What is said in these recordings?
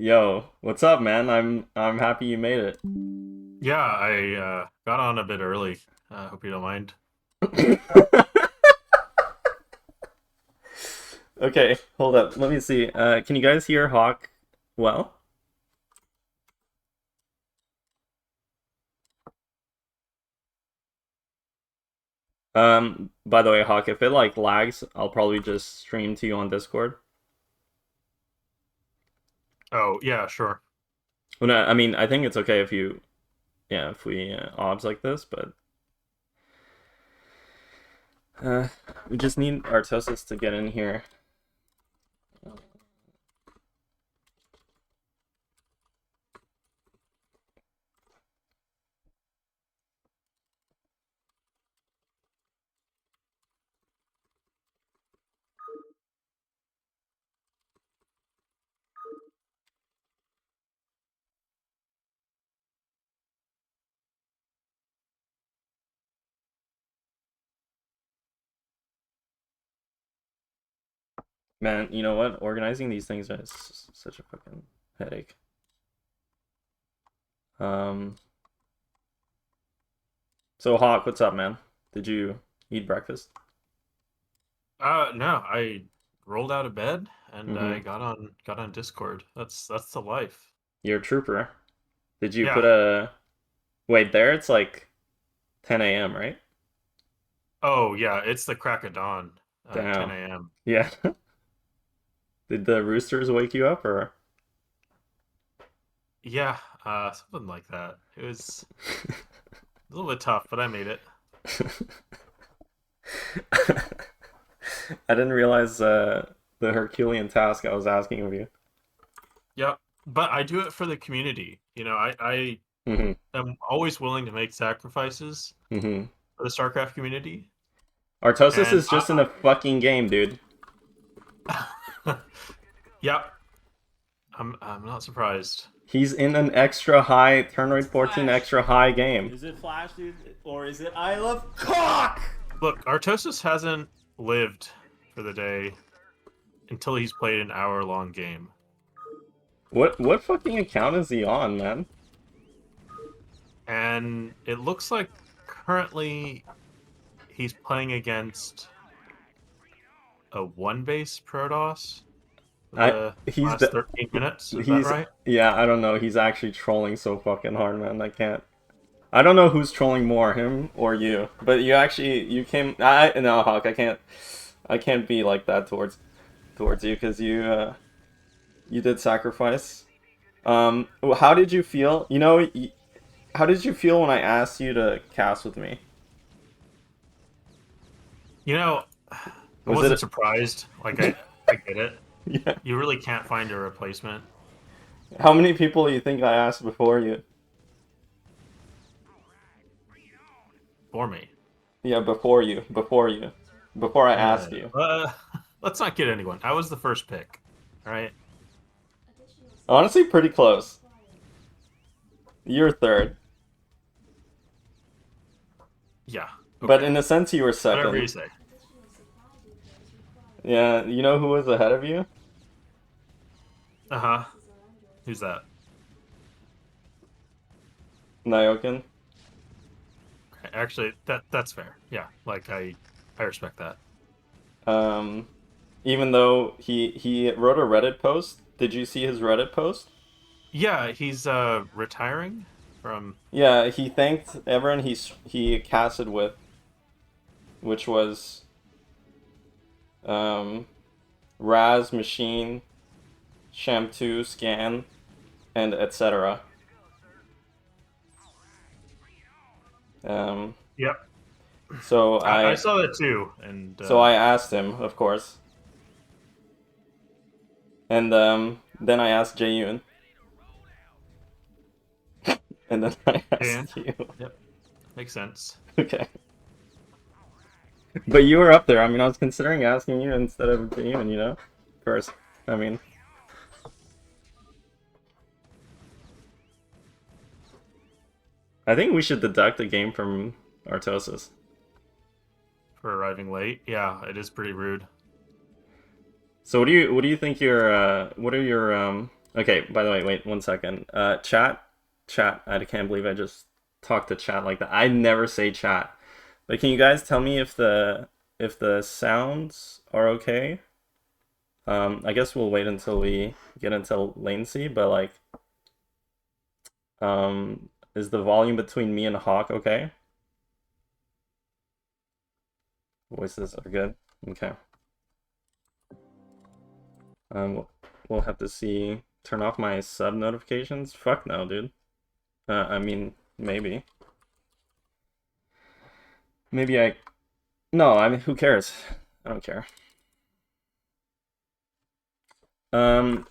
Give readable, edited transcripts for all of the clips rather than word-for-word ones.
Yo, what's up, man? I'm happy you made it. Yeah, I got on a bit early. Hope you don't mind. Okay, hold up. Let me see. Can you guys hear Hawk well? By the way, Hawk, if it like lags, I'll probably just stream to you on Discord. Oh, yeah, sure. Well, no, I mean, I think it's okay if you, yeah, if we obs like this, but uh, we just need Artosis to get in here. Man, you know what? Organizing these things is such a fucking headache. Um, so Hawk, what's up, man? Did you eat breakfast? No, I rolled out of bed and I Mm-hmm. got on Discord. That's the life. You're a trooper. Did you put Yeah. a wait there? It's like 10 a.m., right? Oh, yeah, it's the crack of dawn, 10 Damn. a.m. Yeah. Did the roosters wake you up or? Yeah, something like that. It was a little bit tough, but I made it. I didn't realize the Herculean task I was asking of you. Yep. But I do it for the community. I Hmm. am always willing to make sacrifices Hmm. for the StarCraft community, Artosis and is just in a fucking game, dude. I yep, I'm not surprised. He's in an extra high turn rate It's 14 Flash. extra high game. Is it Flash, dude? Or is it I love cock? Look, Artosis hasn't lived for the day until he's played an hour-long game. What fucking account is he on, man? And it looks like currently he's playing against a one-base Protoss for I the he's last 13 minutes. Is that he's right? yeah, I don't know. He's actually trolling so fucking hard, man. I can't. I don't know who's trolling more, him or you. But you came. I no, Hawk. I can't be like that towards you because you did sacrifice. How did you feel? How did you feel when I asked you to cast with me? You know, I Was wasn't it? surprised. Like I get it. Yeah. You really can't find a replacement How many people do you think I asked before you? for me. Yeah, before I asked you. Uh, let's not get anyone. I was the first pick. All right. Honestly, pretty close. You're third, Yeah. but Okay. in a sense, you were Whatever you second. say. Yeah, you know who was ahead of you? Uh-huh. Who's that? Nyokin. Actually, that's fair. Yeah, like I respect that. Um, Even though he wrote a Reddit post. Did you see his Reddit post? Yeah, he's retiring from. Yeah, he thanked everyone he casted with, which was um, Raz, Machine, Sham2, Scan, and etc. Um, Yep. so I I saw that too, and so I asked him, of course, and then I asked Jaeyun, and then I Dan. asked you. Yep, makes sense. Okay, but you were up there. I mean, I was considering asking you instead of Jaeyun. First. I mean, I think we should deduct a game from Artosis. For arriving late. Yeah, it is pretty rude. So what do you think your what are your Okay, by the way, wait 1 second. Chat. I can't believe I just talked to chat like that. I never say chat. But can you guys tell me if the sounds are okay? I guess we'll wait until we get into latency, but like, is the volume between me and Hawk okay? Voices are good. Okay. We'll have to see. Turn off my sub notifications? Fuck no, dude. I mean, maybe. Maybe I... No, I mean, who cares? I don't care.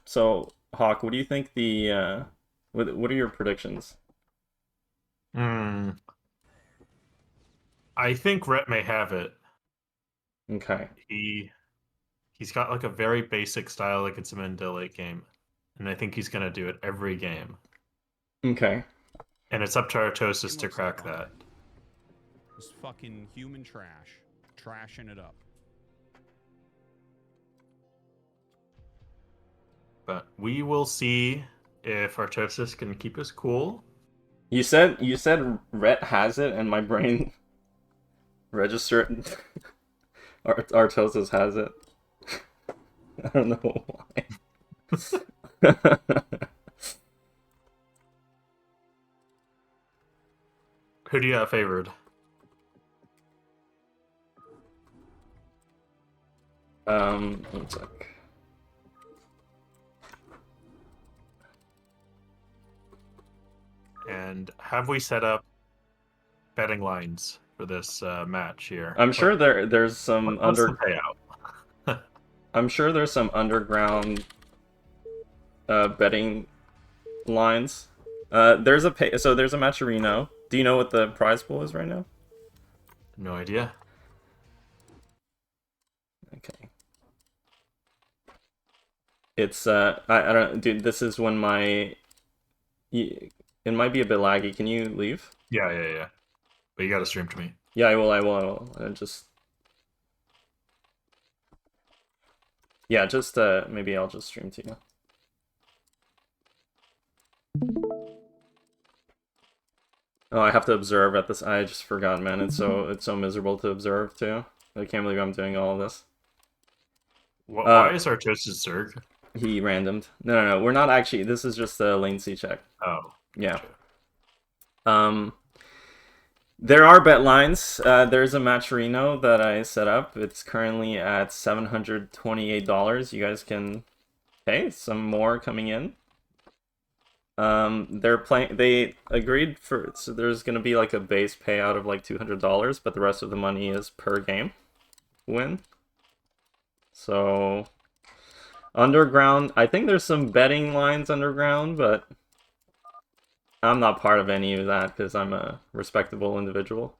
So, Hawk, what do you think what are your predictions? I think Rhett may have it. Okay. He's got like a very basic style that gets him into late game, and I think he's gonna do it every game. Okay. And it's up to Artosis to crack that. This fucking human trash. Trashing it up. But we will see if Artosis can keep us cool. You said Rhett has it, and my brain registered Artosis has it. I don't know why. Who do you have favored? 1 sec. And have we set up betting lines for this match here? I'm sure there's some What's the payout? I'm sure there's some underground betting lines. There's a Matcherino. Do you know what the prize pool is right now? No idea. Okay. It's I don't, dude, this is when it might be a bit laggy. Can you leave? Yeah. But you gotta stream to me. Yeah, I will. Just maybe I'll just stream to you. Oh, I have to observe at this. I just forgot, man. It's so miserable to observe too. I can't believe I'm doing all of this. Why is Artosis Zerg? He randomed. No. We're not actually. This is just a latency check. Oh. Yeah. Gotcha. There are bet lines. There's a Matcherino that I set up. It's currently at $728. You guys can pay some more coming in. They agreed so there's gonna be like a base payout of like $200, but the rest of the money is per game win. So underground, I think there's some betting lines underground, but I'm not part of any of that because I'm a respectable individual.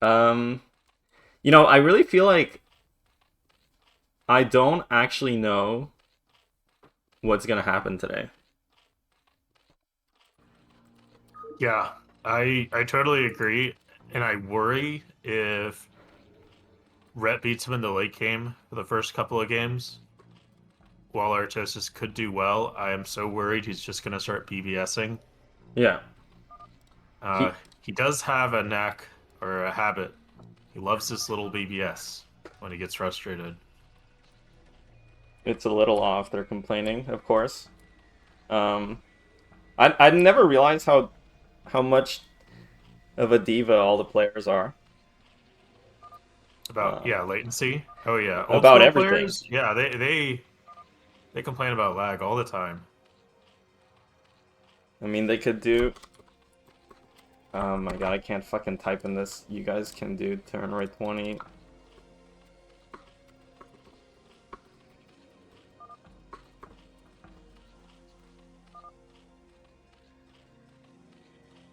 I really feel like I don't actually know what's gonna happen today. Yeah, I totally agree, and I worry if Rhett beats him in the late game for the first couple of games, while Artosis could do well. I am so worried he's just going to start BBSing. Yeah. He does have a knack, or a habit. He loves this little BBS when he gets frustrated. It's a little off. They're complaining, of course. I never realized how much of a diva all the players are. About latency. Oh yeah, about everything. Players, yeah, they complain about lag all the time. I mean, they could do. Oh my god, I can't fucking type in this. You guys can do turn rate 20.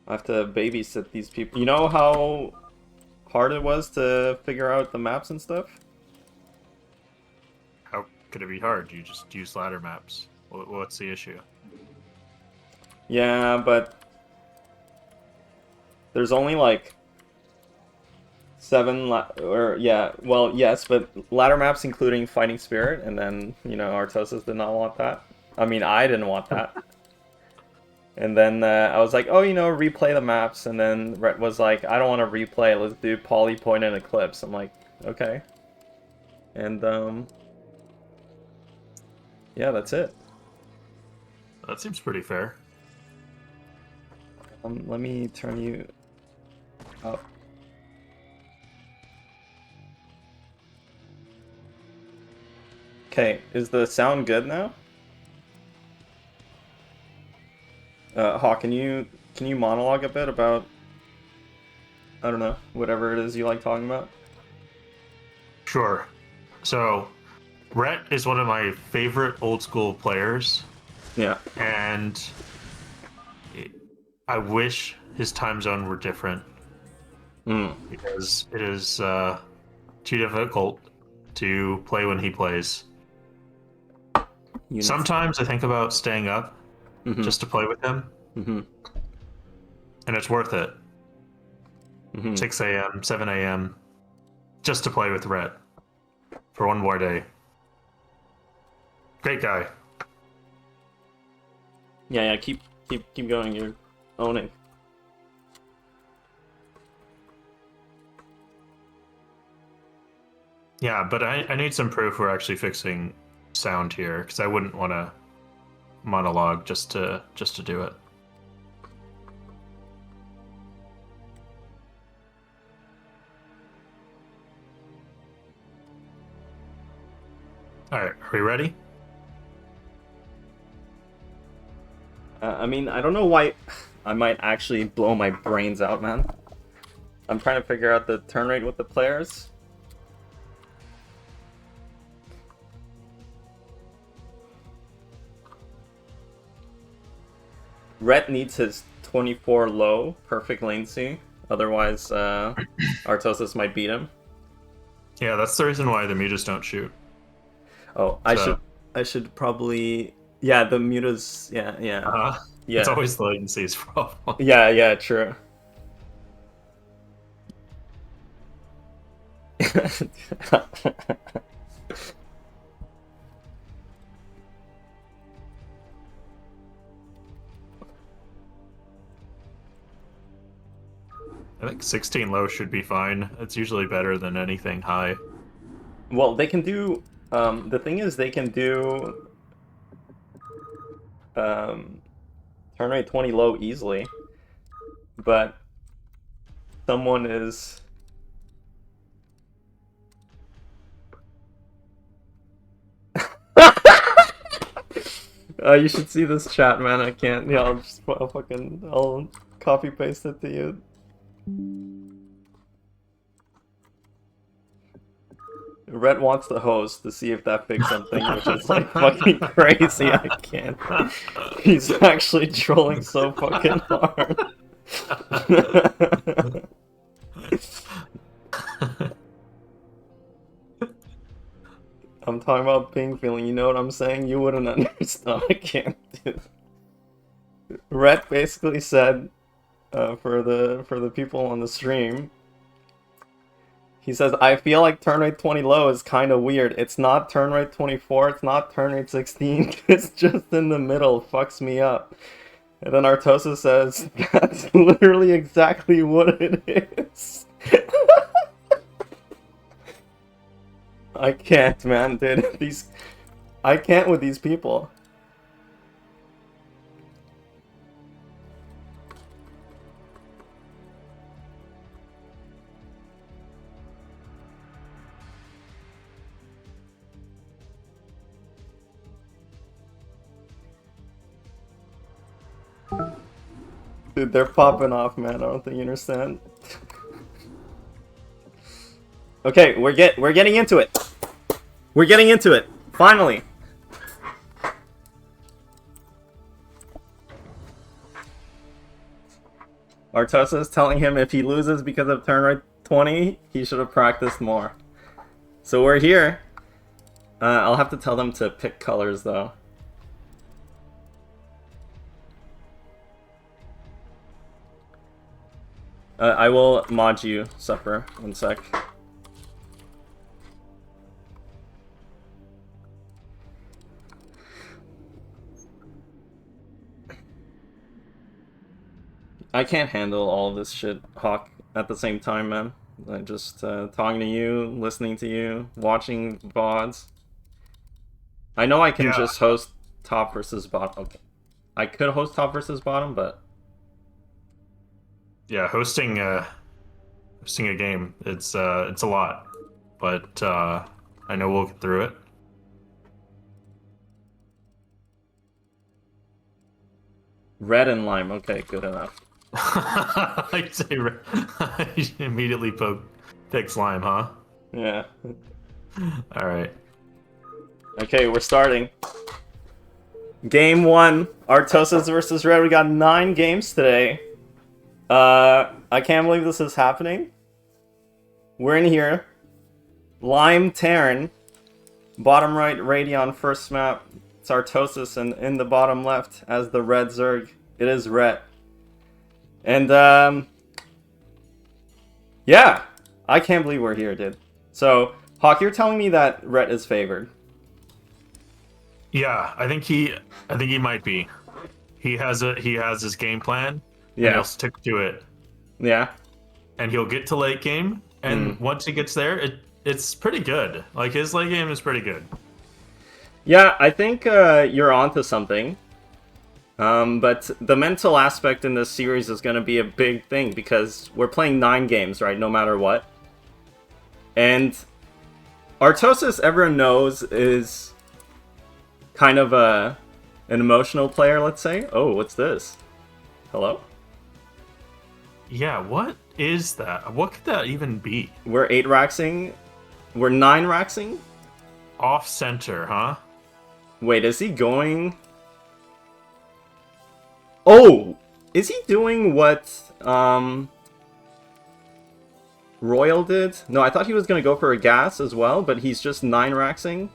I have to babysit these people. You know how hard it was to figure out the maps and stuff? How could it be hard? You just use ladder maps. What's the issue? Yeah, but there's only like or yeah, well, yes, but ladder maps including Fighting Spirit, and then, you know, Artosis did not want that. I mean, I didn't want that. And then I was like, oh, you know, replay the maps, and then Rhett was like, I don't want to replay, let's do Poly, Point, and Eclipse. I'm like, okay. And, yeah, that's it. That seems pretty fair. Let me turn you up. Okay, is the sound good now? Hawk, can you monologue a bit about, I don't know, whatever it is you like talking about? Sure. So, Rhett is one of my favorite old school players, Yeah. and I wish his time zone were different because it is too difficult to play when he plays. Sometimes I think about staying up just to play with him, and it's worth it. 6 a.m., 7 a.m., just to play with Rhett for one more day. Great guy. Yeah, keep going. You're owning. Yeah, but I need some proof we're actually fixing sound here, because I wouldn't want to monologue just to do it. All right, are we ready? I mean, I don't know why I might actually blow my brains out, man. I'm trying to figure out the turn rate with the players. Rhett needs his 24 low, perfect lane C. Otherwise, Artosis might beat him. Yeah, that's the reason why the mutas don't shoot. Oh, I should probably... Yeah, the mutas... Yeah. Yeah. It's always the latency's problem. Yeah, true. I think 16 low should be fine. It's usually better than anything high. Well, they can do... the thing is, they can do... turn rate 20 low easily. But... someone is... you should see this chat, man. I can't. Yeah, I'll copy paste it to you. Rhett wants the host to see if that fixed something, which is like fucking crazy. I can't. He's actually trolling so fucking hard. I'm talking about ping feeling, you know what I'm saying? You wouldn't understand. I can't do it. Rhett basically said, for the people on the stream, he says, I feel like turn rate 20 low is kind of weird. It's not turn rate 24, it's not turn rate 16, it's just in the middle, fucks me up. And then Artosis says, that's literally exactly what it is. I can't, man, dude. I can't with these people. Dude, they're popping off, man. I don't think you understand. Okay, we're getting into it. We're getting into it. Finally. Artosis is telling him if he loses because of turn rate 20, he should have practiced more. So we're here. I'll have to tell them to pick colors, though. I will mod you, Supper. 1 sec. I can't handle all of this shit, Hawk, at the same time, man. I just talking to you, listening to you, watching VODs. I know I can just host top versus bottom. Okay. I could host top versus bottom, but yeah, hosting a game, it's a lot, but I know we'll get through it. red and lime. Okay, good enough. I'd say you immediately pick slime, huh? Yeah. All right. Okay, we're starting. Game 1, Artosis versus Red. We got 9 games today. I can't believe this is happening. We're in here. Lime Terran. Bottom right, Radion, first map. It's Artosis, and in the bottom left, as the red Zerg, it is Ret. And, yeah. I can't believe we're here, dude. So, Hawk, you're telling me that Ret is favored. Yeah, I think he might be. He has his game plan. Yeah. And he'll stick to it. Yeah. And he'll get to late game, and once he gets there, it's pretty good. Like, his late game is pretty good. Yeah, I think you're onto something. But the mental aspect in this series is going to be a big thing, because we're playing 9 games, right? No matter what. And Artosis, everyone knows, is kind of an emotional player, let's say. Oh, what's this? Hello? Yeah, what is that? What could that even be? We're 8-raxing. We're 9-raxing? Off center, huh? Wait, is he going... Oh! Is he doing what, Royal did? No, I thought he was going to go for a gas as well, but he's just 9-raxing.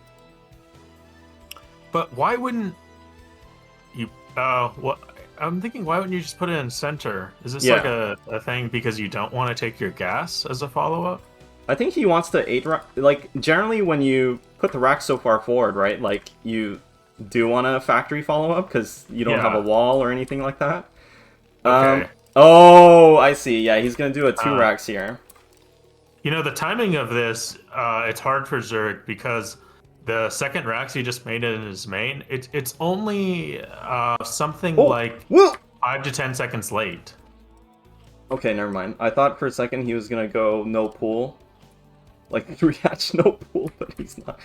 But why wouldn't you... what? I'm thinking, why wouldn't you just put it in center? Is this like a thing because you don't want to take your gas as a follow-up? I think he wants to 8-rack... Like, generally when you put the rack so far forward, right? Like, you do want a factory follow-up because you don't have a wall or anything like that. Okay. Oh, I see. Yeah, he's going to do a 2 racks here. You know, the timing of this, it's hard for Zerg because the second racks he just made in his main, it's only something like 5 to 10 seconds late. Okay, never mind. I thought for a second he was going to go no pool. Like, 3-hatch no pool, but he's not.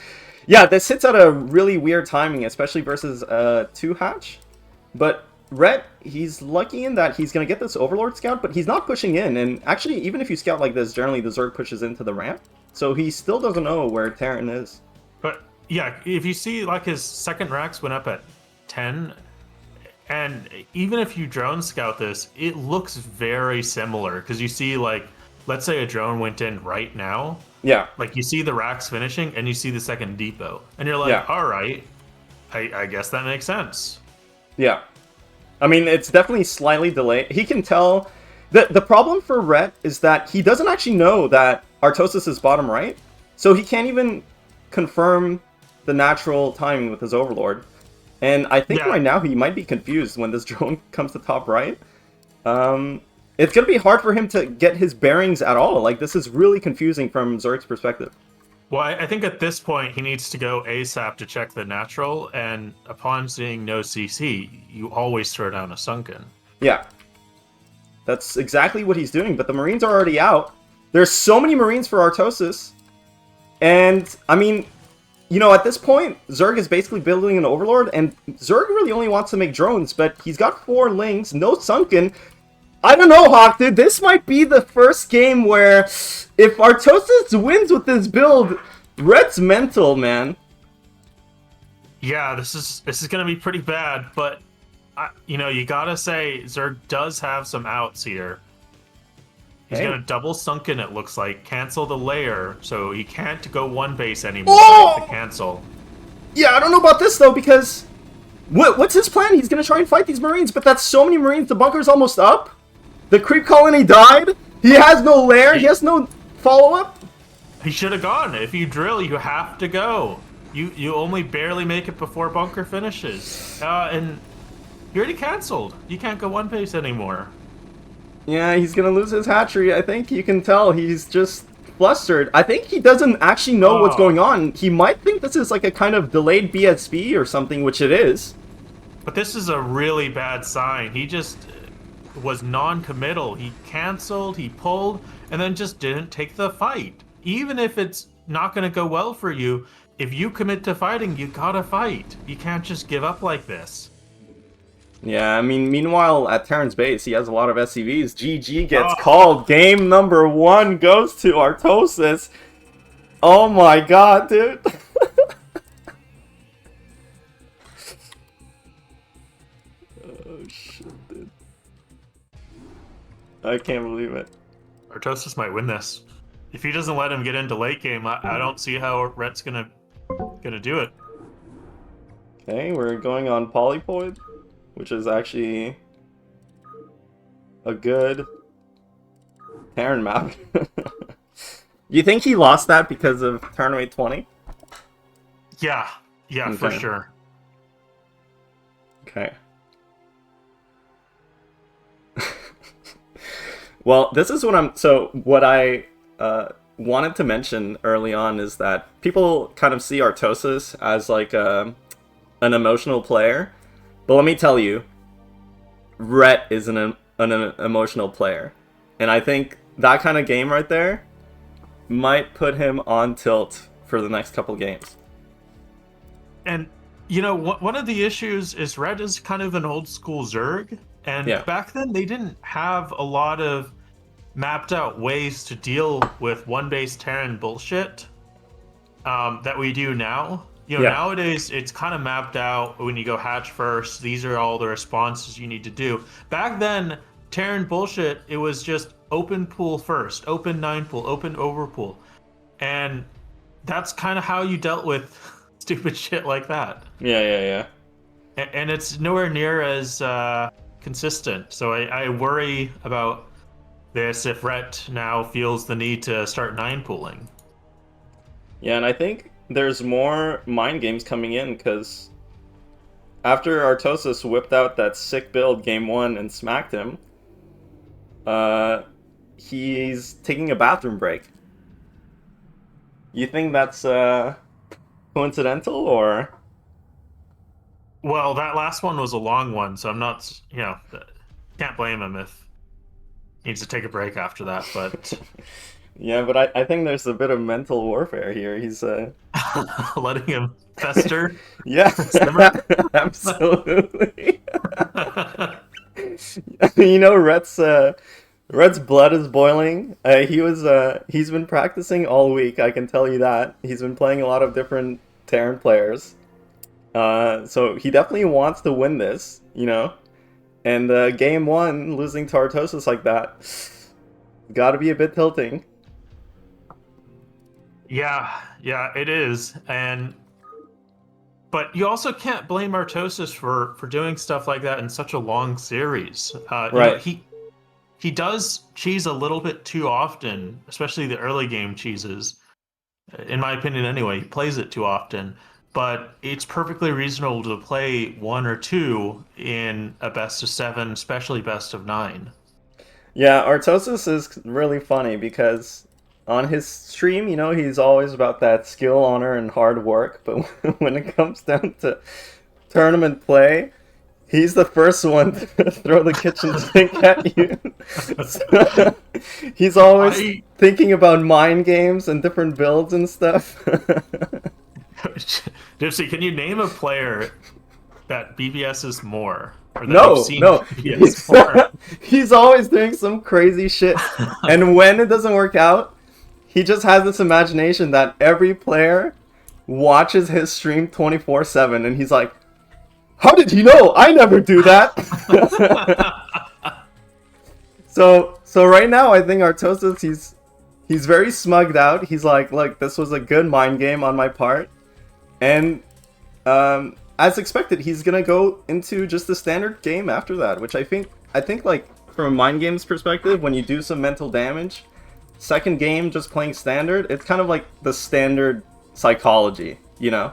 Yeah, this hits at a really weird timing, especially versus 2-hatch. But Ret, he's lucky in that he's going to get this Overlord scout, but he's not pushing in. And actually, even if you scout like this, generally the Zerg pushes into the ramp. So he still doesn't know where Terran is. But yeah, if you see like his second racks went up at 10, and even if you drone scout this, it looks very similar because you see like, let's say a drone went in right now. Yeah. Like you see the racks finishing and you see the second depot, and you're like, all right, I guess that makes sense. Yeah. I mean, it's definitely slightly delayed. He can tell... The problem for Ret is that he doesn't actually know that Artosis is bottom right, so he can't even confirm the natural timing with his Overlord. And I think right now he might be confused when this drone comes to top right. It's going to be hard for him to get his bearings at all. Like, this is really confusing from Zerg's perspective. Well, I think at this point he needs to go ASAP to check the natural, and upon seeing no CC, you always throw down a sunken. Yeah. That's exactly what he's doing, but the Marines are already out. There's so many Marines for Artosis. And, I mean, you know, at this point, Zerg is basically building an Overlord, and Zerg really only wants to make drones, but he's got 4 lings, no sunken. I don't know, Hawk, dude. This might be the first game where if Artosis wins with this build, Red's mental, man. Yeah, this is going to be pretty bad, but, you know, you got to say Zerg does have some outs here. He's going to double sunken, it looks like, cancel the layer, so he can't go 1 base anymore. To cancel. Yeah, I don't know about this, though, because what's his plan? He's going to try and fight these Marines, but that's so many Marines, the bunker's almost up. The creep colony died. He has no lair. He has no follow-up. He should have gone. If you drill, you have to go. You only barely make it before bunker finishes. And you already canceled. You can't go one pace anymore. Yeah, he's gonna lose his hatchery. I think you can tell he's just flustered. I think he doesn't actually know what's going on. He might think this is like a kind of delayed BSB or something, which it is. But this is a really bad sign. He just was non-committal. He canceled, he pulled, and then just didn't take the fight. Even if it's not going to go well for you, if you commit to fighting, you gotta fight. You can't just give up like this. Yeah, I mean, meanwhile, at Terran's base, he has a lot of SCVs. GG gets called. Game number 1 goes to Artosis. Oh my god, dude. Oh, shit, dude. I can't believe it. Artosis might win this. If he doesn't let him get into late game, I don't see how Rhett's gonna do it. Okay, we're going on Polypoid, which is actually a good Terran map. You think he lost that because of turn rate 20? Yeah, for Okay. sure. Okay. Well, this is what I wanted to mention early on is that people kind of see Artosis as like an emotional player, but let me tell you, Rhett is an emotional player, and I think that kind of game right there might put him on tilt for the next couple games. And you know, one of the issues is Rhett is kind of an old school Zerg, and Yeah. back then they didn't have a lot of mapped out ways to deal with one base Terran bullshit that we do now. You know, Yeah. nowadays it's kind of mapped out when you go hatch first. These are all the responses you need to do. Back then, Terran bullshit, it was just open pool first, open 9 pool, open overpool. And that's kind of how you dealt with stupid shit like that. Yeah. And it's nowhere near as consistent. So I worry about this if Rhett now feels the need to start 9 pooling. Yeah, and I think there's more mind games coming in, because after Artosis whipped out that sick build game 1 and smacked him, he's taking a bathroom break. You think that's coincidental, or? Well, that last one was a long one, so I'm not, can't blame him if he needs to take a break after that, but Yeah, but I think there's a bit of mental warfare here. He's letting him fester. yeah, absolutely. You know, Rhett's blood is boiling. He's been practicing all week, I can tell you that. He's been playing a lot of different Terran players. So he definitely wants to win this, you know? And game 1, losing to Artosis like that, gotta be a bit tilting. Yeah, it is. But you also can't blame Artosis for doing stuff like that in such a long series. Right. He does cheese a little bit too often, especially the early game cheeses. In my opinion, anyway, he plays it too often. But it's perfectly reasonable to play 1 or 2 in a best of 7, especially best of 9. Yeah, Artosis is really funny because on his stream, you know, he's always about that skill, honor, and hard work. But when it comes down to tournament play, he's the first one to throw the kitchen sink at you. So, he's always thinking about mind games and different builds and stuff. Gypsy, can you name a player that BBS's more? Or that No. you've seen BBS more? He's always doing some crazy shit. And when it doesn't work out, he just has this imagination that every player watches his stream 24/7, and he's like, how did he know? I never do that. So right now, I think Artosis, he's very smugged out. He's like, look, this was a good mind game on my part. And as expected, he's gonna go into just the standard game after that, which I think like from a mind games perspective, when you do some mental damage, second game just playing standard, it's kind of like the standard psychology, you know?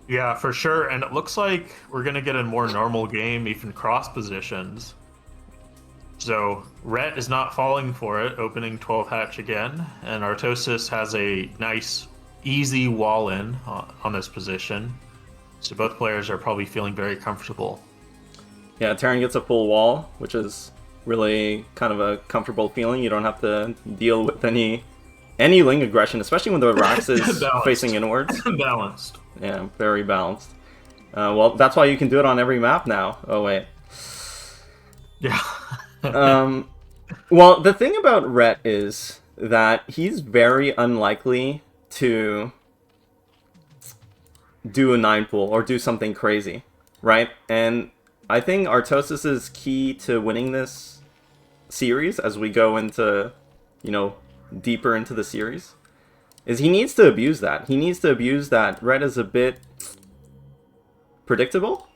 Yeah, for sure. And it looks like we're going to get a more normal game, even cross positions. So Rhett is not falling for it, opening 12 hatch again. And Artosis has a nice, easy wall in on this position. So both players are probably feeling very comfortable. Yeah, Terran gets a full wall, which is really kind of a comfortable feeling. You don't have to deal with any Ling aggression, especially when the Rax is facing inwards. Balanced. Yeah, very balanced. Well, that's why you can do it on every map now. Oh, wait. Yeah. Well, the thing about Rhett is that he's very unlikely to do a 9 pool or do something crazy, right? And I think Artosis is key to winning this series as we go into, you know, deeper into the series. Is he needs to abuse that. He needs to abuse that Rhett is a bit predictable.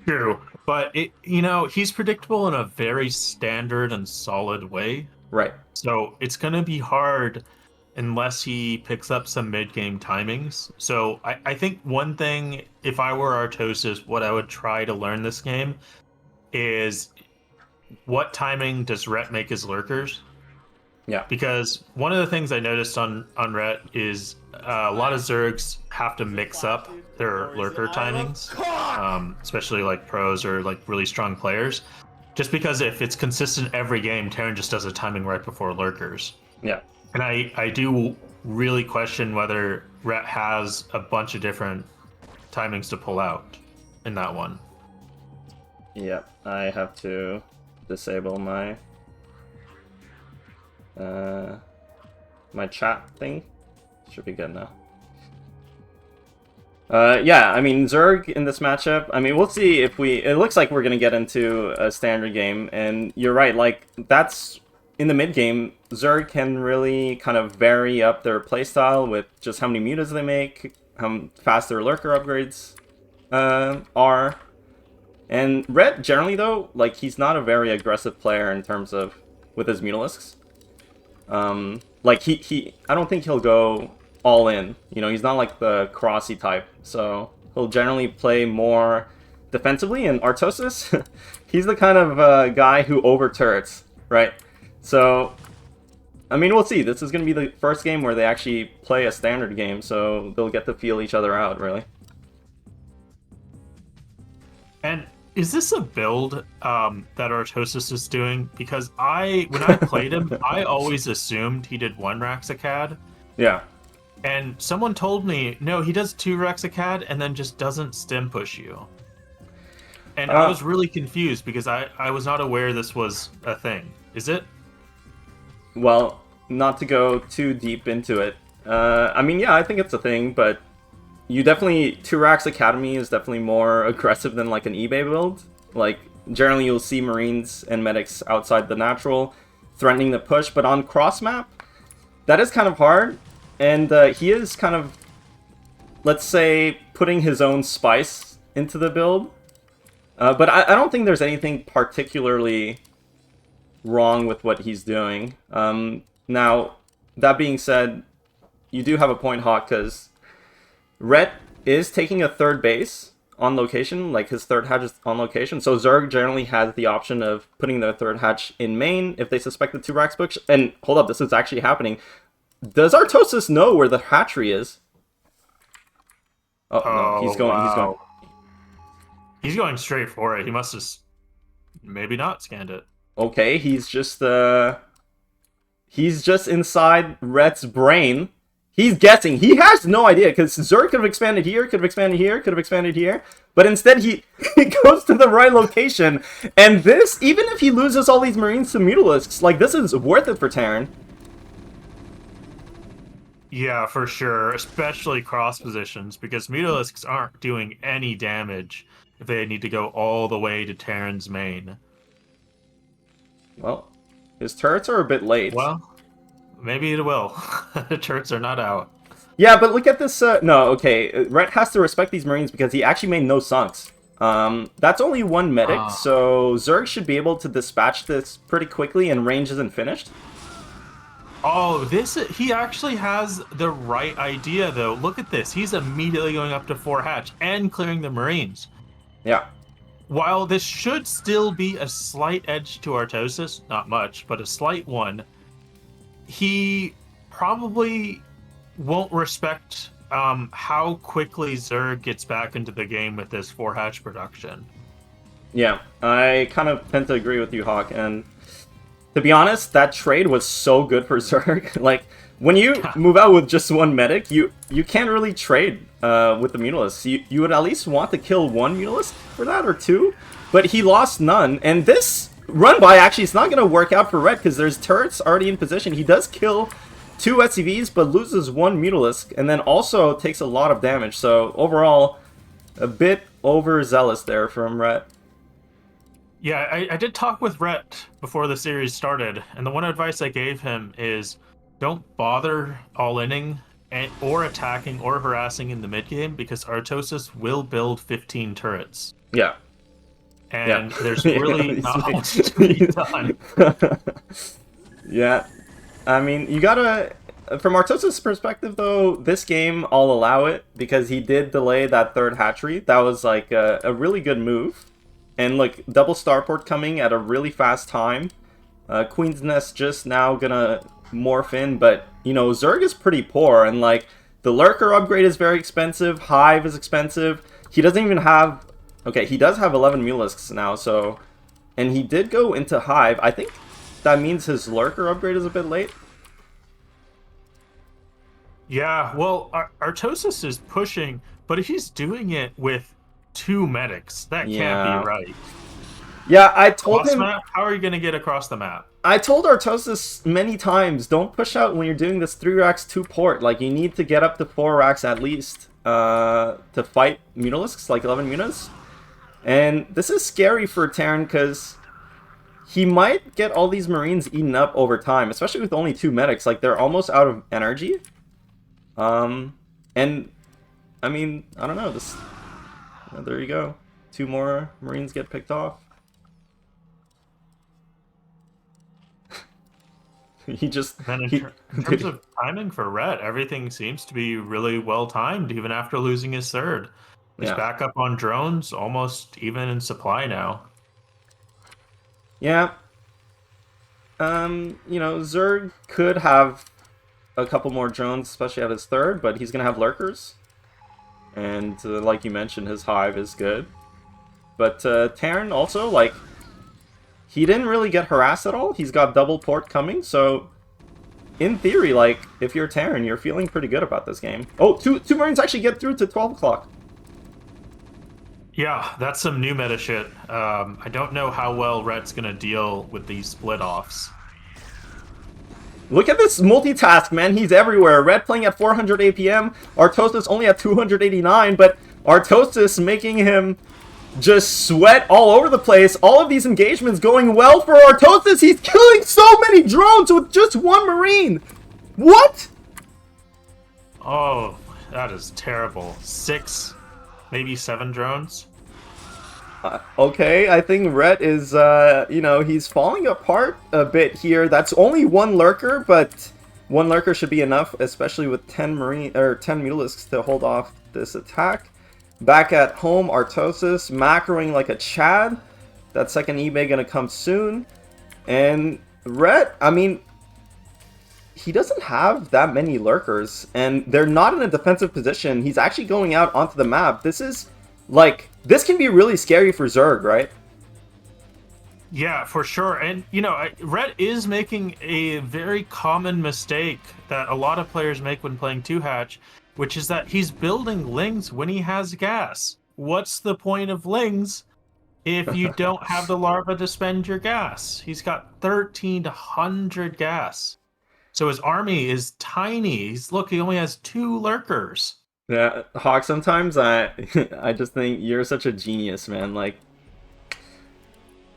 True. But, he's predictable in a very standard and solid way. Right. So it's going to be hard unless he picks up some mid-game timings. So I think one thing, if I were Artosis, what I would try to learn this game is what timing does Rhett make his lurkers? Yeah. Because one of the things I noticed on Rhett is a lot of Zergs have to mix up their lurker timings, especially like pros or like really strong players. Just because if it's consistent every game, Terran just does a timing right before lurkers. Yeah. And I do really question whether Rhett has a bunch of different timings to pull out in that one. Yep, I have to disable my my chat thing. Should be good now. Yeah, I mean, Zerg in this matchup, I mean, we'll see if it looks like we're gonna get into a standard game, and you're right, like, that's, in the mid game, Zerg can really kind of vary up their playstyle with just how many mutas they make, how fast their lurker upgrades are. And Rhett, generally though, like, he's not a very aggressive player in terms of, with his Mutalisks. Like, I don't think he'll go all in. You know, he's not like the Crossy type, so he'll generally play more defensively, and Artosis, he's the kind of guy who over-turrets, right? So, I mean, we'll see. This is going to be the first game where they actually play a standard game, so they'll get to feel each other out, really. And is this a build that Artosis is doing? Because when I played him, I always assumed he did 1 Raxacad. Yeah. And someone told me, no, he does 2 Raxacad and then just doesn't stem push you. And I was really confused because I was not aware this was a thing. Is it? Well, not to go too deep into it. I mean, yeah, I think it's a thing, but you definitely, 2-Rax Academy is definitely more aggressive than like an eBay build. Like, generally you'll see Marines and Medics outside the natural, threatening the push, but on cross map, that is kind of hard, and he is kind of, let's say, putting his own spice into the build. But I don't think there's anything particularly wrong with what he's doing. Now, that being said, you do have a point, Hawk, because Rhett is taking a 3rd base on location, like his 3rd hatch is on location, so Zerg generally has the option of putting their 3rd hatch in main if they suspect the 2-Rax push. And hold up, this is actually happening. Does Artosis know where the hatchery is? Oh, no, he's going, wow. He's going straight for it. He must have maybe not scanned it. Okay, he's just inside Rhett's brain. He's guessing. He has no idea, because Zerg could have expanded here, could have expanded here, could have expanded here. But instead, he goes to the right location. And this, even if he loses all these Marines to Mutalisks, like, this is worth it for Terran. Yeah, for sure. Especially cross positions, because Mutalisks aren't doing any damage if they need to go all the way to Terran's main. Well, his turrets are a bit late. Well, maybe it will. The turrets are not out. Yeah, but look at this. No, okay. Red has to respect these Marines because he actually made no sunks. That's only one medic, so Zerg should be able to dispatch this pretty quickly, and range isn't finished. Oh, he actually has the right idea, though. Look at this. He's immediately going up to 4 hatch and clearing the Marines. Yeah. While this should still be a slight edge to Artosis, not much, but a slight one, he probably won't respect how quickly Zerg gets back into the game with this 4 hatch production. Yeah, I kind of tend to agree with you, Hawk, and to be honest, that trade was so good for Zerg. Like, when you move out with just one medic, you can't really trade with the Mutalisks. You would at least want to kill one Mutalisk for that, or two, but he lost none, and this run-by actually is not going to work out for Red, because there's turrets already in position. He does kill 2 SCVs, but loses 1 Mutalisk, and then also takes a lot of damage, so overall, a bit overzealous there from Red. Yeah, I did talk with Rhett before the series started, and the one advice I gave him is don't bother all-inning or attacking or harassing in the mid-game, because Artosis will build 15 turrets. Yeah. And there's really not much to be done. Yeah. I mean, you gotta... From Artosis' perspective, though, this game, I'll allow it, because he did delay that 3rd hatchery. That was, like, a really good move. And look, double starport coming at a really fast time. Queen's Nest just now gonna morph in, but, you know, Zerg is pretty poor, and, like, the Lurker upgrade is very expensive, Hive is expensive. He doesn't even have... Okay, he does have 11 Mutalisks now, so... And he did go into Hive. I think that means his Lurker upgrade is a bit late. Yeah, well, Artosis is pushing, but he's doing it with 2 medics. That can't be right. Yeah, I told him... Map? How are you going to get across the map? I told Artosis many times, don't push out when you're doing this 3 racks 2 port. Like, you need to get up to 4 racks at least to fight Mutalisks, like 11 Mutas. And this is scary for Terran because he might get all these Marines eaten up over time, especially with only 2 medics. Like, they're almost out of energy. And, I mean, I don't know, this... there you go. 2 more Marines get picked off. He just... And in terms of timing for Red, everything seems to be really well timed, even after losing his 3rd. He's back up on drones, almost even in supply now. Yeah. You know, Zerg could have a couple more drones, especially at his 3rd, but he's going to have Lurkers. And like you mentioned, his Hive is good. But Terran also, like, he didn't really get harassed at all. He's got double port coming, so in theory, like, if you're Terran, you're feeling pretty good about this game. Oh, two Marines actually get through to 12 o'clock. Yeah, that's some new meta shit. I don't know how well Red's gonna deal with these split-offs. Look at this multitask, man. He's everywhere. Red playing at 400 APM. Artosis only at 289, but Artosis making him just sweat all over the place. All of these engagements going well for Artosis. He's killing so many drones with just 1 Marine. What? Oh, that is terrible. 6, maybe 7 drones. Okay, I think Red is, you know, he's falling apart a bit here. That's only 1 Lurker, but 1 Lurker should be enough, especially with 10 Mutalisks to hold off this attack. Back at home, Artosis macroing like a Chad. That second eBay gonna come soon. And Red, I mean, he doesn't have that many Lurkers, and they're not in a defensive position. He's actually going out onto the map. This is, like, this can be really scary for Zerg, right? Yeah, for sure. And, you know, Red is making a very common mistake that a lot of players make when playing 2-hatch, which is that he's building Lings when he has gas. What's the point of Lings if you don't have the larva to spend your gas? He's got 1,300 gas. So his army is tiny. Look, he only has 2 Lurkers. Yeah, Hawk, sometimes I just think you're such a genius, man. Like,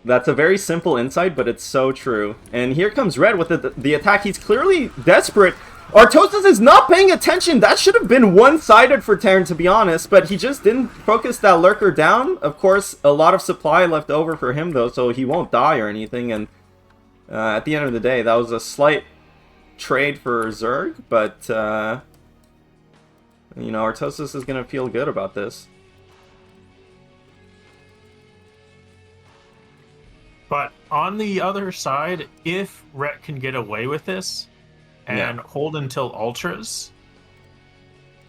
that's a very simple insight, but it's so true. And here comes Red with the attack. He's clearly desperate. Artosis is not paying attention. That should have been one-sided for Terran, to be honest, but he just didn't focus that lurker down. Of course, a lot of supply left over for him, though, so he won't die or anything, and at the end of the day, that was a slight trade for Zerg, but, you know, Artosis is going to feel good about this. But on the other side, if Rhett can get away with this and hold until ultras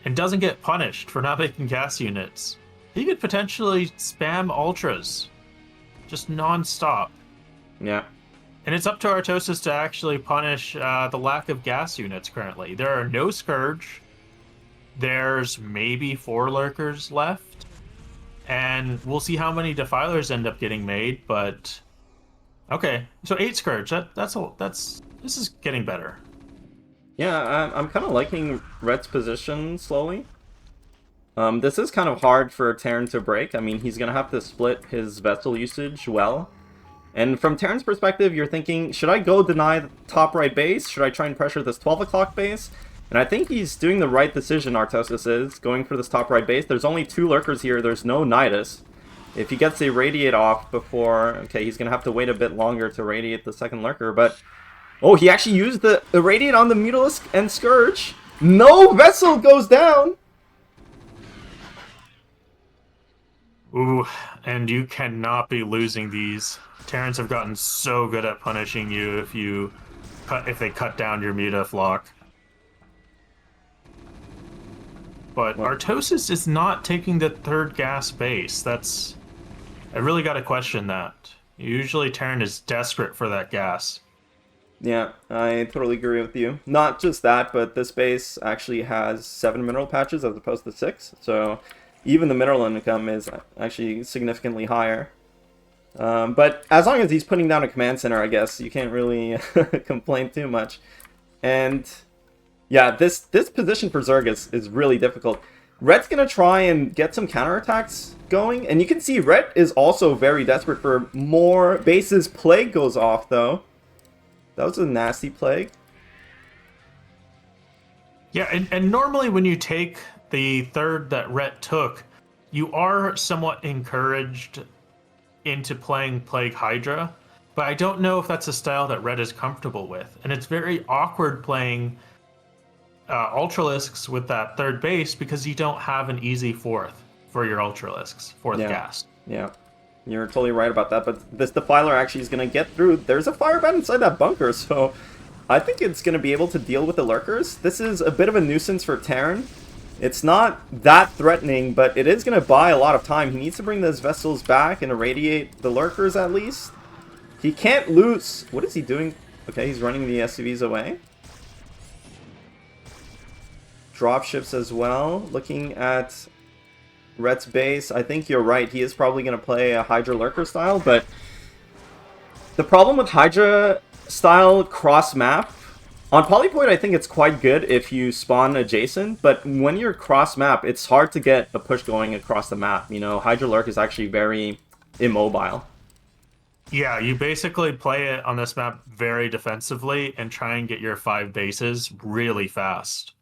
and doesn't get punished for not making gas units, he could potentially spam ultras just non-stop. Yeah. And it's up to Artosis to actually punish the lack of gas units currently. There are no Scourge. There's maybe 4 lurkers left. And we'll see how many Defilers end up getting made, but... Okay, so 8 Scourge. This is getting better. Yeah, I'm kind of liking Rhett's position slowly. This is kind of hard for Terran to break. I mean, he's going to have to split his vessel usage well. And from Terran's perspective, you're thinking, should I go deny the top right base? Should I try and pressure this 12 o'clock base? And I think he's doing the right decision, Artosis is, going for this top right base. There's only 2 lurkers here. There's no Nidus. If he gets the Radiate off before... Okay, he's going to have to wait a bit longer to Radiate the second lurker, but... Oh, he actually used the Radiate on the Mutalisk and Scourge. No vessel goes down! Ooh, and you cannot be losing these. Terrans have gotten so good at punishing you if they cut down your Mutaflock. But Artosis is not taking the 3rd gas base. I really got to question that. Usually Terran is desperate for that gas. Yeah, I totally agree with you. Not just that, but this base actually has 7 mineral patches as opposed to 6. So even the mineral income is actually significantly higher. But as long as he's putting down a command center, I guess, you can't really complain too much. And yeah, this position for Zerg is really difficult. Rhett's going to try and get some counterattacks going. And you can see Rhett is also very desperate for more bases. Plague goes off, though. That was a nasty plague. Yeah, and normally when you take the 3rd that Rhett took, you are somewhat encouraged into playing Plague Hydra. But I don't know if that's a style that Rhett is comfortable with. And it's very awkward playing Ultralisks with that 3rd base because you don't have an easy 4th for your Ultralisks, 4th gas. Yeah, you're totally right about that, but this Defiler actually is going to get through. There's a Firebat inside that bunker, so I think it's going to be able to deal with the Lurkers. This is a bit of a nuisance for Terran. It's not that threatening, but it is going to buy a lot of time. He needs to bring those vessels back and irradiate the Lurkers at least. He can't lose... What is he doing? Okay, he's running the SCVs away. Dropships as well. Looking at Rhett's base, I think you're right. He is probably going to play a Hydra Lurker style, but the problem with Hydra style cross-map, on Polypoid I think it's quite good if you spawn adjacent, but when you're cross-map, it's hard to get a push going across the map. You know, Hydra Lurk is actually very immobile. Yeah, you basically play it on this map very defensively and try and get your 5 bases really fast.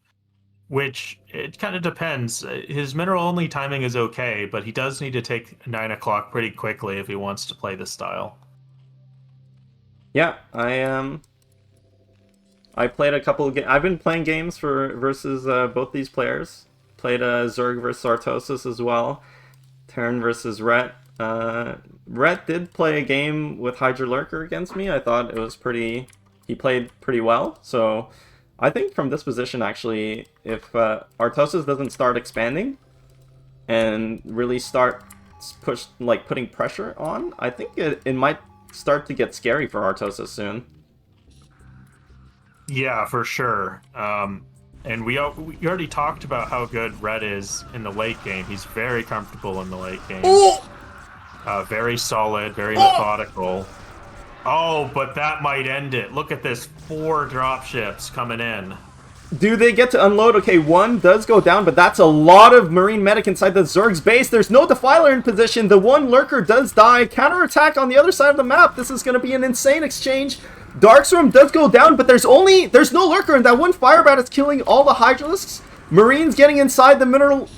Which, it kind of depends. His mineral-only timing is okay, but he does need to take 9 o'clock pretty quickly if he wants to play this style. Yeah, I played a couple of games. I've been playing games versus both these players. Played Zerg versus Artosis as well. Terran versus Rhett. Rhett did play a game with Hydra Lurker against me. I thought it was he played pretty well, so... I think from this position, actually, if Artosis doesn't start expanding and really start putting pressure on, I think it might start to get scary for Artosis soon. Yeah, for sure. And we already talked about how good Red is in the late game. He's very comfortable in the late game. Very solid, very methodical. Oh, but that might end it. Look at this, 4 dropships coming in. Do they get to unload? Okay, 1 does go down, but that's a lot of Marine Medic inside the Zerg's base. There's no Defiler in position. The 1 Lurker does die. Counterattack on the other side of the map. This is going to be an insane exchange. Darkstorm does go down, but there's no lurker, and that one Firebat is killing all the Hydralisks. Marines getting inside the mineral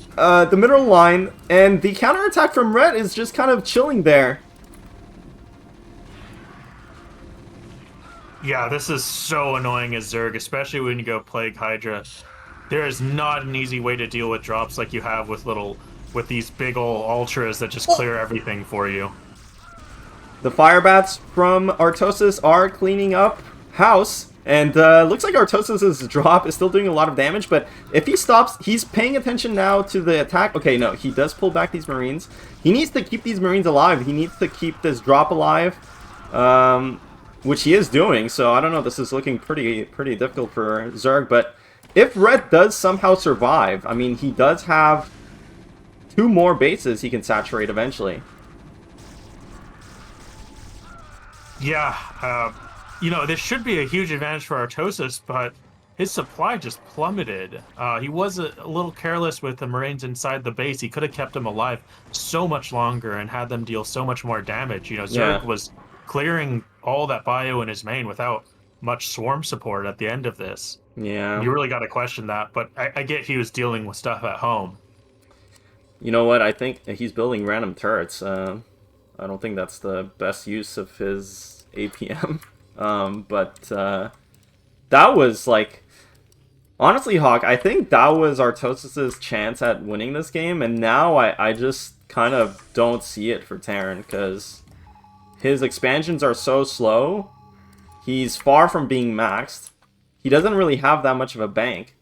line, and the counterattack from Red is just kind of chilling there. Yeah, this is so annoying as Zerg, especially when you go Plague Hydra. There is not an easy way to deal with drops like you have with these big ol' ultras that just clear everything for you. The Firebats from Artosis are cleaning up house, and looks like Artosis' drop is still doing a lot of damage, but if he stops, he's paying attention now to the attack. Okay, no, he does pull back these Marines. He needs to keep these Marines alive. He needs to keep this drop alive, which he is doing, so I don't know, this is looking pretty difficult for Zerg, but if Red does somehow survive, I mean, he does have 2 more bases he can saturate eventually. Yeah, you know, this should be a huge advantage for Artosis, but his supply just plummeted. He was a little careless with the Marines inside the base. He could have kept them alive so much longer and had them deal so much more damage. You know, Zerg was clearing all that bio in his main without much swarm support at the end of this. Yeah. You really got to question that, but I get he was dealing with stuff at home. You know what? I think he's building random turrets. I don't think that's the best use of his APM. But that was like... Honestly, Hawk, I think that was Artosis' chance at winning this game, and now I just kind of don't see it for Terran, because his expansions are so slow. He's far from being maxed. He doesn't really have that much of a bank.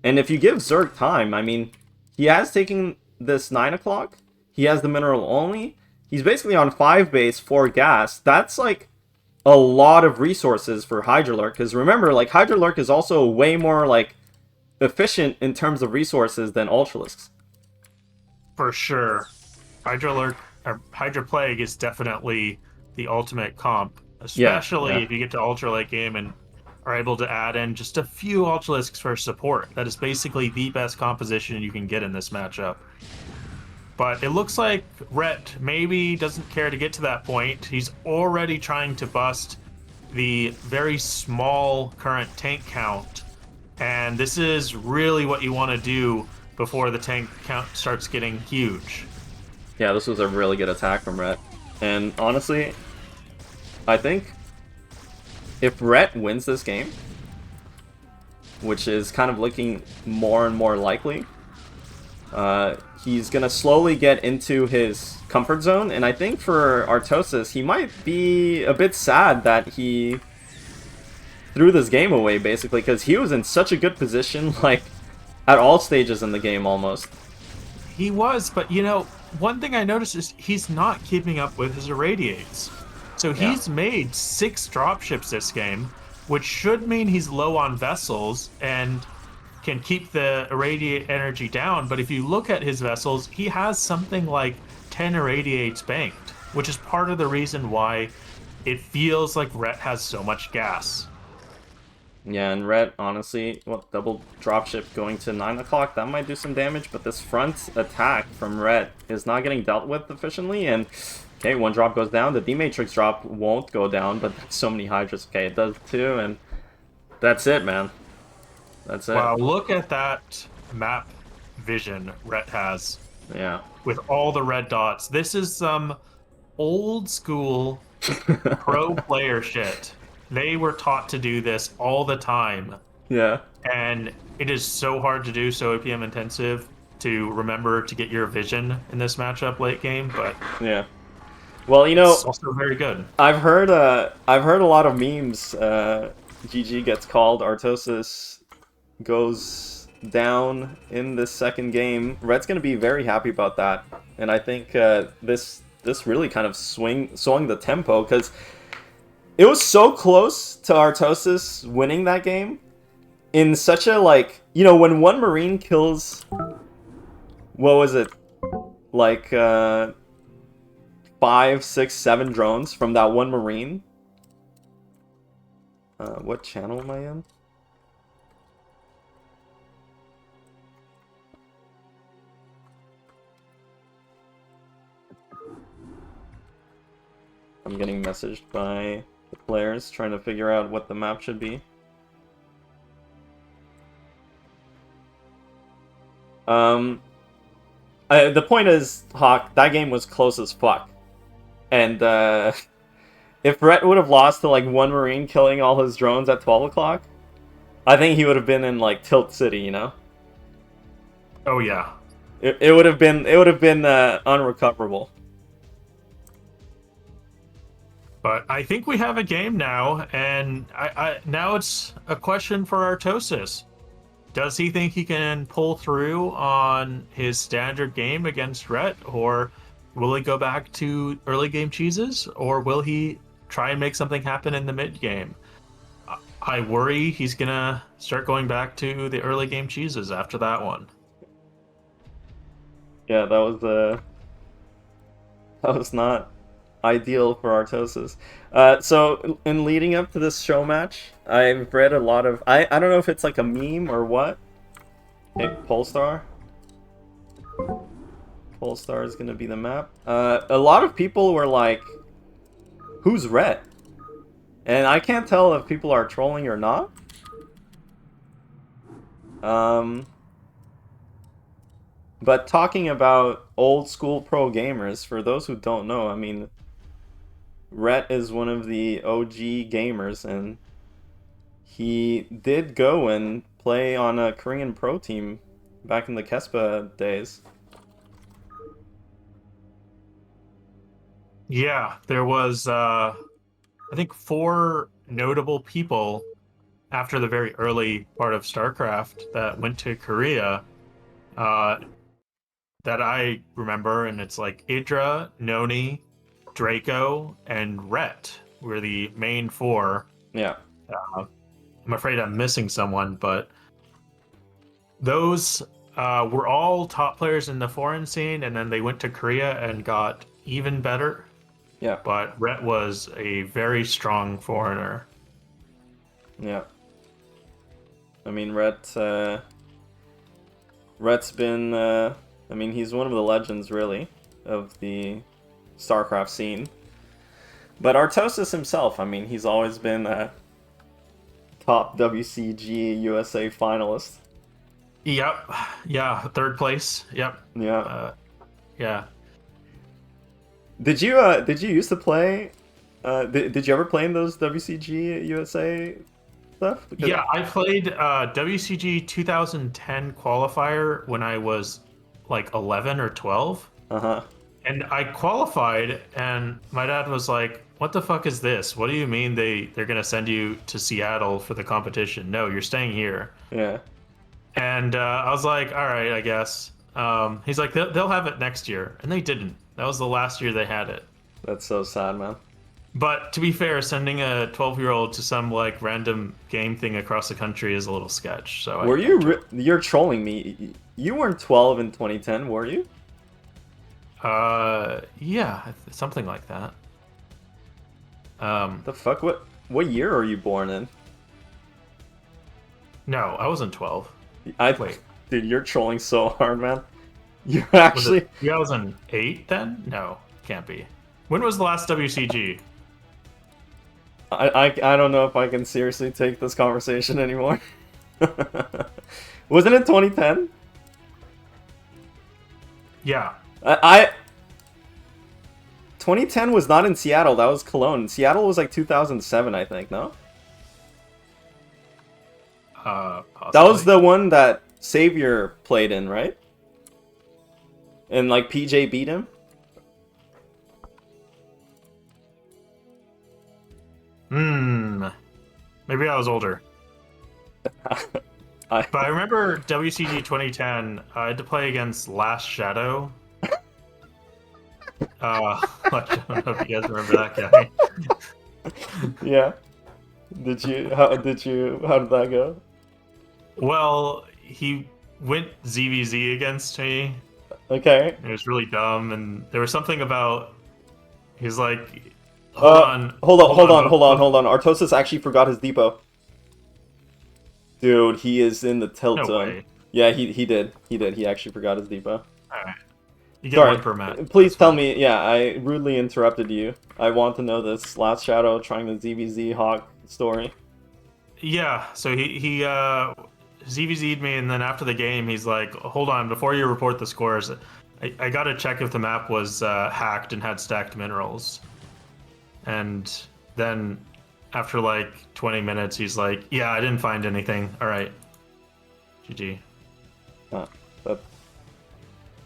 And if you give Zerg time, I mean, he has taken this 9 o'clock. He has the mineral only. He's basically on 5 base, 4 gas. That's like a lot of resources for Hydralurk. Because remember, like, Hydralurk is also way more, like, efficient in terms of resources than Ultralisks. For sure. Hydra Plague is definitely the ultimate comp. Especially if you get to Ultra late game and are able to add in just a few Ultralisks for support. That is basically the best composition you can get in this matchup. But it looks like Rhett maybe doesn't care to get to that point. He's already trying to bust the very small current tank count. And this is really what you want to do before the tank count starts getting huge. Yeah, this was a really good attack from Rhett. And honestly, I think if Rhett wins this game, which is kind of looking more and more likely, he's going to slowly get into his comfort zone. And I think for Artosis, he might be a bit sad that he threw this game away, basically, because he was in such a good position, like, at all stages in the game, almost. He was, but, you know, one thing I noticed is he's not keeping up with his irradiates. So he's made 6 dropships this game, which should mean he's low on vessels and can keep the irradiate energy down. But if you look at his vessels, he has something like 10 irradiates banked, which is part of the reason why it feels like Rhett has so much gas. Yeah, and Rhett, honestly, double dropship going to 9 o'clock, that might do some damage, but this front attack from Rhett is not getting dealt with efficiently, and okay, 1 drop goes down. The D-Matrix drop won't go down, but so many Hydras. Okay, it does too, and that's it, man. That's it. Wow, look at that map vision Rhett has. Yeah. With all the red dots. This is some old school pro player shit. They were taught to do this all the time. Yeah. And it is so hard to do, so APM intensive, to remember to get your vision in this matchup late game, but yeah. Well, you know, it's also very good. I've heard a lot of memes. GG gets called. Artosis goes down in this second game. Red's gonna be very happy about that, and I think this really kind of swung the tempo, because it was so close to Artosis winning that game in such a, like, you know, when one Marine kills, what was it, like 5, 6, 7 drones from that one Marine. What channel am I in? I'm getting messaged by the players, trying to figure out what the map should be. The point is, Hawk, that game was close as fuck. And if Brett would have lost to like one Marine killing all his drones at 12 o'clock, I think he would have been in like Tilt City, you know? Oh yeah. It would have been unrecoverable. But I think we have a game now, and now it's a question for Artosis. Does he think he can pull through on his standard game against Rhett, or will he go back to early game cheeses, or will he try and make something happen in the mid game? I worry he's gonna start going back to the early game cheeses after that one. Yeah, that was not ideal for Artosis. So in leading up to this show match, I've read a lot of I don't know if it's like a meme or what. Okay, Polestar. Polestar is gonna be the map. A lot of people were like, "Who's Rhett?" And I can't tell if people are trolling or not. But talking about old school pro gamers, for those who don't know, I mean, Rhett is one of the OG gamers, and he did go and play on a Korean pro team back in the Kespa days. Yeah, there was, I think, 4 notable people after the very early part of StarCraft that went to Korea that I remember, and it's like Idra, Noni, Draco, and Rhett were the main 4. Yeah. I'm afraid I'm missing someone, but those were all top players in the foreign scene, and then they went to Korea and got even better. Yeah. But Rhett was a very strong foreigner. Yeah. I mean, Rhett's been, I mean, he's one of the legends, really, of the StarCraft scene. But Artosis himself, I mean, he's always been a top WCG USA finalist. Yep. Yeah, 3rd place. Yep. Yeah. Yeah. Did you used to play? Did you ever play in those WCG USA stuff? Because Yeah, I played WCG 2010 qualifier when I was like 11 or 12. Uh-huh. And I qualified, and my dad was like, "What the fuck is this? What do you mean they're gonna send you to Seattle for the competition? No, you're staying here." Yeah. And I was like, "All right, I guess." He's like, "They'll have it next year," and they didn't. That was the last year they had it. That's so sad, man. But to be fair, sending a 12-year-old to some like random game thing across the country is a little sketch. So Were you? You're trolling me. You weren't 12 in 2010, were you? Yeah, something like that. The fuck? What year are you born in? No, I wasn't 12. Wait. Dude, you're trolling so hard, man. You're Was actually. it 2008 then? No, can't be. When was the last WCG? I don't know if I can seriously take this conversation anymore. Wasn't it 2010? Yeah. 2010 was not in Seattle. That was Cologne. Seattle was like 2007, I think. No. Possibly. That was the one that Savior played in, right? And like PJ beat him. Maybe I was older. But I remember WCG 2010. I had to play against Last Shadow. I don't know if you guys remember that guy. Yeah. How did that go? Well, he went ZVZ against me. Okay. It was really dumb, and there was something about he's like, hold on. Hold on. Artosis actually forgot his depot. Dude, he is in the tilt No zone. way. Yeah, he did. He actually forgot his depot. Alright. You get Sorry, one per match. please tell me. Yeah, I rudely interrupted you. I want to know this Last Shadow trying the ZVZ Hawk story. Yeah, so he ZVZ'd me, and then after the game, he's like, "Hold on, before you report the scores, I gotta check if the map was hacked and had stacked minerals." And then after like 20 minutes, he's like, "Yeah, I didn't find anything. All right, GG."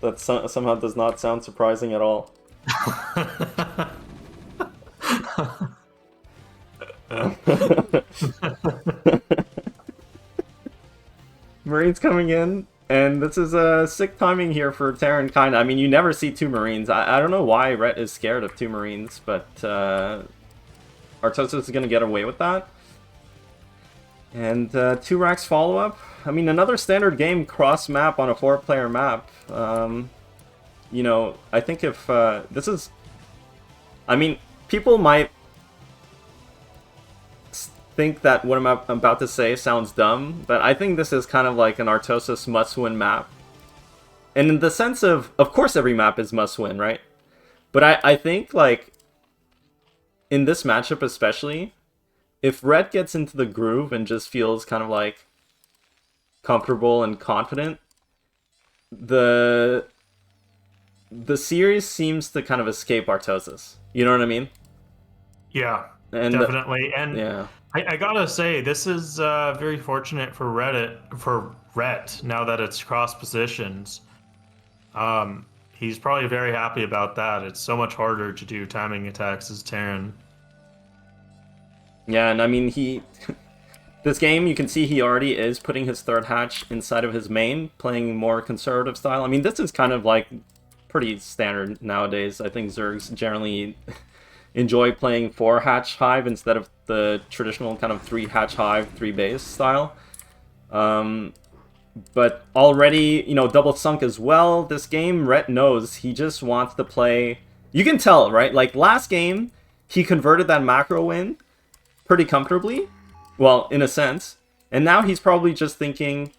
That somehow does not sound surprising at all. Marines coming in, and this is sick timing here for Terran, kinda. I mean, you never see 2 Marines. I don't know why Rhett is scared of 2 Marines, but Artosis is gonna get away with that. And 2 racks follow-up. I mean, another standard game cross-map on a 4-player map. You know, I think if this is... I mean, people might think that what I'm about to say sounds dumb, but I think this is kind of like an Artosis must-win map. And in the sense of course every map is must-win, right? But I think, like, in this matchup especially, if Red gets into the groove and just feels kind of, like, comfortable and confident, the series seems to kind of escape Artosis. You know what I mean? Yeah, And definitely. And yeah. I gotta say, this is very fortunate for Rhett, now that it's cross positions. He's probably very happy about that. It's so much harder to do timing attacks as Terran. Yeah, and I mean, this game, you can see he already is putting his 3rd hatch inside of his main, playing more conservative style. I mean, this is kind of like pretty standard nowadays. I think Zergs generally enjoy playing 4 hatch hive instead of the traditional kind of 3 hatch hive, 3 base style. But already, you know, double sunk as well. This game, Rhett knows he just wants to play. You can tell, right? Like last game, he converted that macro win pretty comfortably. Well, in a sense. And now he's probably just thinking,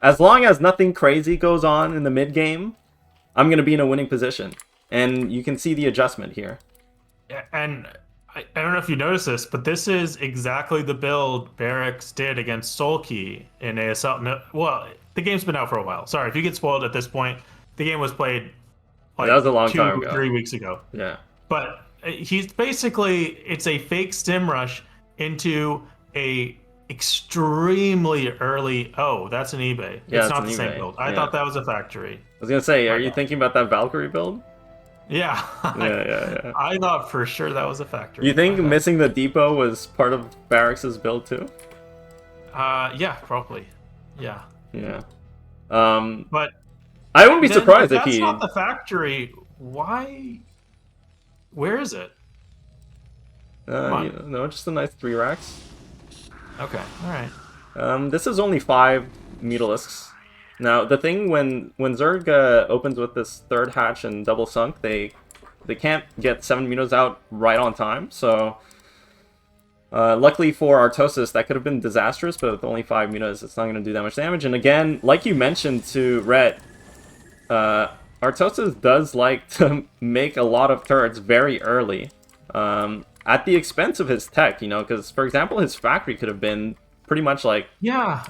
as long as nothing crazy goes on in the mid game, I'm going to be in a winning position. And you can see the adjustment here. And I don't know if you noticed this, but this is exactly the build Barracks did against Sulky in ASL. No, well, the game's been out for a while. Sorry, if you get spoiled at this point, the game was played like that was a long time ago. 3 weeks ago. Yeah. But he's basically, it's a fake stim rush into a extremely early... Oh, that's an eBay. Yeah, it's not the an same eBay. build. I thought that was a factory. I was going to say, are you thinking about that Valkyrie build? Yeah. Yeah. I thought for sure that was a factory. You think missing the depot was part of Barracks' build too? Yeah, probably. Yeah. Yeah. But I wouldn't be surprised if that's he... not the factory. Why? Where is it? No, just a nice 3 racks. Okay, alright. This is only 5 Mutalisks. Now, the thing when Zerg opens with this 3rd hatch and double sunk, they can't get 7 Mutas out right on time, so... luckily for Artosis, that could have been disastrous, but with only 5 Mutas, it's not going to do that much damage. And again, like you mentioned to Rhett, Artosis does like to make a lot of turrets very early. At the expense of his tech, you know, because, for example, his factory could have been pretty much like... Yeah.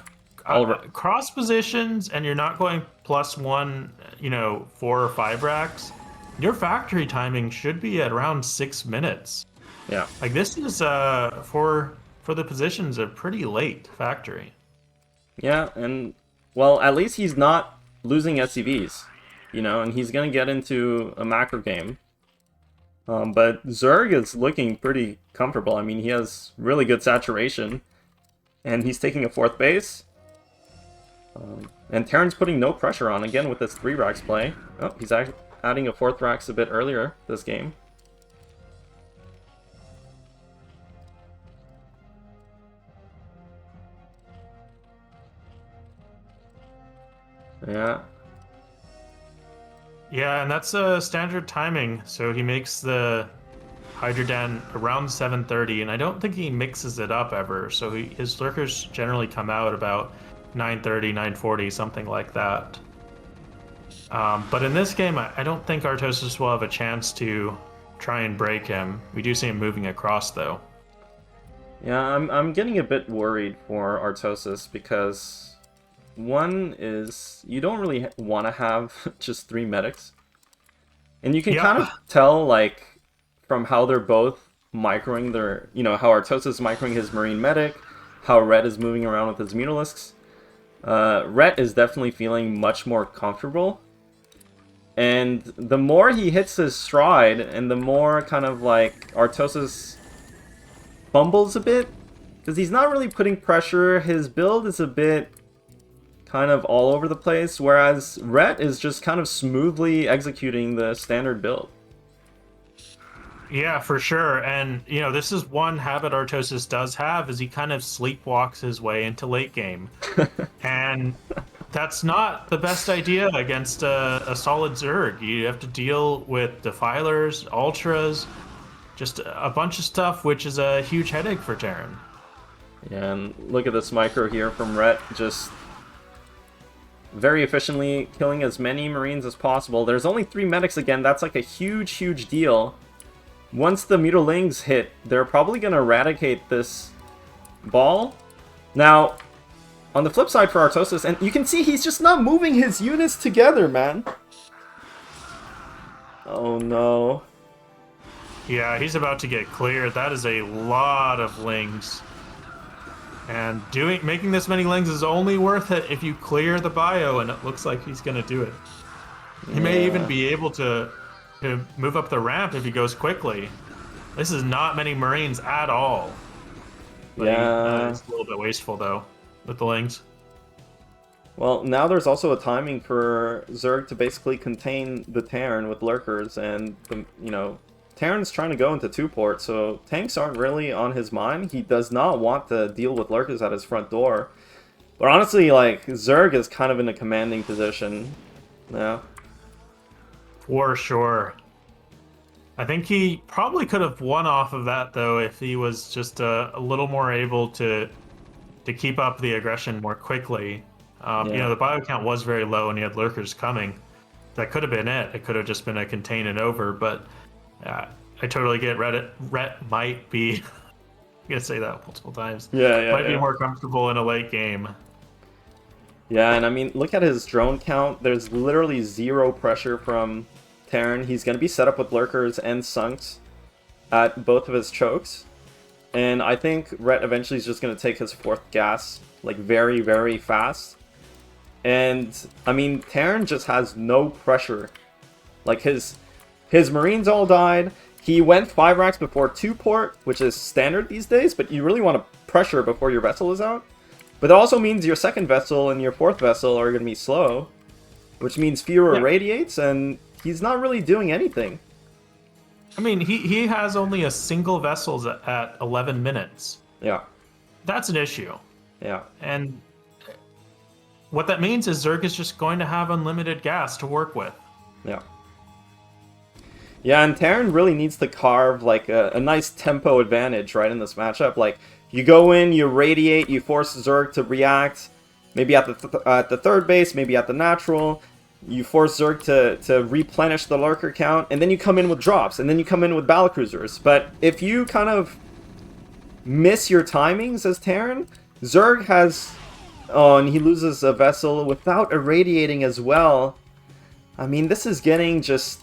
Cross positions, and you're not going +1, you know, 4 or 5 racks. Your factory timing should be at around 6 minutes. Yeah. Like, this is, for the positions, a pretty late factory. Yeah, and, well, at least he's not losing SCVs, you know, and he's going to get into a macro game. But Zerg is looking pretty comfortable. I mean, he has really good saturation, and he's taking a 4th base. And Terran's putting no pressure on, again, with this 3 racks play. Oh, he's adding a 4th racks a bit earlier this game. Yeah. Yeah, and that's standard timing. So he makes the Hydrodan around 7:30, and I don't think he mixes it up ever. So his lurkers generally come out about 9:30, 9:40, something like that. But in this game, I don't think Artosis will have a chance to try and break him. We do see him moving across, though. Yeah, I'm getting a bit worried for Artosis because one is you don't really want to have just 3 medics. And you can kind of tell, like, from how they're both microing their, how Artosis is microing his Marine medic, how Rhett is moving around with his Mutalisks. Rhett is definitely feeling much more comfortable. And the more he hits his stride, and the more kind of like Artosis fumbles a bit, because he's not really putting pressure. His build is a bit kind of all over the place, whereas Rhett is just kind of smoothly executing the standard build. Yeah, for sure. And, this is one habit Artosis does have, is he kind of sleepwalks his way into late game. And that's not the best idea against a solid Zerg. You have to deal with Defilers, Ultras, just a bunch of stuff, which is a huge headache for Terran. Yeah, and look at this micro here from Rhett, just very efficiently killing as many Marines as possible. There's only 3 medics again. That's like a huge deal. Once the Mutalings hit, they're probably going to eradicate this ball. Now, on the flip side for Artosis, and you can see he's just not moving his units together, man. Oh no. Yeah, he's about to get cleared. That is a lot of lings. And making this many lings is only worth it if you clear the bio, and it looks like he's going to do it. He may even be able to move up the ramp if he goes quickly. This is not many Marines at all. But it's a little bit wasteful, though, with the lings. Well, now there's also a timing for Zerg to basically contain the Terran with lurkers, and Terran's trying to go into 2-port, so tanks aren't really on his mind. He does not want to deal with lurkers at his front door. But honestly, like, Zerg is kind of in a commanding position. Yeah. For sure. I think he probably could have won off of that, though, if he was just a little more able to keep up the aggression more quickly. The bio count was very low and he had lurkers coming. That could have been it. It could have just been a contain and over, but I totally get Rhett might be... I'm going to say that multiple times. Might be more comfortable in a late game. Yeah, and I mean, look at his drone count. There's literally 0 pressure from Terran. He's going to be set up with lurkers and sunks at both of his chokes. And I think Rhett eventually is just going to take his 4th gas, like, very fast. And, I mean, Terran just has no pressure. Like, his Marines all died. He went 5 racks before 2-port, which is standard these days, but you really want to pressure before your vessel is out. But it also means your 2nd vessel and your 4th vessel are going to be slow, which means fewer radiates, and he's not really doing anything. I mean, he has only a single vessel at 11 minutes. Yeah. That's an issue. Yeah. And what that means is Zerg is just going to have unlimited gas to work with. Yeah. Yeah, and Terran really needs to carve, like, a nice tempo advantage, right, in this matchup. Like, you go in, you radiate, you force Zerg to react, maybe at the 3rd base, maybe at the natural. You force Zerg to replenish the lurker count, and then you come in with drops, and then you come in with battlecruisers. But if you kind of miss your timings as Terran, Zerg has... Oh, and he loses a vessel without irradiating as well. I mean, this is getting just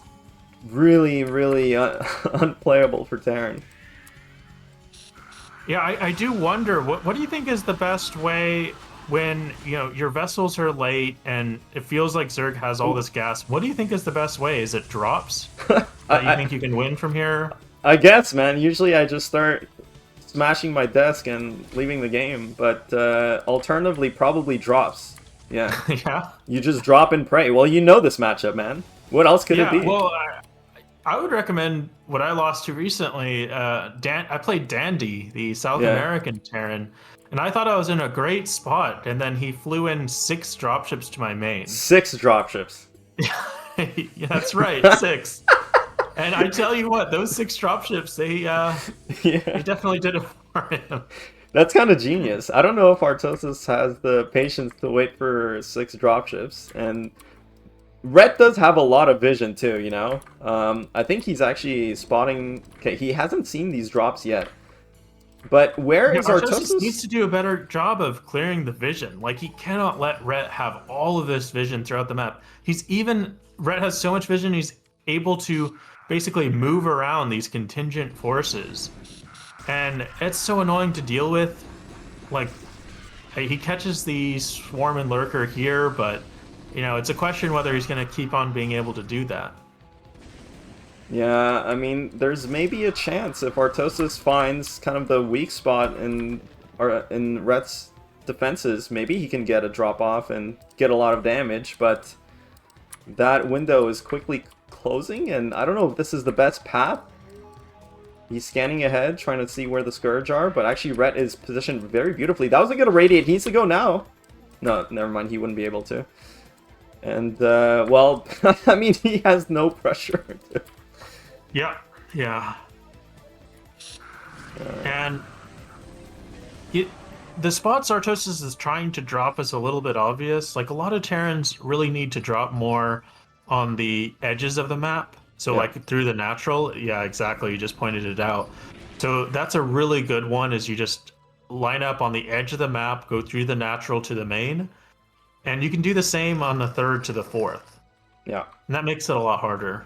really unplayable for Terran. Yeah, I do wonder, what do you think is the best way when, your vessels are late and it feels like Zerg has all this gas? What do you think is the best way? Is it drops? That you think you can win from here? I guess, man. Usually I just start smashing my desk and leaving the game, but alternatively, probably drops. Yeah. Yeah. You just drop and pray. Well, you know this matchup, man. What else could it be? Well, I would recommend what I lost to recently. I played Dandy, the South American Terran, and I thought I was in a great spot, and then he flew in 6 dropships to my main. 6 dropships. Yeah, that's right, 6. And I tell you what, those 6 dropships, they definitely did it for him. That's kind of genius. I don't know if Artosis has the patience to wait for 6 dropships, and Red does have a lot of vision too, you know? I think he's actually spotting... Okay, he hasn't seen these drops yet. But where is Artosis? Needs to do a better job of clearing the vision. Like, he cannot let Rhett have all of this vision throughout the map. Rhett has so much vision, he's able to basically move around these contingent forces. And it's so annoying to deal with. Like, he catches the Swarm and Lurker here, but, you know, it's a question whether he's going to keep on being able to do that. Yeah, I mean, there's maybe a chance if Artosis finds kind of the weak spot in Rhett's defenses, maybe he can get a drop off and get a lot of damage, but that window is quickly closing, and I don't know if this is the best path. He's scanning ahead, trying to see where the Scourge are, but actually Rhett is positioned very beautifully. That was a good irradiate. He needs to go now. No, never mind. He wouldn't be able to. And, well, I mean, he has no pressure. Yeah, yeah. And the spots Artosis is trying to drop is a little bit obvious. Like, a lot of Terrans really need to drop more on the edges of the map. So, like, through the natural. Yeah, exactly. You just pointed it out. So that's a really good one, is you just line up on the edge of the map, go through the natural to the main. And you can do the same on the third to the fourth. Yeah. And that makes it a lot harder.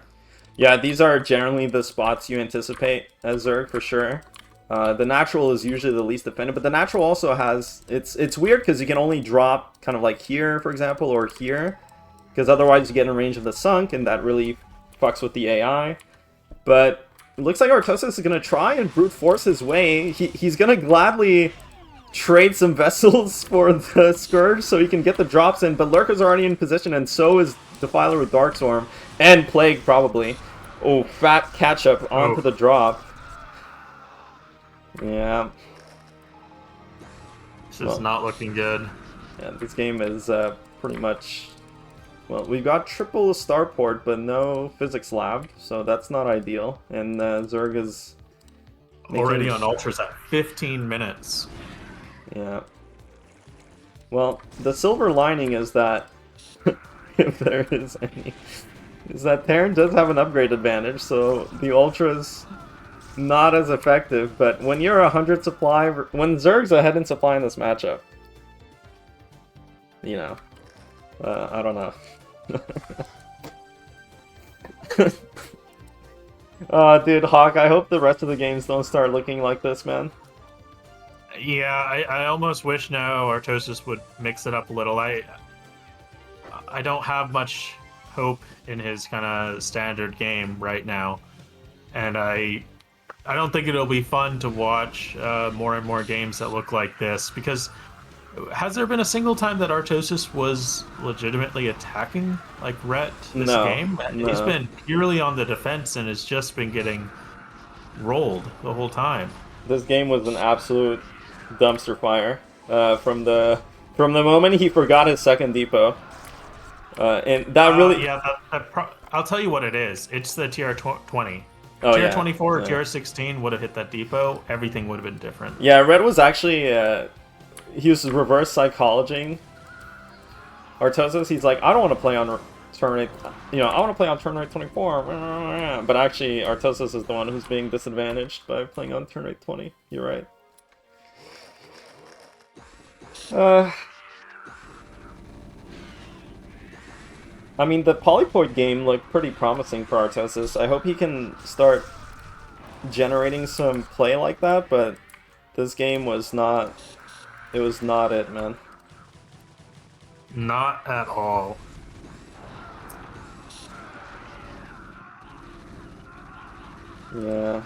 Yeah, these are generally the spots you anticipate as Zerg, for sure. The natural is usually the least defended, but the natural also has... It's weird because you can only drop kind of like here, for example, or here. Because otherwise you get in range of the Sunk, and that really fucks with the AI. But it looks like Artosis is going to try and brute force his way. He's going to gladly trade some vessels for the Scourge so he can get the drops in, but Lurker's already in position, and so is Defiler with Darkstorm. And Plague, probably. Oh, fat catch-up onto the drop. Yeah. This is not looking good. Yeah, this game is pretty much... Well, we've got triple starport, but no physics lab, so that's not ideal. And Zerg is... already on Ultras at 15 minutes. Yeah. Well, the silver lining is that, if there is any, is that Terran does have an upgrade advantage, so the Ultra's not as effective, but when you're 100 supply, when Zerg's ahead in supply in this matchup, you know, I don't know. Oh, dude, Hawk, I hope the rest of the games don't start looking like this, man. Yeah, I almost wish now Artosis would mix it up a little. I don't have much hope in his kind of standard game right now, and I don't think it'll be fun to watch more and more games that look like this, because has there been a single time that Artosis was legitimately attacking like Rhett this game? No. He's been purely on the defense and has just been getting rolled the whole time. This game was an absolute dumpster fire from the moment he forgot his second depot, and that really I'll tell you what it is. It's the TR 20. Oh, TR yeah. 24 or Yeah. TR 16 would have hit that depot. Everything would have been different. Yeah, Red was actually he was reverse psychologing Artosis. He's like, I don't want to play on turn rate, you know, I want to play on turn rate 24, but actually Artosis is the one who's being disadvantaged by playing on turn rate 20. You're right. I mean, the Polypoid game looked pretty promising for Artosis. I hope he can start generating some play like that, but this game was not... It was not it, man. Not at all. Yeah.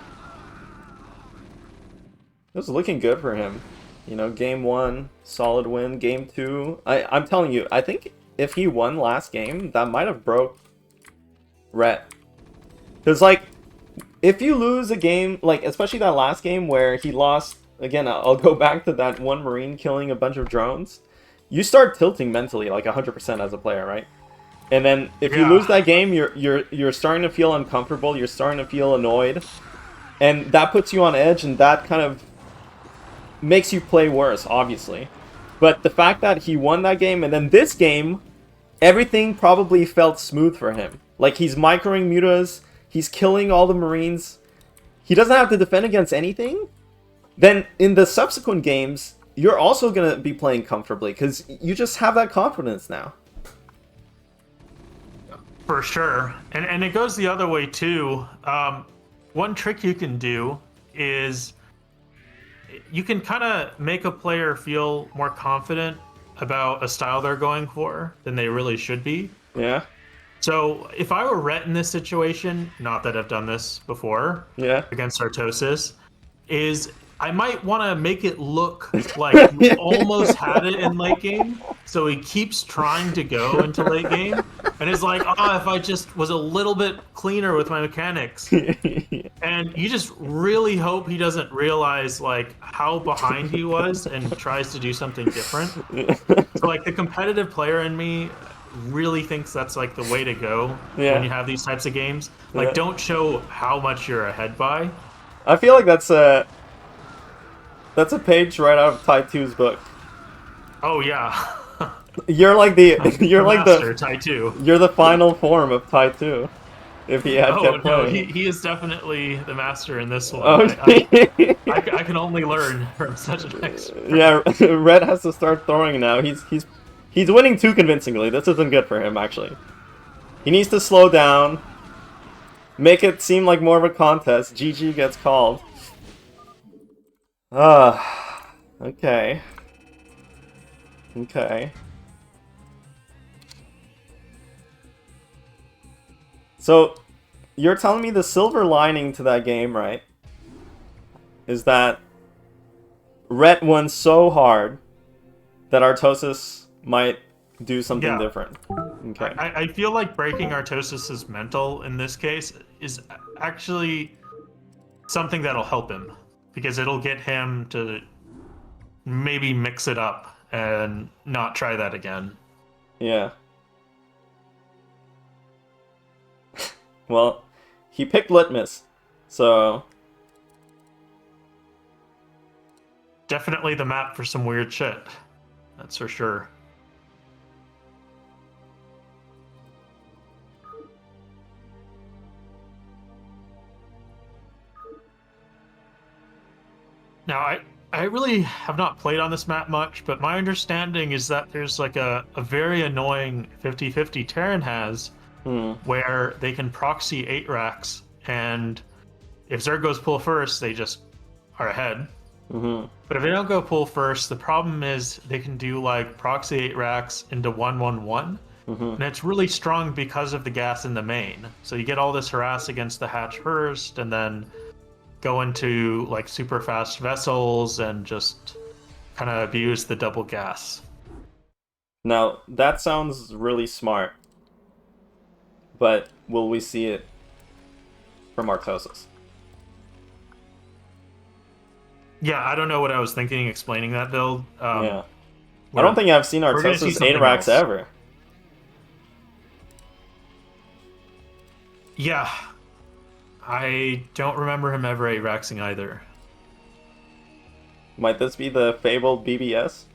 It was looking good for him. You know, game 1, solid win. Game 2, I'm telling you, I think if he won last game, that might have broke Rhett. Because, like, if you lose a game, like, especially that last game where he lost, again, I'll go back to that one Marine killing a bunch of drones, you start tilting mentally, like, 100% as a player, right? And then if you lose that game, you're starting to feel uncomfortable, you're starting to feel annoyed, and that puts you on edge, and that kind of makes you play worse, obviously. But the fact that he won that game, and then this game, everything probably felt smooth for him. Like, he's microing mutas, he's killing all the Marines, he doesn't have to defend against anything. Then in the subsequent games, you're also going to be playing comfortably because you just have that confidence now. For sure. And it goes the other way too. One trick you can do is you can kind of make a player feel more confident about a style they're going for than they really should be. Yeah. So if I were Rhett in this situation, not that I've done this before, Yeah. against Artosis, is I might want to make it look like you almost had it in late game, so he keeps trying to go into late game, and it's like, if I just was a little bit cleaner with my mechanics. And you just really hope he doesn't realize like how behind he was and tries to do something different. So like the competitive player in me really thinks that's like the way to go when you have these types of games. Like don't show how much you're ahead by. I feel like that's a page right out of Tai 2's book. Oh yeah. You're like the Tai 2. You're the final form of Tai 2. If he had kept playing. He is definitely the master in this one. Oh, I can only learn from such an expert. Yeah, Red has to start throwing now. He's winning too convincingly. This isn't good for him, actually. He needs to slow down, make it seem like more of a contest. GG gets called. Okay. Okay. So, you're telling me the silver lining to that game, right? Is that Rhett won so hard that Artosis might do something different. Okay. I feel like breaking Artosis' mental in this case is actually something that'll help him. Because it'll get him to maybe mix it up and not try that again. Yeah. Well, he picked Litmus, so... Definitely the map for some weird shit. That's for sure. Now, I really have not played on this map much, but my understanding is that there's like a very annoying 50-50 Terran has where they can proxy 8 racks, and if Zerg goes pull first, they just are ahead. But if they don't go pull first, the problem is they can do like proxy 8 racks into 1-1-1, and it's really strong because of the gas in the main. So you get all this harass against the hatch first, and then go into like super fast vessels and just kind of abuse the double gas. Now, that sounds really smart. But will we see it from Artosis? Yeah, I don't know what I was thinking explaining that build. Yeah. I don't think I've seen Artosis 8 racks ever. Yeah. I don't remember him ever 8-raxing either. Might this be the fabled BBS?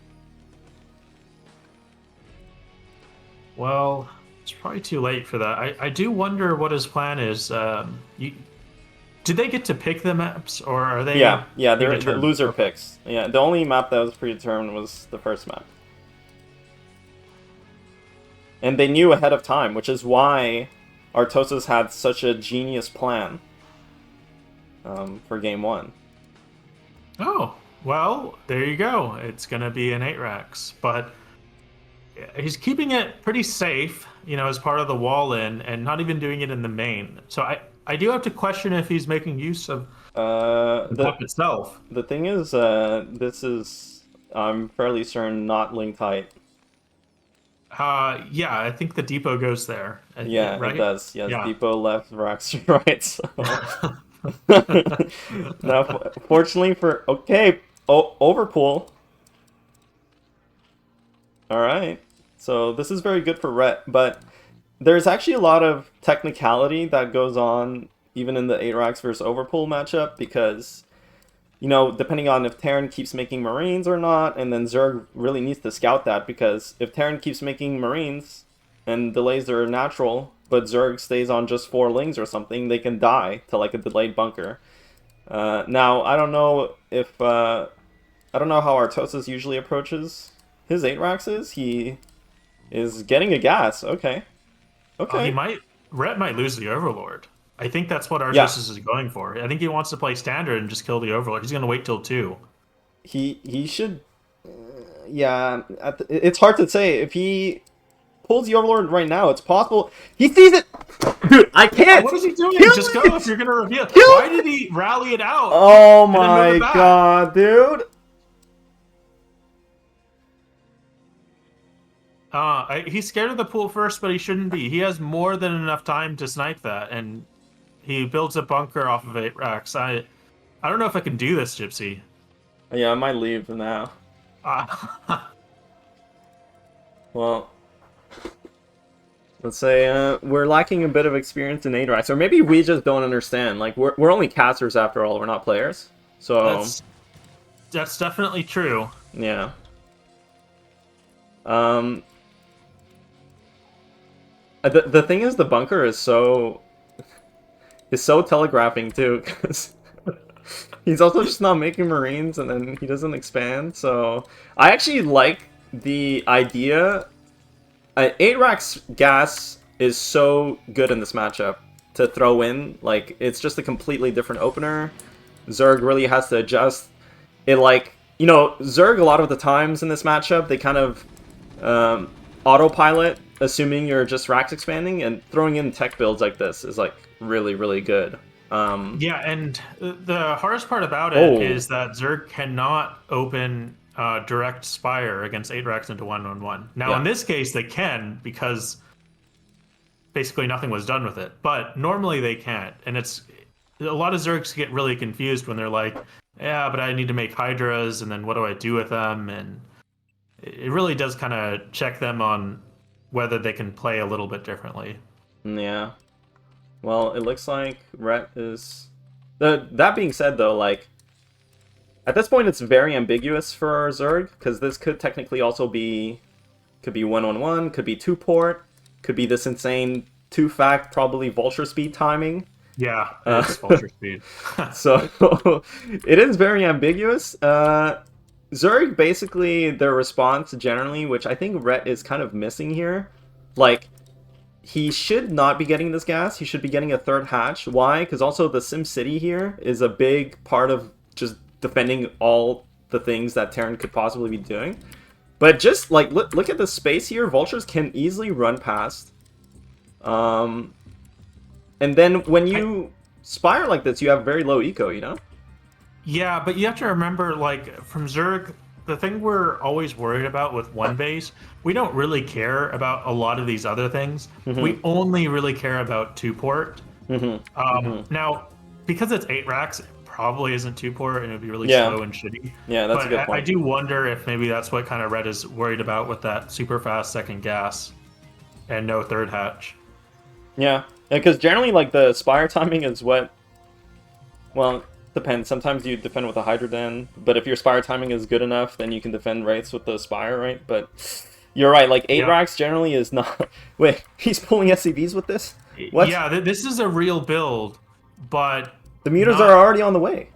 Well, it's probably too late for that. I do wonder what his plan is. Did they get to pick the maps, or are they... Yeah, they're loser picks. Yeah, the only map that was predetermined was the first map. And they knew ahead of time, which is why Artosis had such a genius plan for game 1. Oh, well, there you go. It's going to be an 8-racks, but he's keeping it pretty safe, you know, as part of the wall-in, and not even doing it in the main. So I do have to question if he's making use of the map itself. The thing is, this is, I'm fairly certain, not linked height. Yeah, I think the depot goes there. Yeah, right? It does. Yes, Yeah. depot left, racks right. So. Now, fortunately for... Okay, overpull. Alright, so this is very good for Rhett, but there's actually a lot of technicality that goes on even in the 8 racks versus overpull matchup, because, you know, depending on if Terran keeps making Marines or not, and then Zerg really needs to scout that, because if Terran keeps making Marines, and delays are natural, but Zerg stays on just 4 lings or something, they can die to like a delayed bunker. Now, I don't know if I don't know how Artosis usually approaches his 8 Raxes. He is getting a gas. Okay. Okay. Rhett might lose the Overlord. I think that's what Artosis is going for. I think he wants to play standard and just kill the Overlord. He's going to wait till 2. He should. Yeah, it's hard to say. If he pulls the Overlord right now, it's possible. He sees it! Dude, I can't! What is he doing? Kill Just it! go if you're going to reveal. Kill Why it! did he rally it out? Oh and then move my it back? god, dude! He's scared of the pool first, but he shouldn't be. He has more than enough time to snipe that, and he builds a bunker off of 8 racks. I don't know if I can do this, Gypsy. Yeah, I might leave now. Well, let's say we're lacking a bit of experience in 8 racks, or maybe we just don't understand. Like, we're only casters after all, we're not players. So that's definitely true. yeah. The thing is, the bunker is so telegraphing too, because he's also just not making Marines, and then he doesn't expand. So I actually like the idea. 8 racks gas is so good in this matchup to throw in. Like, it's just a completely different opener. Zerg really has to adjust. It, like, you know, Zerg a lot of the times in this matchup, they kind of autopilot, assuming you're just racks expanding, and throwing in tech builds like this is like really, really good. Yeah, and the hardest part about it is that Zerg cannot open direct Spire against 8 racks into 1-on-1. Now, in this case, they can, because basically nothing was done with it. But normally they can't, and it's a lot of Zergs get really confused when they're like, yeah, but I need to make Hydras, and then what do I do with them? And it really does kind of check them on whether they can play a little bit differently. Yeah. Well, it looks like Rhett is... That being said, though, like, at this point it's very ambiguous for Zerg, because this could technically also be... Could be 1-on-1, could be 2-port, could be this insane 2-fact, probably Vulture speed timing. Yeah, it's Vulture speed. So, it is very ambiguous. Zerg, basically, their response generally, which I think Rhett is kind of missing here, like, he should not be getting this gas. He should be getting a 3rd hatch. Why? Because also the Sim City here is a big part of just defending all the things that Terran could possibly be doing. But just, like, look at the space here. Vultures can easily run past. And then when you Spire like this, you have very low eco, you know? Yeah, but you have to remember, like, from Zerg, the thing we're always worried about with one base, we don't really care about a lot of these other things. Mm-hmm. We only really care about 2-port. Mm-hmm. Now, because it's 8 racks, it probably isn't 2-port, and it would be really slow and shitty. Yeah, that's but a good point. I do wonder if maybe that's what kind of Red is worried about with that super fast 2nd gas and no 3rd hatch. Yeah, because generally, like, the Spire timing is what... Well... Depends. Sometimes you defend with a Hydroden, but if your Spire timing is good enough, then you can defend Wraiths with the Spire, right? But you're right, like 8 racks generally is not... Wait, he's pulling SCVs with this? What? Yeah, this is a real build, but... The meters are already on the way.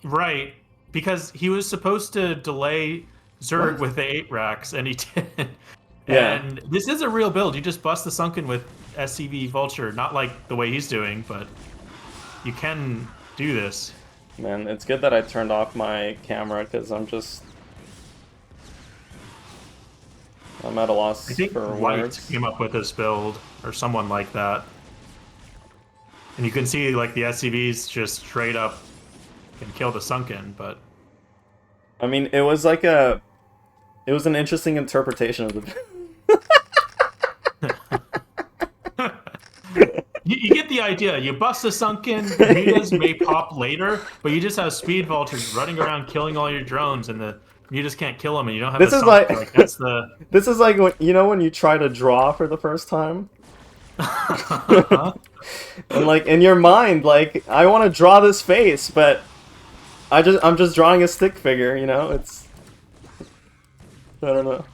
Right, because he was supposed to delay Zerg with the 8 racks, and he didn't. Yeah. And this is a real build. You just bust the Sunken with SCV Vulture. Not like the way he's doing, but you can do this. Man, it's good that I turned off my camera, because I'm at a loss I think for White words. came up with this build, or someone like that. And you can see, like, the SCVs just straight up can kill the Sunken, but... I mean, it was like a... It was an interesting interpretation of the... You get the idea. You bust the Sunken, mutas may pop later, but you just have speed vultures running around killing all your drones, and the mutas can't kill them, and you don't have This the is Sunken. like That's the... This is like when, you know, when you try to draw for the first time? And like in your mind, like, I want to draw this face, but I'm just drawing a stick figure, you know? It's... I don't know.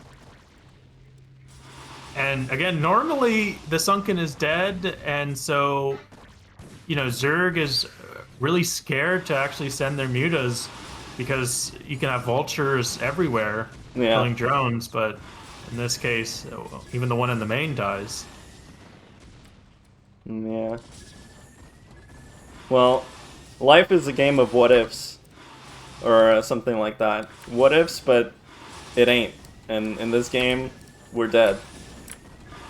And again, normally the Sunken is dead, and so, Zerg is really scared to actually send their mutas because you can have vultures everywhere Yeah. killing drones, but in this case, even the one in the main dies. Yeah. Well, life is a game of what ifs, or something like that. What ifs, but it ain't. And in this game, we're dead.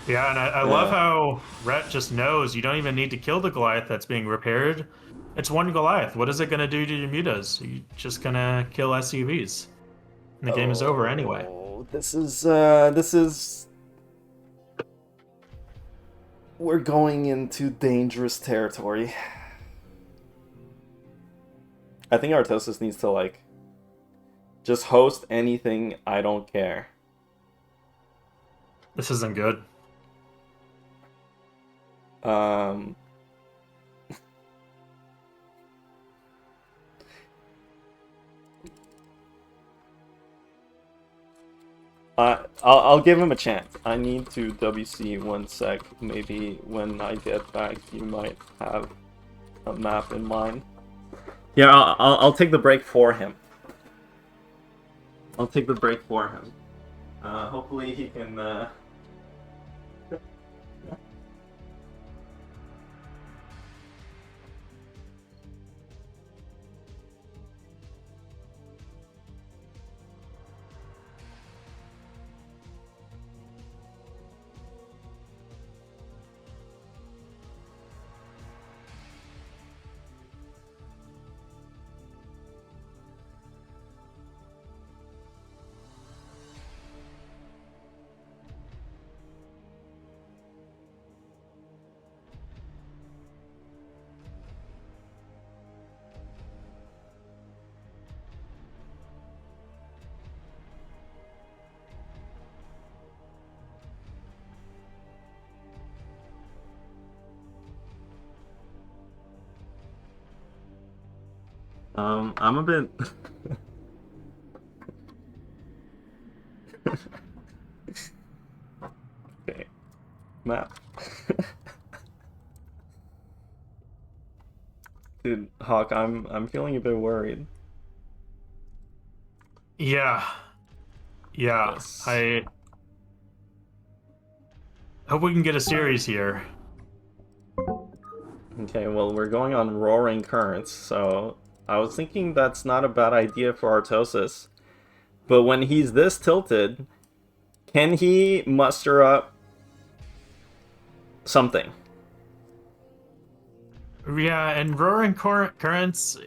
Yeah, and I love how Rhett just knows you don't even need to kill the Goliath that's being repaired. It's one Goliath. What is it going to do to your mutas? You're just going to kill SUVs. And the game is over anyway. This is, we're going into dangerous territory. I think Artosis needs to, like, just host anything, I don't care. This isn't good. I'll give him a chance. I need to WC 1 sec. Maybe when I get back, you might have a map in mind. Yeah, I'll take the break for him. I'll take the break for him. Hopefully he can. I'm a bit. Okay, map. Dude, Hawk, I'm feeling a bit worried. Yeah. Yeah. Yes. I hope we can get a series here. Okay, well, we're going on Roaring Currents, so I was thinking that's not a bad idea for Artosis. But when he's this tilted, can he muster up something? Yeah, and Roaring Currents,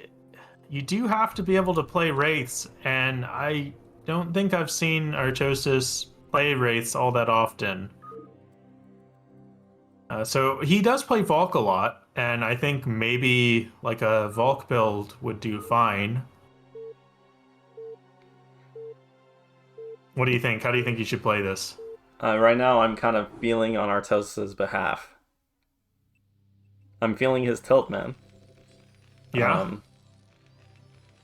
you do have to be able to play Wraiths, and I don't think I've seen Artosis play Wraiths all that often. So he does play Volk a lot, and I think maybe like a Volk build would do fine. What do you think? How do you think you should play this? Right now, I'm kind of feeling on Artosis' behalf. I'm feeling his tilt, man. Yeah.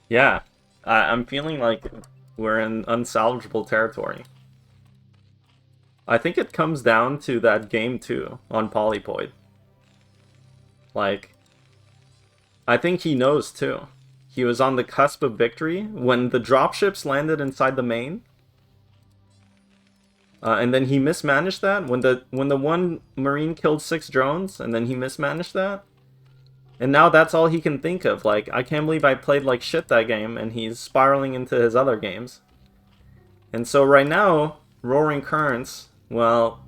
Yeah. I'm feeling like we're in unsalvageable territory. I think it comes down to that game 2 on Polypoid. Like, I think he knows too. He was on the cusp of victory when the dropships landed inside the main. And then he mismanaged that when the one Marine killed 6 drones, and then he mismanaged that. And now that's all he can think of. Like, I can't believe I played like shit that game, and he's spiraling into his other games. And so right now, Roaring Currents, well,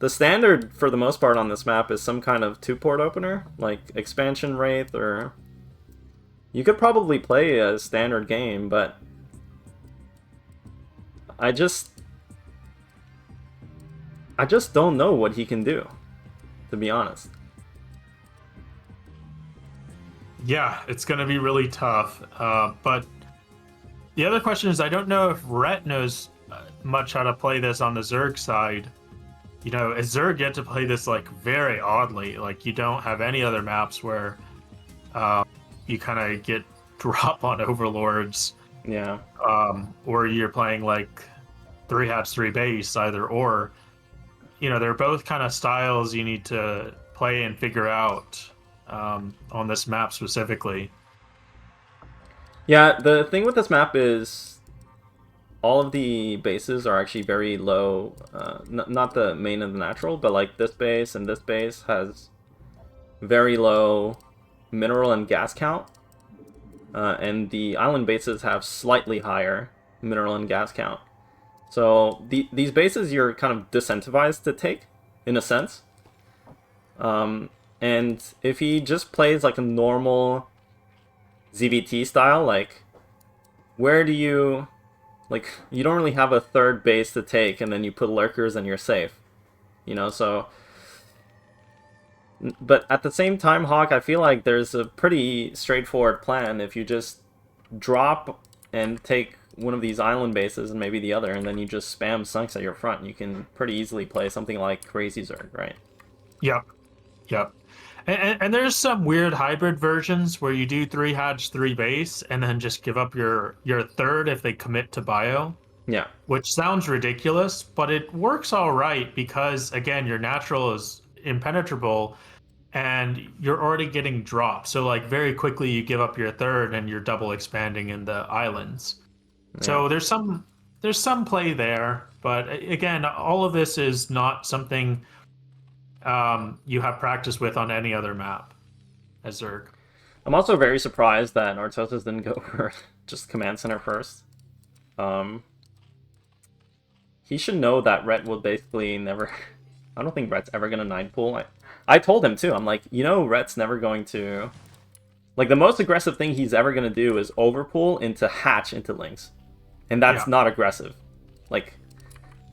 the standard for the most part on this map is some kind of 2-port opener, like Expansion Wraith, or you could probably play a standard game, but I just don't know what he can do, to be honest. Yeah, it's going to be really tough. But the other question is, I don't know if Rhett knows much how to play this on the Zerg side. You know, as Zerg get to play this like very oddly. Like, you don't have any other maps where you kind of get drop on overlords. Yeah. Or you're playing like 3 hats, 3 base, either or. they're both kind of styles you need to play and figure out on this map specifically. Yeah, the thing with this map is all of the bases are actually very low. Not the main and the natural, but like this base and this base has very low mineral and gas count. And the island bases have slightly higher mineral and gas count. So these bases you're kind of disincentivized to take, in a sense. And if he just plays like a normal ZVT style, like, where do you... Like, you don't really have a third base to take, and then you put lurkers and you're safe. You know, so... But at the same time, Hawk, I feel like there's a pretty straightforward plan. If you just drop and take one of these island bases and maybe the other, and then you just spam sunks at your front, you can pretty easily play something like Crazy Zerg, right? Yep. And there's some weird hybrid versions where you do 3 hatch, 3 base, and then just give up your third if they commit to bio. Yeah. Which sounds ridiculous, but it works all right because, again, your natural is impenetrable and you're already getting dropped. So, like, very quickly you give up your third and you're double expanding in the islands. Yeah. So there's some play there, but again, all of this is not something you have practice with on any other map as Zerg. I'm also very surprised that Artosis didn't go for just command center first. He should know that Rhett will basically never... I don't think Rhett's ever going to 9-pool. I told him too, I'm like, Rhett's never going to... Like, the most aggressive thing he's ever going to do is overpool into hatch into links. And that's not aggressive. Like...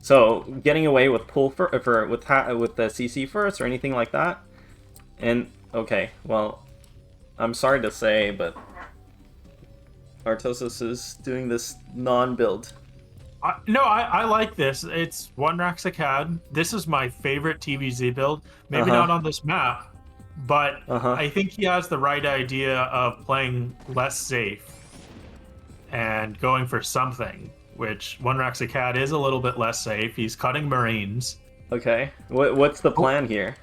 So, getting away with pull with the CC first or anything like that. And, okay, well, I'm sorry to say, but Artosis is doing this non-build. No, I like this. It's 1 Raxacad. This is my favorite TVZ build. Maybe not on this map, but I think he has the right idea of playing less safe and going for something. Which 1 Raxacad is a little bit less safe. He's cutting Marines. Okay. What's the plan here?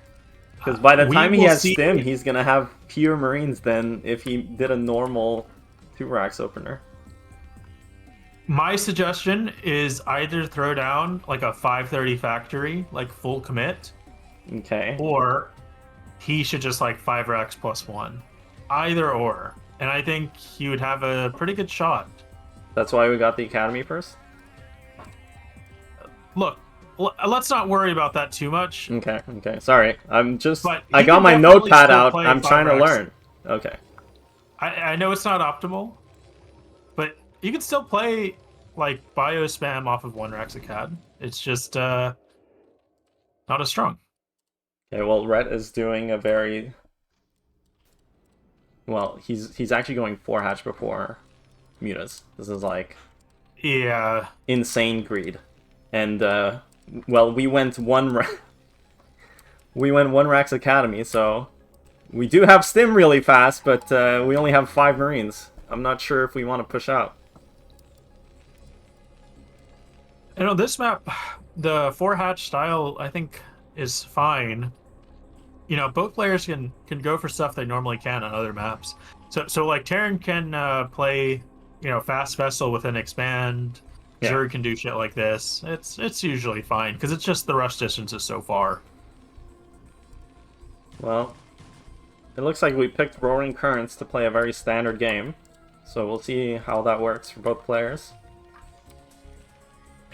Because by the time he has Stim, he's going to have fewer Marines than if he did a normal 2 Rax opener. My suggestion is either throw down like a 530 factory, like full commit. Okay. Or he should just like 5 Rax +1. Either or. And I think he would have a pretty good shot. That's why we got the Academy first? Look, let's not worry about that too much. Okay. Sorry. I got my notepad out. I'm trying to learn. Okay. I know it's not optimal, but you can still play, like, bio spam off of 1 Raxacad. It's just not as strong. Okay, well, Rhett is doing a very... Well, he's actually going 4 hatch before Mutas. This is like insane greed. And well, we went 1 Rax Academy, so we do have Stim really fast, but we only have 5 Marines. I'm not sure if we want to push out. This map, the 4 hatch style, I think, is fine. Both players can go for stuff they normally can on other maps. So like Terran can play fast vessel with an expand. Zerg can do shit like this. It's usually fine because it's just the rush distance is so far. Well, it looks like we picked Roaring Currents to play a very standard game, so we'll see how that works for both players.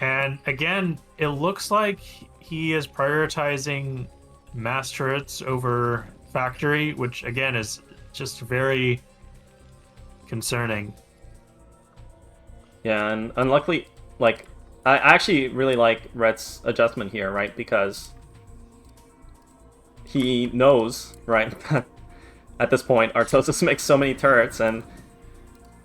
And again, it looks like he is prioritizing mass turrets over factory, which again is just very concerning. Yeah, and unluckily, like, I actually really like Rhett's adjustment here, right? Because he knows, right, at this point, Artosis makes so many turrets, and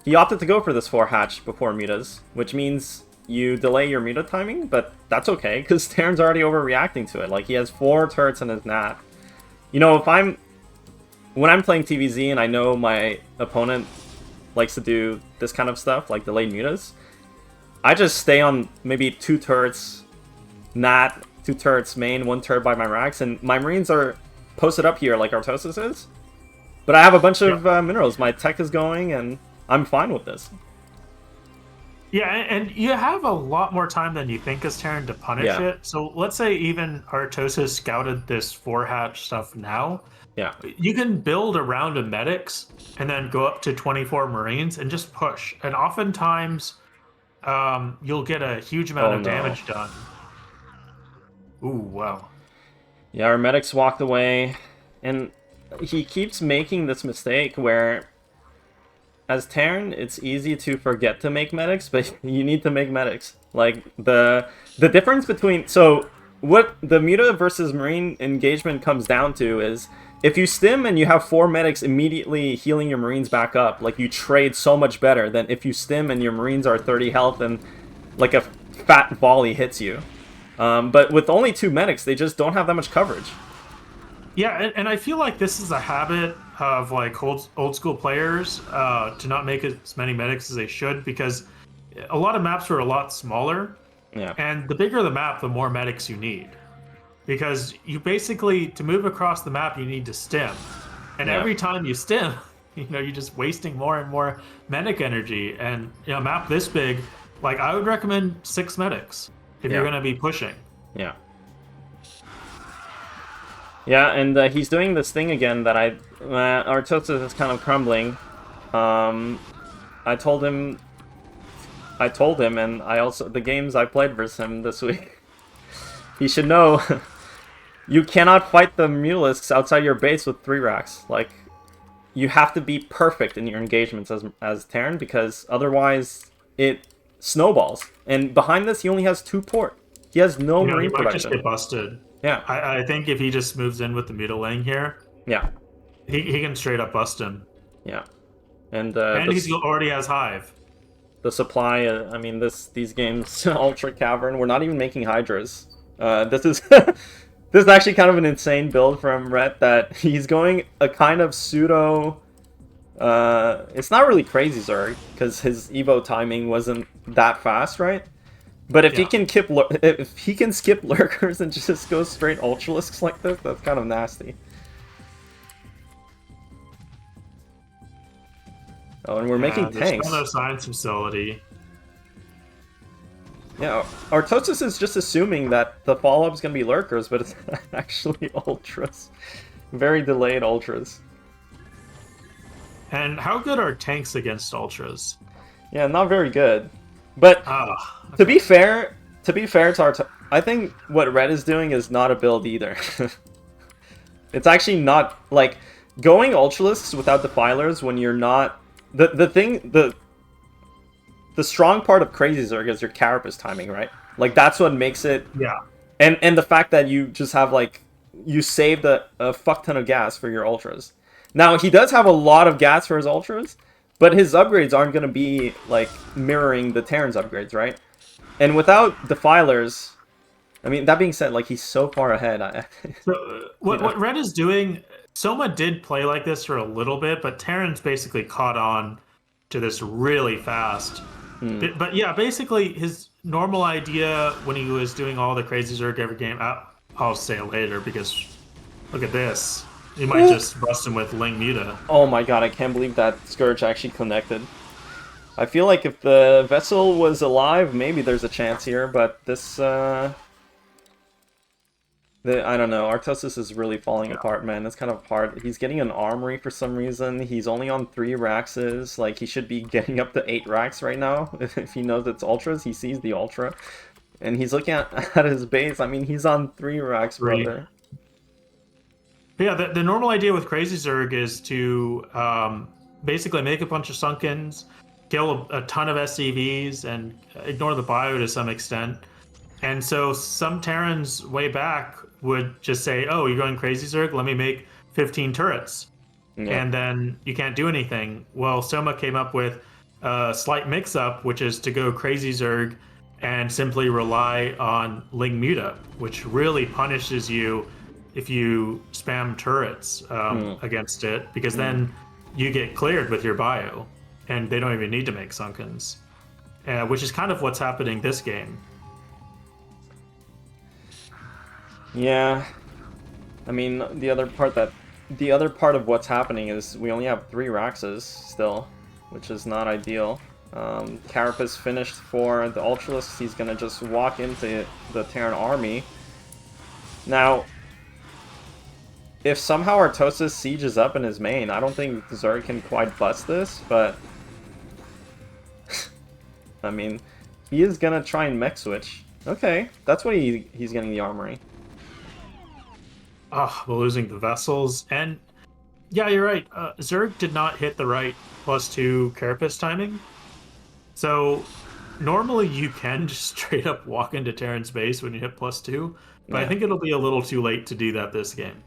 he opted to go for this 4 hatch before mutas, which means you delay your muta timing, but that's okay, because Terran's already overreacting to it. Like, he has 4 turrets in his nat. When I'm playing TVZ and I know my opponent likes to do this kind of stuff, like delayed mutas, I just stay on maybe 2 turrets, nat, 2 turrets main, 1 turret by my racks, and my Marines are posted up here like Artosis is. But I have a bunch of minerals. My tech is going, and I'm fine with this. Yeah, and you have a lot more time than you think as Terran to punish it. So let's say even Artosis scouted this 4-hatch stuff now. Yeah. You can build a round of medics and then go up to 24 Marines and just push. And oftentimes, you'll get a huge amount of damage done. Ooh, wow. Yeah, our medics walked away, and he keeps making this mistake where, as Terran, it's easy to forget to make medics, but you need to make medics. Like, the difference between... So, what the Muta versus Marine engagement comes down to is, if you stim and you have 4 medics immediately healing your Marines back up, like, you trade so much better than if you stim and your Marines are 30 health and, like, a fat volley hits you. But with only 2 medics, they just don't have that much coverage. Yeah, and I feel like this is a habit of like old school players to not make as many medics as they should, because a lot of maps are a lot smaller. Yeah. And the bigger the map, the more medics you need. Because you basically, to move across the map, you need to stim. And every time you stim, you're just wasting more and more medic energy. And a map this big, like, I would recommend 6 medics if you're going to be pushing. Yeah. Yeah, and he's doing this thing again that Artosis is kind of crumbling. I told him, and I also, the games I played versus him this week, he should know, you cannot fight the Mutalisks outside your base with 3 racks. Like, you have to be perfect in your engagements as Terran, because otherwise it snowballs. And behind this, he only has 2 port. He has no Marine he might production. just get busted. Yeah. I think if he just moves in with the mutilating here, he can straight up bust him. Yeah. And he already has Hive. The supply, I mean, these games, Ultra Cavern, we're not even making Hydras. This is this is actually kind of an insane build from Rhett, that he's going a kind of pseudo... it's not really crazy Zerg, because his Evo timing wasn't that fast, right? But if he can skip lurkers and just go straight Ultralisks like this, that's kind of nasty. Oh, and we're making tanks. There's no science facility. Yeah, Artosis is just assuming that the follow-up is going to be lurkers, but it's actually ultras. Very delayed ultras. And how good are tanks against ultras? Yeah, not very good. But to be fair to Artosis, I think what Red is doing is not a build either. It's actually not, like, going Ultralisks without Defilers when you're not... The strong part of Crazy Zerg is your Carapace timing, right? Like, that's what makes it... Yeah. And the fact that you just have, like... You saved a fuck ton of gas for your Ultras. Now, he does have a lot of gas for his Ultras, but his upgrades aren't going to be, like, mirroring the Terran's upgrades, right? And without Defilers... I mean, that being said, like, he's so far ahead. So, what Red is doing... Soma did play like this for a little bit, but Terran's basically caught on to this really fast. But yeah, basically his normal idea when he was doing all the Crazy Zerg every game, I'll say it later because look at this. You might just bust him with Ling Muta. Oh my god, I can't believe that Scourge actually connected. I feel like if the Vessel was alive, maybe there's a chance here, but this... I don't know, Artosis is really falling apart, man. It's kind of hard. He's getting an armory for some reason. He's only on 3 Raxes. Like, he should be getting up to 8 Rax right now. If he knows it's Ultras, he sees the Ultra. And he's looking at his base. I mean, he's on 3 Rax, brother. Yeah, the normal idea with Crazy Zerg is to basically make a bunch of Sunkens, kill a ton of SCVs, and ignore the bio to some extent. And so some Terrans way back would just say, oh, you're going Crazy Zerg? Let me make 15 turrets. Yeah. And then you can't do anything. Well, Soma came up with a slight mix-up, which is to go Crazy Zerg and simply rely on Ling Muta, which really punishes you if you spam turrets against it, because then you get cleared with your bio, and they don't even need to make Sunkens, which is kind of what's happening this game. Yeah. I mean, the other part of what's happening is we only have 3 Raxes still, which is not ideal. Carapace finished for the Ultralisk. He's gonna just walk into the Terran army. Now, if somehow Artosis sieges up in his main, I don't think Zerg can quite bust this, but I mean, he is gonna try and mech switch. Okay, that's why he's getting the armory. Ah, we're losing the vessels, and yeah, you're right. Zerg did not hit the right +2 carapace timing. So normally you can just straight up walk into Terran's base when you hit +2, but Yeah. I think it'll be a little too late to do that this game.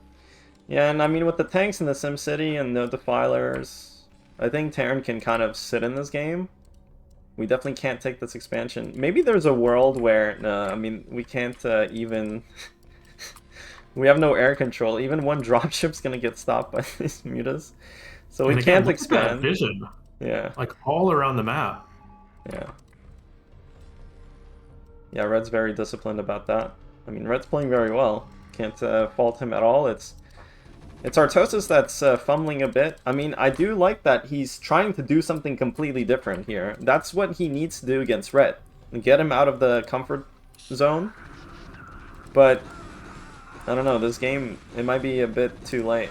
Yeah, and I mean, with the tanks in the SimCity and the Defilers, I think Terran can kind of sit in this game. We definitely can't take this expansion. Maybe there's a world where, I mean, we can't even... we have no air control. Even one dropship's gonna get stopped by these mutas. So we And again, can't look at that expand. vision, Yeah, like all around the map. yeah. Yeah, Red's very disciplined about that. I mean, Red's playing very well. Can't fault him at all. It's Artosis that's fumbling a bit. I mean, I do like that he's trying to do something completely different here. That's what he needs to do against Red. Get him out of the comfort zone. But, I don't know, this game, it might be a bit too late.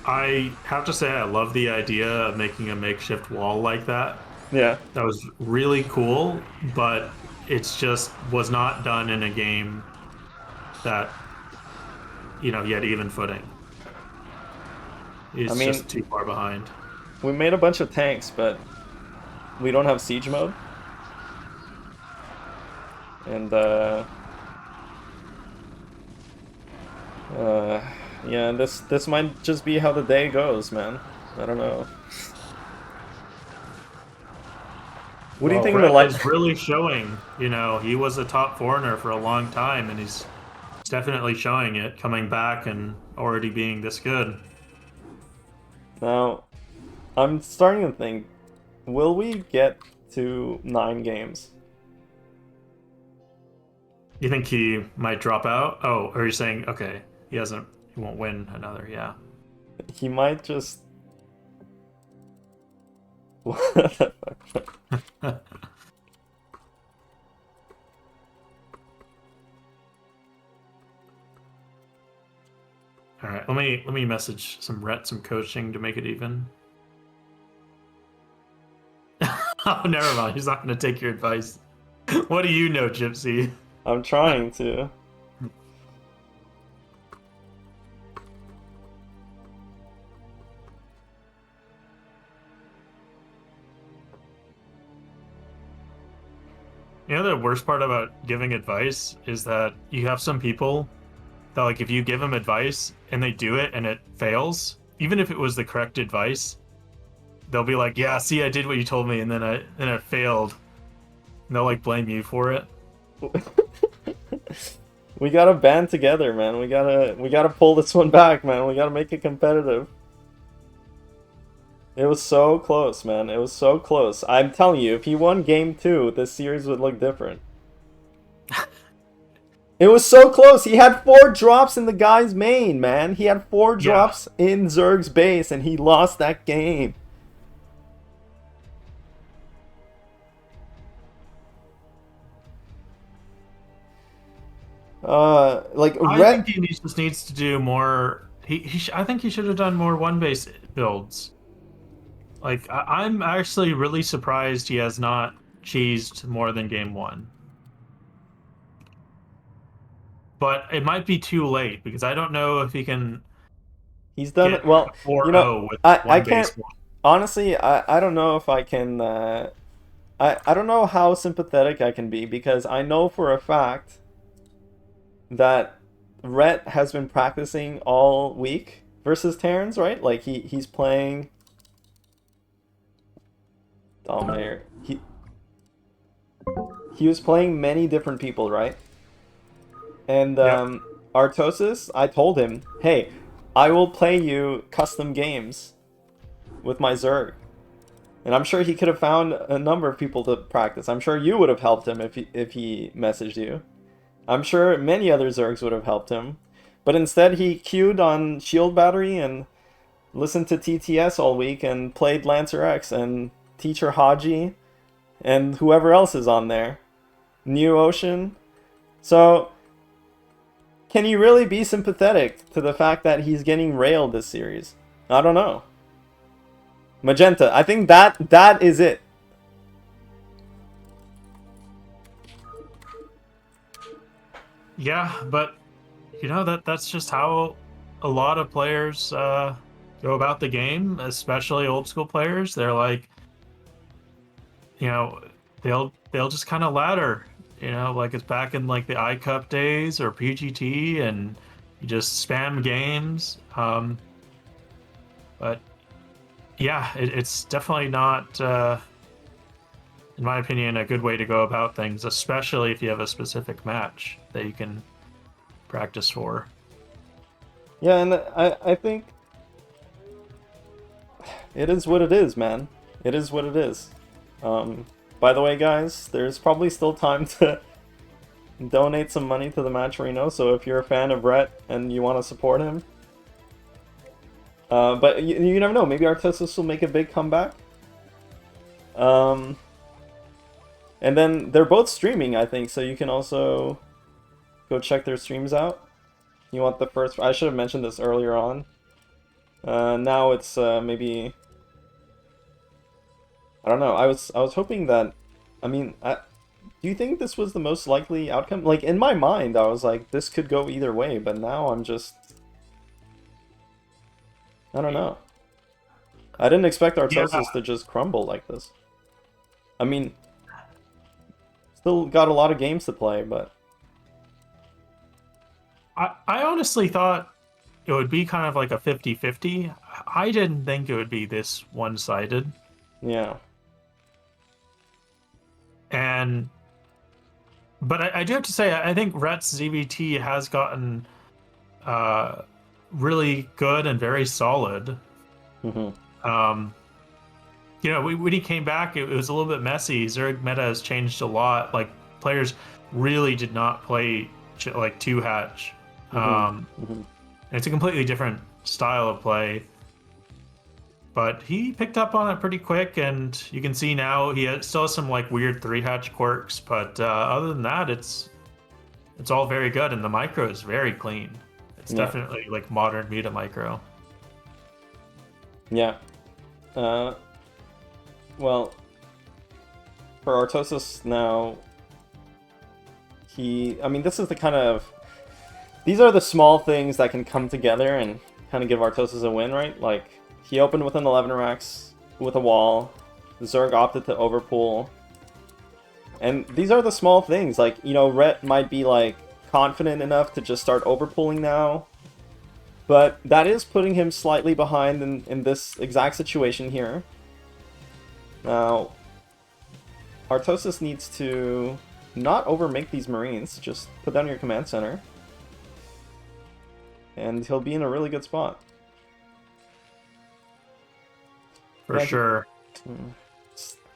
I have to say I love the idea of making a makeshift wall like that. Yeah. That was really cool, but it's just was not done in a game that, you know, he had even footing. He's just too far behind. We made a bunch of tanks, but we don't have siege mode. And, yeah, this might just be how the day goes, man. I don't know. What do you think of the Red light? is really showing, you know, he was a top foreigner for a long time, and he's definitely showing it, coming back and already being this good. Now, I'm starting to think, will we get to 9 games? You think he might drop out? Oh, or you're saying, okay, he won't win another, yeah. He might just... What the fuck? All right, let me message some coaching to make it even. Oh, never mind. He's not going to take your advice. What do you know, Gypsy? I'm trying to. You know, the worst part about giving advice is that you have some people that, like, if you give them advice and they do it and it fails, even if it was the correct advice, they'll be like, yeah, see, I did what you told me, and then it failed. And they'll, like, blame you for it. We gotta band together, man. We gotta pull this one back, man. We gotta make it competitive. It was so close, man. It was so close. I'm telling you, if he won game 2, this series would look different. It was so close. He had 4 drops in the guy's main, man. He had 4 drops in Zerg's base, and he lost that game. I think he just needs to do more. I think he should have done more one base builds. Like, I'm actually really surprised he has not cheesed more than game 1. But it might be too late, because I don't know if he can. He's done it well. You know, I can't. One. Honestly, I don't know if I can. I don't know how sympathetic I can be, because I know for a fact that Rhett has been practicing all week versus Terrans, right? Like he's playing Dominator. He was playing many different people, right? And Artosis, I told him, hey, I will play you custom games with my Zerg. And I'm sure he could have found a number of people to practice. I'm sure you would have helped him if he messaged you. I'm sure many other Zergs would have helped him. But instead he queued on Shield Battery and listened to TTS all week and played Lancer X and Teacher Haji and whoever else is on there. New Ocean. So, can you really be sympathetic to the fact that he's getting railed this series? I don't know. Magenta, I think that is it. Yeah, but you know that's just how a lot of players go about the game, especially old school players. They're like, you know, they'll just kind of ladder, you know, like it's back in like the iCup days or PGT, and you just spam games. But yeah, it's definitely not, in my opinion, a good way to go about things, especially if you have a specific match that you can practice for. Yeah, and I think it is what it is, man. It is what it is. By the way, guys, there's probably still time to donate some money to the Matcherino, so if you're a fan of Rhett and you want to support him. But you never know, maybe Artosis will make a big comeback. And then they're both streaming, I think, so you can also go check their streams out. You want the first... I should have mentioned this earlier on. Now it's maybe... I don't know. I was hoping that... I mean, do you think this was the most likely outcome? Like, in my mind, I was like, this could go either way, but now I'm just... I don't know. I didn't expect Artosis to just crumble like this. I mean... Still got a lot of games to play, but... I honestly thought it would be kind of like a 50-50. I didn't think it would be this one-sided. Yeah. But I do have to say, I think Rhett's ZVT has gotten really good and very solid. Mm-hmm. You know, when he came back, it was a little bit messy. Zerg meta has changed a lot. Like, players really did not play like 2-hatch. And it's a completely different style of play. But he picked up on it pretty quick, and you can see now he still has some like weird 3-hatch quirks. But other than that, it's all very good, and the micro is very clean. It's definitely like modern meta micro. Yeah. Well, for Artosis now, I mean, this is the kind of... These are the small things that can come together and kind of give Artosis a win, right? Like, he opened with an 11 racks with a wall. Zerg opted to overpool. And these are the small things. Like, you know, Rhett might be, like, confident enough to just start overpooling now. But that is putting him slightly behind in this exact situation here. Now, Artosis needs to not overmake these Marines. Just put down your command center. And he'll be in a really good spot. For sure.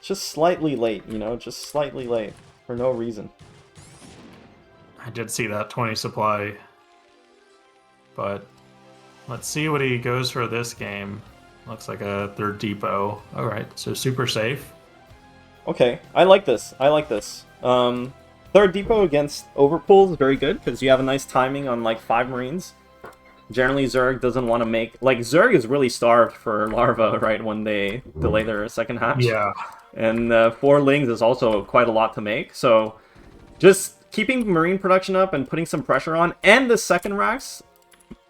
Just slightly late, you know? Just slightly late. For no reason. I did see that 20 supply. But let's see what he goes for this game. Looks like a third depot. Alright, so super safe. Okay, I like this. I like this. Third depot against overpool is very good, because you have a nice timing on like 5 Marines. Generally, Zerg doesn't want to make... Like, Zerg is really starved for Larva, right, when they delay their second hatch. Yeah. And 4 Lings is also quite a lot to make, so just keeping Marine production up and putting some pressure on, and the second racks,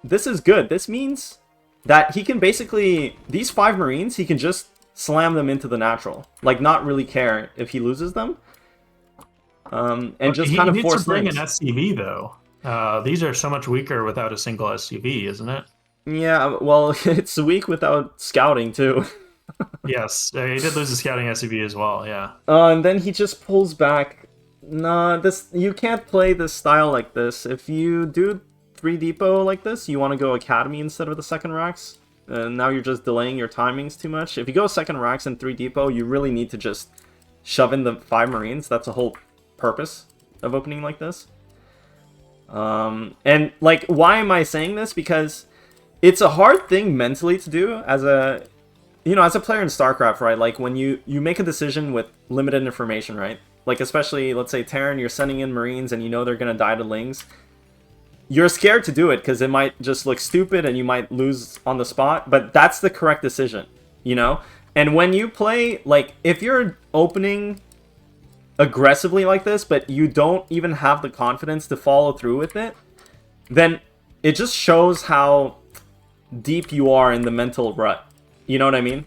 this is good. This means that he can basically... These 5 Marines, he can just slam them into the natural. Like, not really care if he loses them. And just kind of force bring things. an SCV, though. These are so much weaker without a single SCV, isn't it? Yeah, well, it's weak without scouting, too. Yes, he did lose the scouting SCV as well, yeah. And then he just pulls back. Nah, you can't play this style like this. If you do 3 depot like this, you want to go Academy instead of the second racks. And now you're just delaying your timings too much. If you go second racks and 3 depot, you really need to just shove in the 5 Marines. That's the whole purpose of opening like this. And like, why am I saying this? Because it's a hard thing mentally to do as a, as a player in StarCraft, right? Like when you make a decision with limited information, right? Like especially, let's say Terran, you're sending in Marines and you know they're gonna die to Lings. You're scared to do it because it might just look stupid and you might lose on the spot, but that's the correct decision, And when you play, like, if you're opening aggressively like this, but you don't even have the confidence to follow through with it, then it just shows how deep you are in the mental rut. You know what I mean?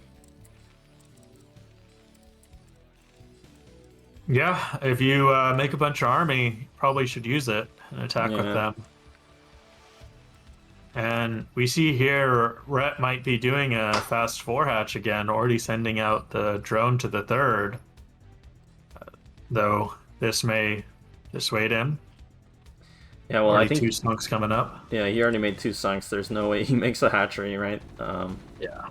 Yeah, if you make a bunch of army, you probably should use it and attack with them. And we see here, Rhett might be doing a fast 4-hatch again, already sending out the drone to the 3rd. Though this may dissuade him. Yeah, well, already I think 2 sunks coming up. Yeah, he already made 2 sunks. There's no way he makes a hatchery, right? Yeah.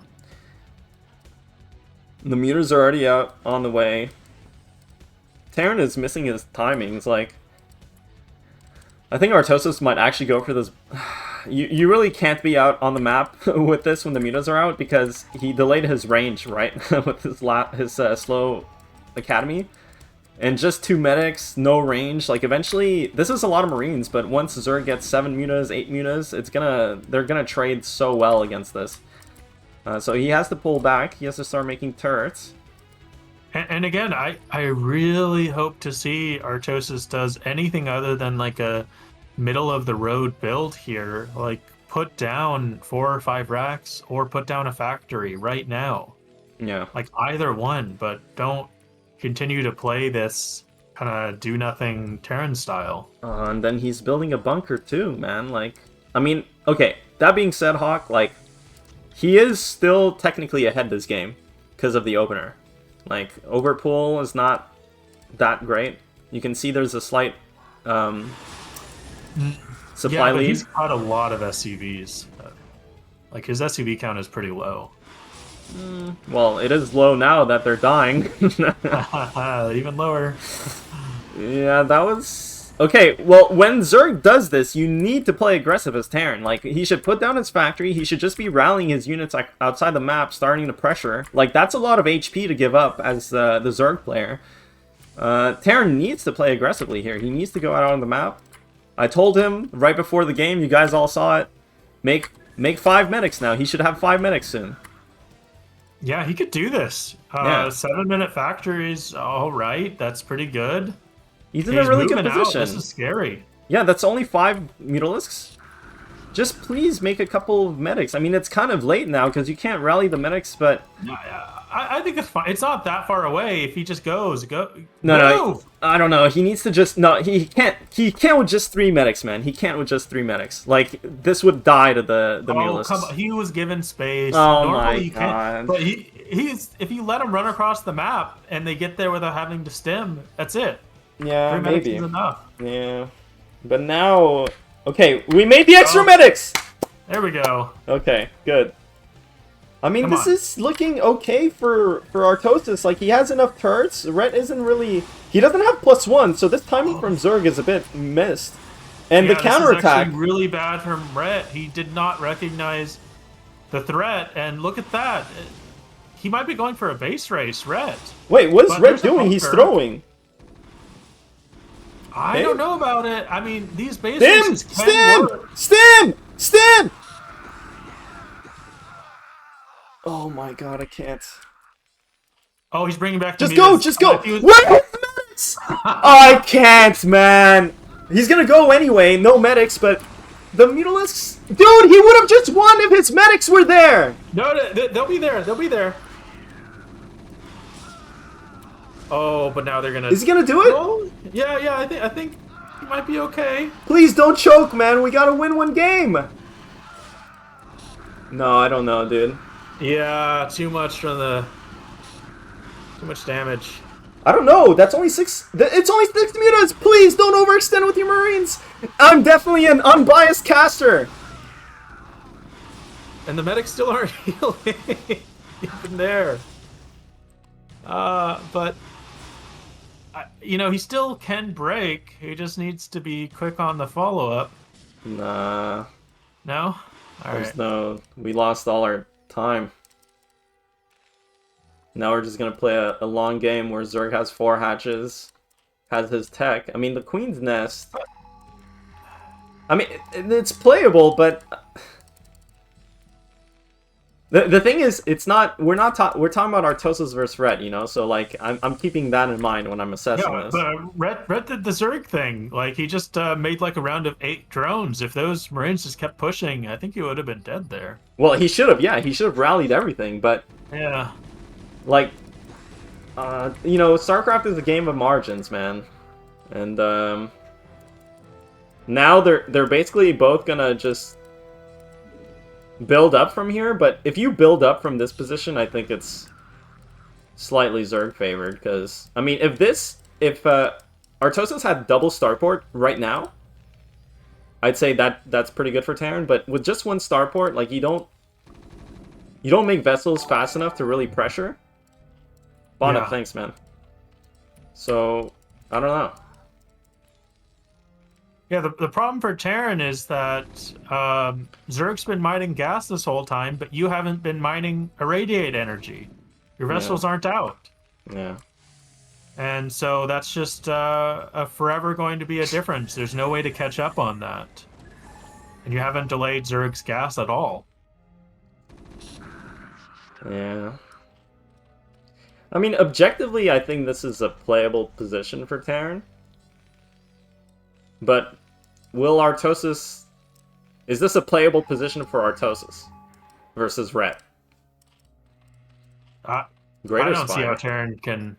The meters are already out on the way. Terran is missing his timings. Like, I think Artosis might actually go for this. You really can't be out on the map with this when the meters are out because he delayed his range, right? With his slow academy. And just 2 medics, no range. Like, eventually, this is a lot of Marines, but once Zerg gets 7 mutas, 8 mutas, they're gonna trade so well against this. So he has to pull back. He has to start making turrets. And again, I really hope to see Artosis does anything other than like a middle-of-the-road build here. Like, put down 4 or 5 racks or put down a factory right now. Yeah. Like, either one, but don't continue to play this kind of do-nothing Terran style. And then he's building a bunker too, man. Like, I mean, okay, that being said, Hawk, like, he is still technically ahead this game because of the opener. Like, overpull is not that great. You can see there's a slight supply lead. He's got a lot of SCVs. Like, his SCV count is pretty low. Well, it is low now that they're dying. Even lower. Yeah, that was... Okay, well, when Zerg does this, you need to play aggressive as Terran. Like, he should put down his factory, he should just be rallying his units outside the map, starting to pressure. Like, that's a lot of HP to give up as the Zerg player. Terran needs to play aggressively here. He needs to go out on the map. I told him right before the game, you guys all saw it, make 5 medics now. He should have 5 medics soon. Yeah, he could do this. 7-minute factories, all right. That's pretty good. He's in a really good position. This is scary. Yeah, that's only 5 Mutalisks. Just please make a couple of medics. I mean, it's kind of late now because you can't rally the medics, but... I think it's fine. It's not that far away if he just goes. No, I don't know. He needs to just... No, he can't with just 3 medics, man. He can't with just 3 medics. Like, this would die to the Mutalisks. Come on. He was given space. Oh Normally, my god. But he's if you let him run across the map and they get there without having to stem, that's it. Yeah, 3 medics maybe. is enough. Yeah. But now... Okay, we made the extra medics! There we go. Okay, good. I mean, this is looking okay for Artosis. Like, he has enough turrets. Rhett isn't really... He doesn't have +1, so this timing from Zerg is a bit missed. And the counterattack... This is actually really bad from Rhett. He did not recognize the threat, and look at that. He might be going for a base race, Rhett. Wait, what is Rhett doing? He's throwing. I don't know about it. I mean, these base races can work. Stim! Oh my god, I can't. Oh, he's bringing back the Just go! Where are the medics? I can't, man! He's gonna go anyway, no medics, but... The Mutalisks... Dude, he would have just won if his medics were there! No, they'll be there, they'll be there. Oh, but now they're gonna... Is he gonna do it? Oh, yeah, I think he might be okay. Please don't choke, man. We gotta win 1 game. No, I don't know, dude. Yeah, too much from the... Too much damage. I don't know. That's only 6... It's only 6 mutas. Please don't overextend with your Marines. I'm definitely an unbiased caster. And the medics still aren't healing. Even there. But... He still can break. He just needs to be quick on the follow-up. Nah, No? All there's right. no. We lost all our time. Now we're just gonna play a long game where Zerg has 4 hatches, has his tech. I mean, the Queen's Nest. I mean, it's playable, but the thing is, it's not. We're talking about Artosis versus Red, you know. So like, I'm keeping that in mind when I'm assessing Yeah, this. but Red did the Zerg thing. Like, he just made like a round of 8 drones. If those Marines just kept pushing, I think he would have been dead there. Well, he should have. Yeah, he should have rallied everything, but Yeah. like, StarCraft is a game of margins, man, and now they're basically both gonna just build up from here. But if you build up from this position, I think it's slightly Zerg favored, because I mean, if Artosis had double starport right now, I'd say that's pretty good for Terran. But with just one starport, like, you don't make vessels fast enough to really pressure. Bonnet, Yeah. thanks, man. So, I don't know. Yeah, the problem for Terran is that Zerg's been mining gas this whole time, but you haven't been mining irradiate energy. Your vessels aren't out. Yeah. And so that's just forever going to be a difference. There's no way to catch up on that. And you haven't delayed Zerg's gas at all. Yeah. I mean, objectively, I think this is a playable position for Terran. But will Artosis... Is this a playable position for Artosis versus Ret? I Greater don't see how Spire. Terran can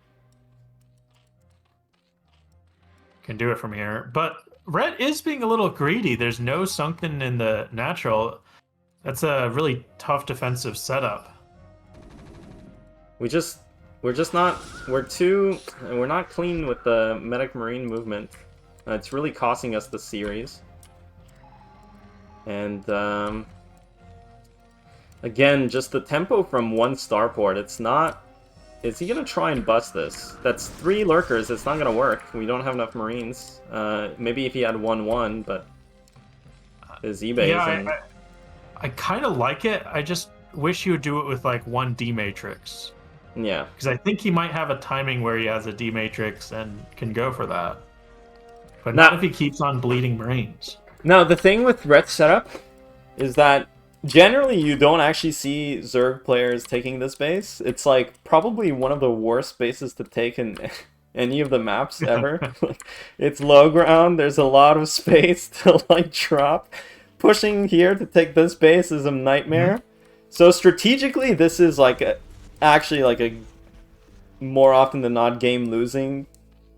do it from here. But Red is being a little greedy. There's no sunken in the natural. That's a really tough defensive setup. We're not clean with the Medic Marine movement. It's really costing us the series. And, again, just the tempo from one starport, it's not... Is he gonna try and bust this? That's 3 lurkers, it's not gonna work. We don't have enough Marines. Maybe if he had 1-1, but... His eBay Yeah, I kind of like it. I just wish he would do it with, like, 1 D-Matrix. Yeah. Because I think he might have a timing where he has a D-Matrix and can go for that. But not if he keeps on bleeding Marines. Now, the thing with Ret's setup is that generally you don't actually see Zerg players taking this base. It's like probably one of the worst bases to take in any of the maps ever. It's low ground, there's a lot of space to like drop. Pushing here to take this base is a nightmare. Mm-hmm. So strategically this is like actually like a more often than not game losing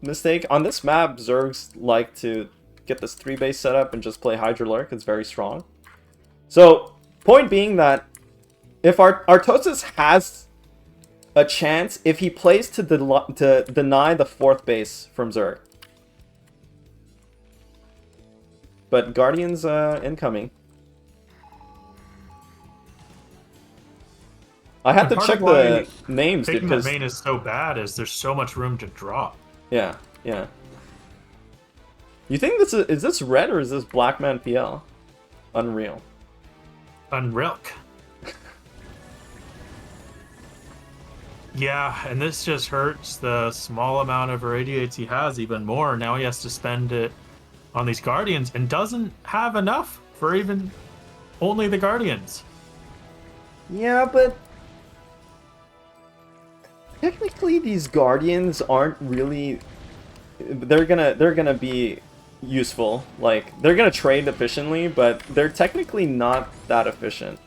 mistake. On this map, Zergs like to get this 3-base setup and just play Hydra Lurk. It's very strong. So, point being that if Artosis has a chance, if he plays to deny the 4th base from Zerg. But Guardians incoming. I had to check the names, dude, because main is so bad is there's so much room to drop. Yeah, yeah. You think this is this red or is this Black Man PL? Unreal. Unreal. Yeah, and this just hurts the small amount of irradiates he has even more. Now he has to spend it on these Guardians and doesn't have enough for even only the Guardians. Yeah, but technically these Guardians aren't really... They're gonna be useful. Like, they're gonna trade efficiently, but they're technically not that efficient.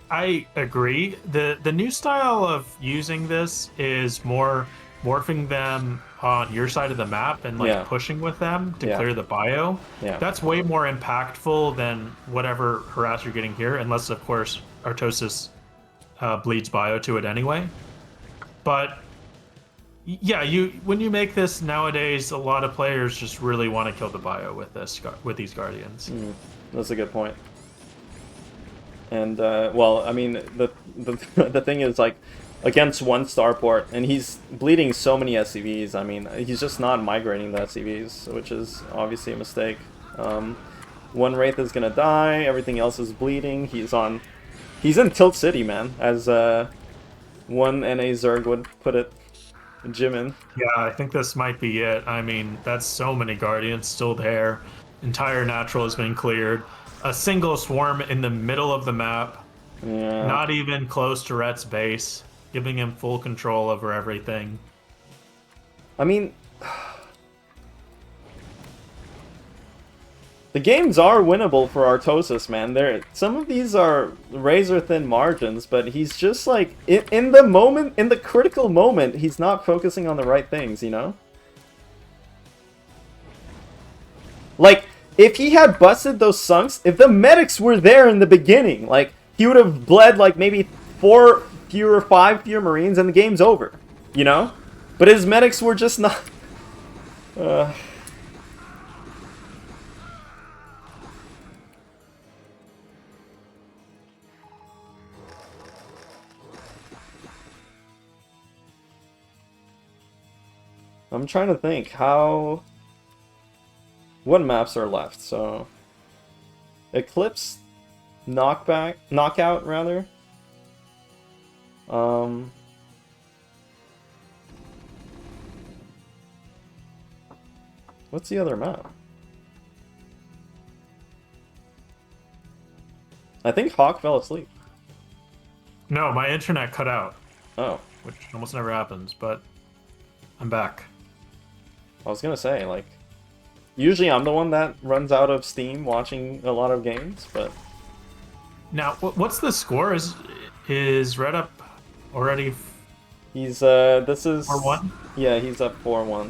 I agree. The new style of using this is more morphing them on your side of the map and like pushing with them to clear the bio. Yeah. That's way more impactful than whatever harass you're getting here, unless of course Artosis bleeds bio to it anyway. But yeah, when you make this nowadays, a lot of players just really want to kill the bio with these Guardians. That's a good point. And well, I mean, the thing is, like, against one starport, and he's bleeding so many SCVs. I mean, he's just not migrating the SCVs, which is obviously a mistake. One Wraith is gonna die, everything else is bleeding. He's in Tilt City, man, as one NA Zerg would put it. Jimin. Yeah, I think this might be it. I mean, that's so many Guardians still there. Entire natural has been cleared. A single swarm in the middle of the map. Yeah. Not even close to Rhett's base, giving him full control over everything. I mean, the games are winnable for Artosis, man. Some of these are razor-thin margins, but he's just like, in the moment, in the critical moment, he's not focusing on the right things, you know? Like, if he had busted those sunks, if the medics were there in the beginning, like, he would have bled, like, maybe 5 fewer Marines, and the game's over, you know? But his medics were just not... I'm trying to think what maps are left. So Eclipse, Knockout rather. What's the other map? I think Hawk fell asleep. No, my internet cut out, Oh, which almost never happens, but I'm back. I was gonna say, like, usually I'm the one that runs out of steam watching a lot of games, but Now, what's the score? Is Red up already he's this is 4-1? Yeah, he's up 4-1.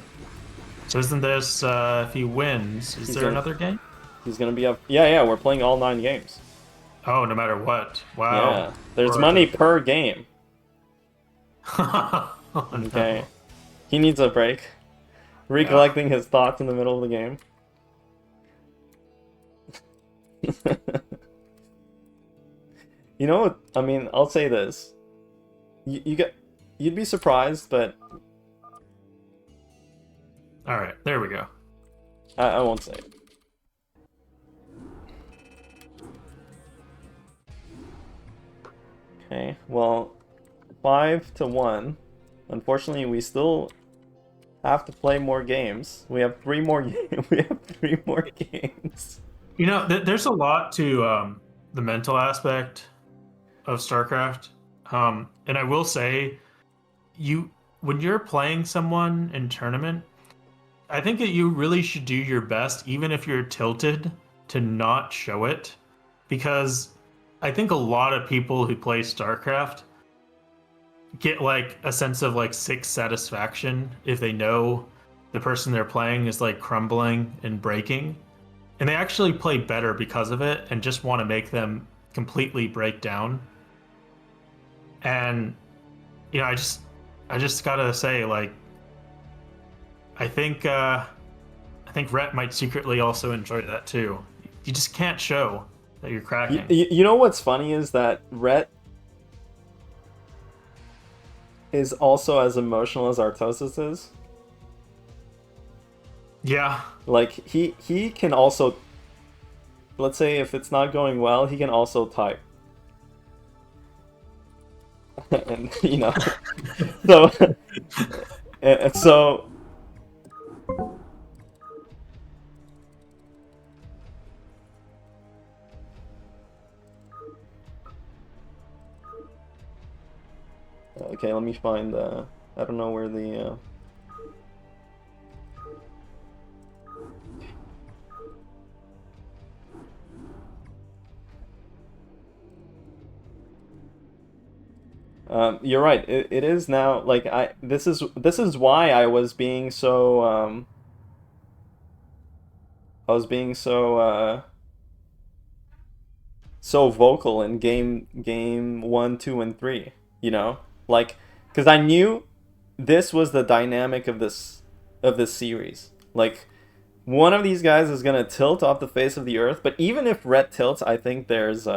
So isn't this, if he wins, is there another game? He's gonna be up. Yeah, we're playing all 9 games. Oh, no matter what. Wow. Yeah, there's money per game. Oh, no. Okay, he needs a break. Recollecting his thoughts in the middle of the game. You know what? I mean, I'll say this. You'd be surprised, but All right, there we go. I won't say it. Okay, well, 5-1. Unfortunately, we still have to play more games. We have 3 more games. We have 3 more games. You know, there's a lot to the mental aspect of StarCraft. And I will say, when you're playing someone in tournament, I think that you really should do your best, even if you're tilted, to not show it. Because I think a lot of people who play StarCraft get like a sense of like sick satisfaction if they know the person they're playing is like crumbling and breaking. And they actually play better because of it and just want to make them completely break down. And you know, I just gotta say, like, I think Rhett might secretly also enjoy that too. You just can't show that you're cracking. You know what's funny is that Rhett is also as emotional as Artosis is. Yeah. Like, he can also, let's say if it's not going well, he can also type. And, you know, so okay, let me find I don't know where the you're right. It is now, like, this is why I was being so so vocal in game 1, 2, and 3, you know? Like, because I knew this was the dynamic of this series. Like, one of these guys is gonna tilt off the face of the earth, but even if Rhett tilts, I think there's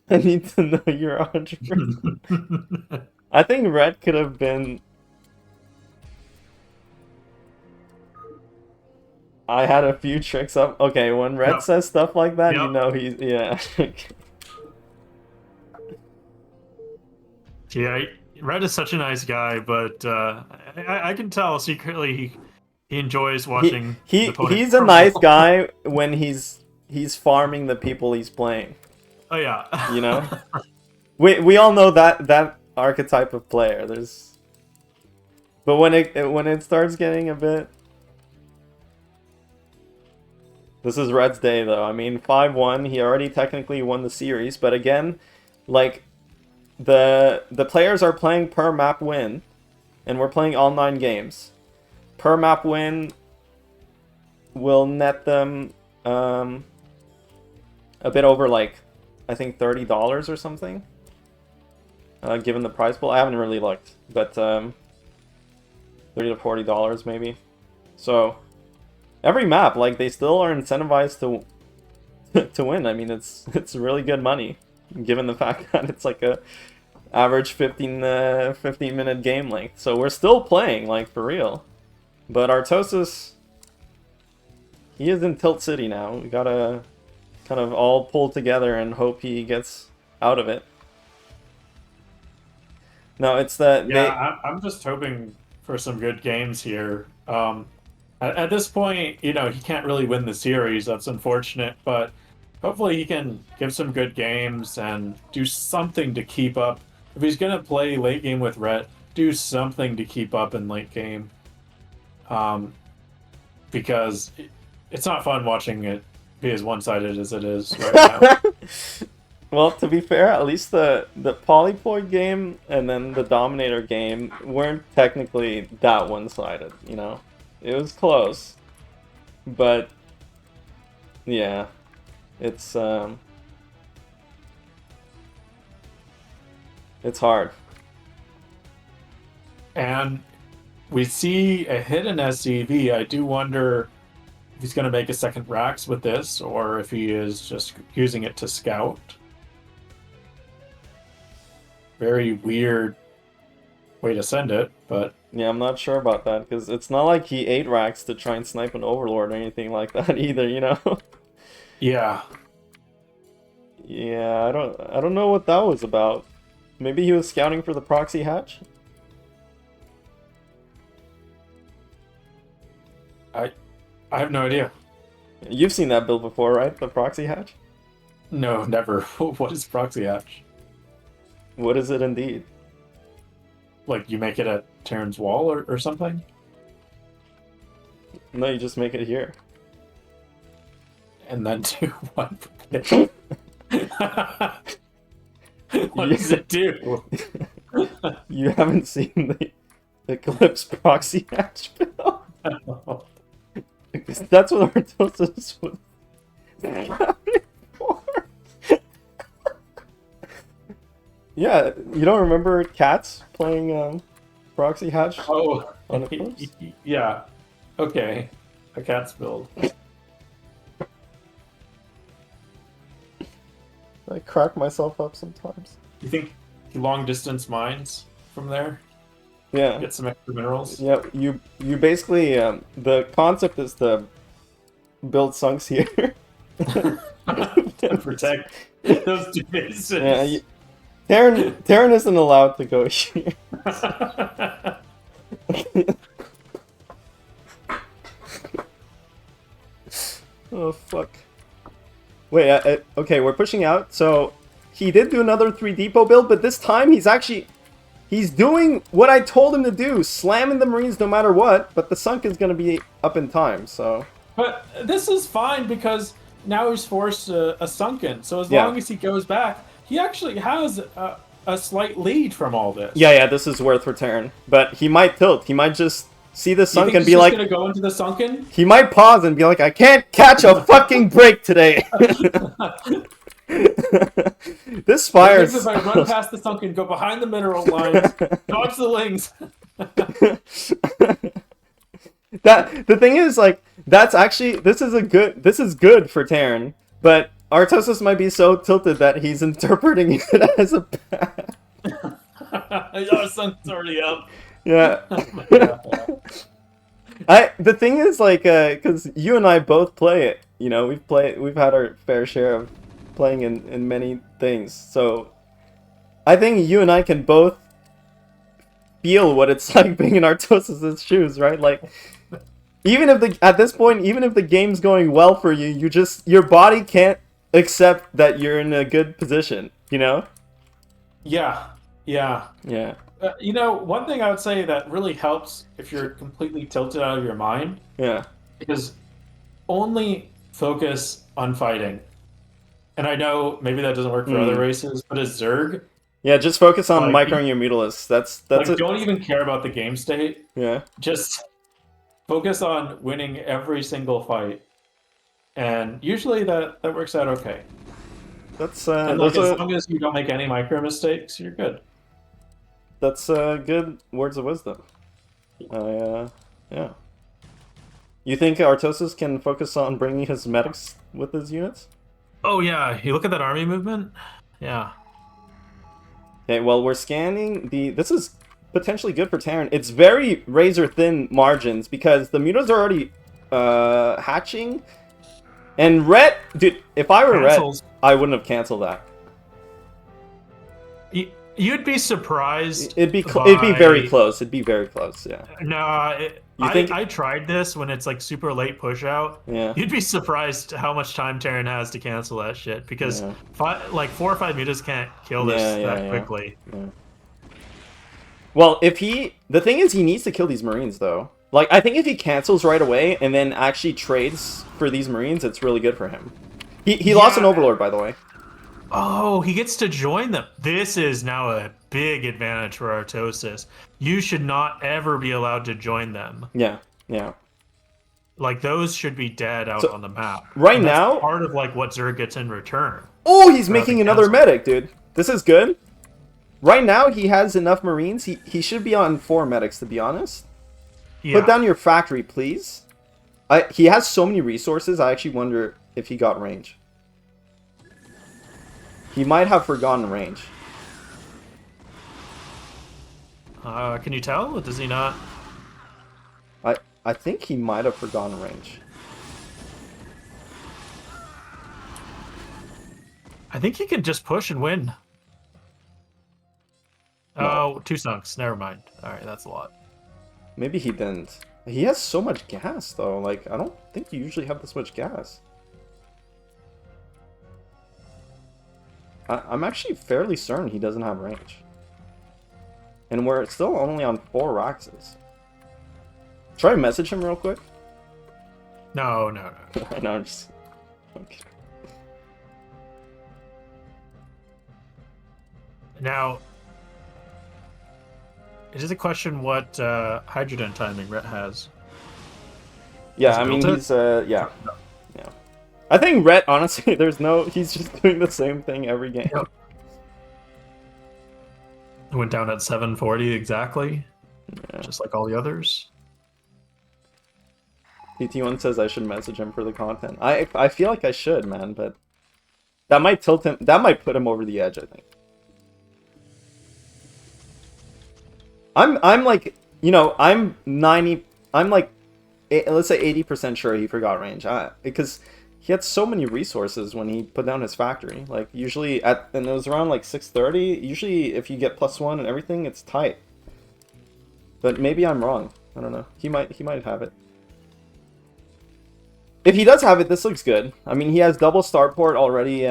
I need to know you're 100%. I think red could have been. I had a few tricks up. Okay, when red Yep. says stuff like that, you Yep. know he's yeah. Yeah, Red is such a nice guy, but I can tell secretly he enjoys watching. the opponent he's a crumble. nice guy when he's farming the people he's playing. Oh yeah. You know? We all know that archetype of player. But when it starts getting a bit. This is Red's day though. I mean 5-1, he already technically won the series, but again, like the players are playing per map win, and we're playing all 9 games. Per map win will net them a bit over, like, I think $30 or something. Given the prize pool, I haven't really looked, but $30 to $40 maybe. So every map, like, they still are incentivized to win. I mean, it's really good money, given the fact that it's like a average 15-minute game length. So we're still playing, like, for real. But Artosis, he is in Tilt City now. We gotta kind of all pull together and hope he gets out of it. No, it's that I'm just hoping for some good games here. At this point, he can't really win the series. That's unfortunate, but hopefully he can give some good games and do something to keep up. If he's going to play late game with Rhett, do something to keep up in late game. Because it's not fun watching it be as one-sided as it is right now. Well, to be fair, at least the Polypoid game and then the Dominator game weren't technically that one-sided, you know? It was close. But yeah, it's hard. And we see a hidden SCV. I do wonder if he's going to make a second Rax with this, or if he is just using it to scout. Very weird way to send it, but... Yeah, I'm not sure about that, because it's not like he ate racks to try and snipe an Overlord or anything like that either, you know? Yeah. Yeah, I don't know what that was about. Maybe he was scouting for the proxy hatch? I have no idea. You've seen that build before, right? The proxy hatch? No, never. What is proxy hatch? What is it indeed? Like, you make it at Terran's wall or something? No, you just make it here. And then do what? What does it do? You haven't seen the Eclipse proxy hatch build? That's what Artosis was scouting for. Yeah, you don't remember Cats playing proxy hatch? Oh, on Eclipse? Yeah. Okay. A cat's build. I crack myself up sometimes. You think long distance mines from there? Yeah. Get some extra minerals? Yeah, you basically, the concept is to build sunks here. To protect those two bases. Yeah, Terran isn't allowed to go here. Oh, fuck. Wait, okay, we're pushing out, so he did do another 3 depot build, but this time he's doing what I told him to do, slamming the Marines no matter what, but the sunk is going to be up in time, so... But this is fine because now he's forced a sunken, so as Yeah. long as he goes back, he actually has a slight lead from all this. Yeah, this is worth return, but he might tilt, he might just see the You sunk think and he's be just like... gonna go into the sunken? He might pause and be like, I can't catch a fucking break today! This fire If I run past the sunken, go behind the mineral lines, dodge the lings. The thing is, like, that's actually this is good for Terran, but Artosis might be so tilted that he's interpreting it as a bad. Our sun's already up. Yeah. The thing is, like, because you and I both play it. You know, we've had our fair share of playing in many things. So, I think you and I can both feel what it's like being in Artosis' shoes, right? Like, even if at this point, even if the game's going well for you, your body can't accept that you're in a good position. You know? Yeah. Yeah. You know, one thing I would say that really helps if you're completely tilted out of your mind Yeah. is only focus on fighting. And I know maybe that doesn't work for other races, but as Zerg, Yeah, just focus on Like, microing your Mutalisk. That's like, it. don't even care about the game state. Yeah. Just focus on winning every single fight. And usually that works out okay. That's And like, as long as you don't make any micro mistakes, you're good. That's good words of wisdom. Yeah. You think Artosis can focus on bringing his medics with his units? Oh yeah, you look at that army movement. Yeah. Okay, well, we're scanning the... This is potentially good for Terran. It's very razor-thin margins because the mutas are already hatching. And Ret... Dude, if I were Cancels. Ret, I wouldn't have canceled that. You'd be surprised. It'd be very close. It'd be very close, yeah. No, You think- I tried this when it's like super late push out. Yeah. You'd be surprised how much time Terran has to cancel that shit because like 4 or 5 mutas can't kill this that quickly. Yeah. Well, the thing is, he needs to kill these Marines, though. Like, I think if he cancels right away and then actually trades for these Marines, it's really good for him. He lost an Overlord, by the way. Oh, he gets to join them. This is now a big advantage for Artosis. You should not ever be allowed to join them. Yeah. Like, those should be dead out on the map. Right And that's now... part of like what Zerg gets in return. Oh, he's making another medic, dude. This is good. Right now, he has enough Marines. He should be on 4 medics, to be honest. Yeah. Put down your factory, please. He has so many resources, I actually wonder if he got range. He might have forgotten range. Can you tell? Or does he not? I think he might have forgotten range. I think he can just push and win. No. Oh, 2 sunks. Never mind. All right, that's a lot. Maybe he didn't. He has so much gas, though. Like, I don't think you usually have this much gas. I'm actually fairly certain he doesn't have range. And we're still only on 4 Roxas. Try and message him real quick. No. No, I'm just... Okay. Now, it is a question what hydrogen timing Rhett has. Yeah, Has he I mean, built it? he's, yeah. I think Rhett, honestly, he's just doing the same thing every game. Yep. It went down at 740 exactly, just like all the others. PT1 says I should message him for the content. I feel like I should, man, but that might tilt him, that might put him over the edge, I think. I'm like, you know, I'm like, let's say 80% sure he forgot range. Because he had so many resources when he put down his factory. Like, usually, and it was around like 630. Usually, if you get +1 and everything, it's tight. But maybe I'm wrong. I don't know. He might have it. If he does have it, this looks good. I mean, he has double starport already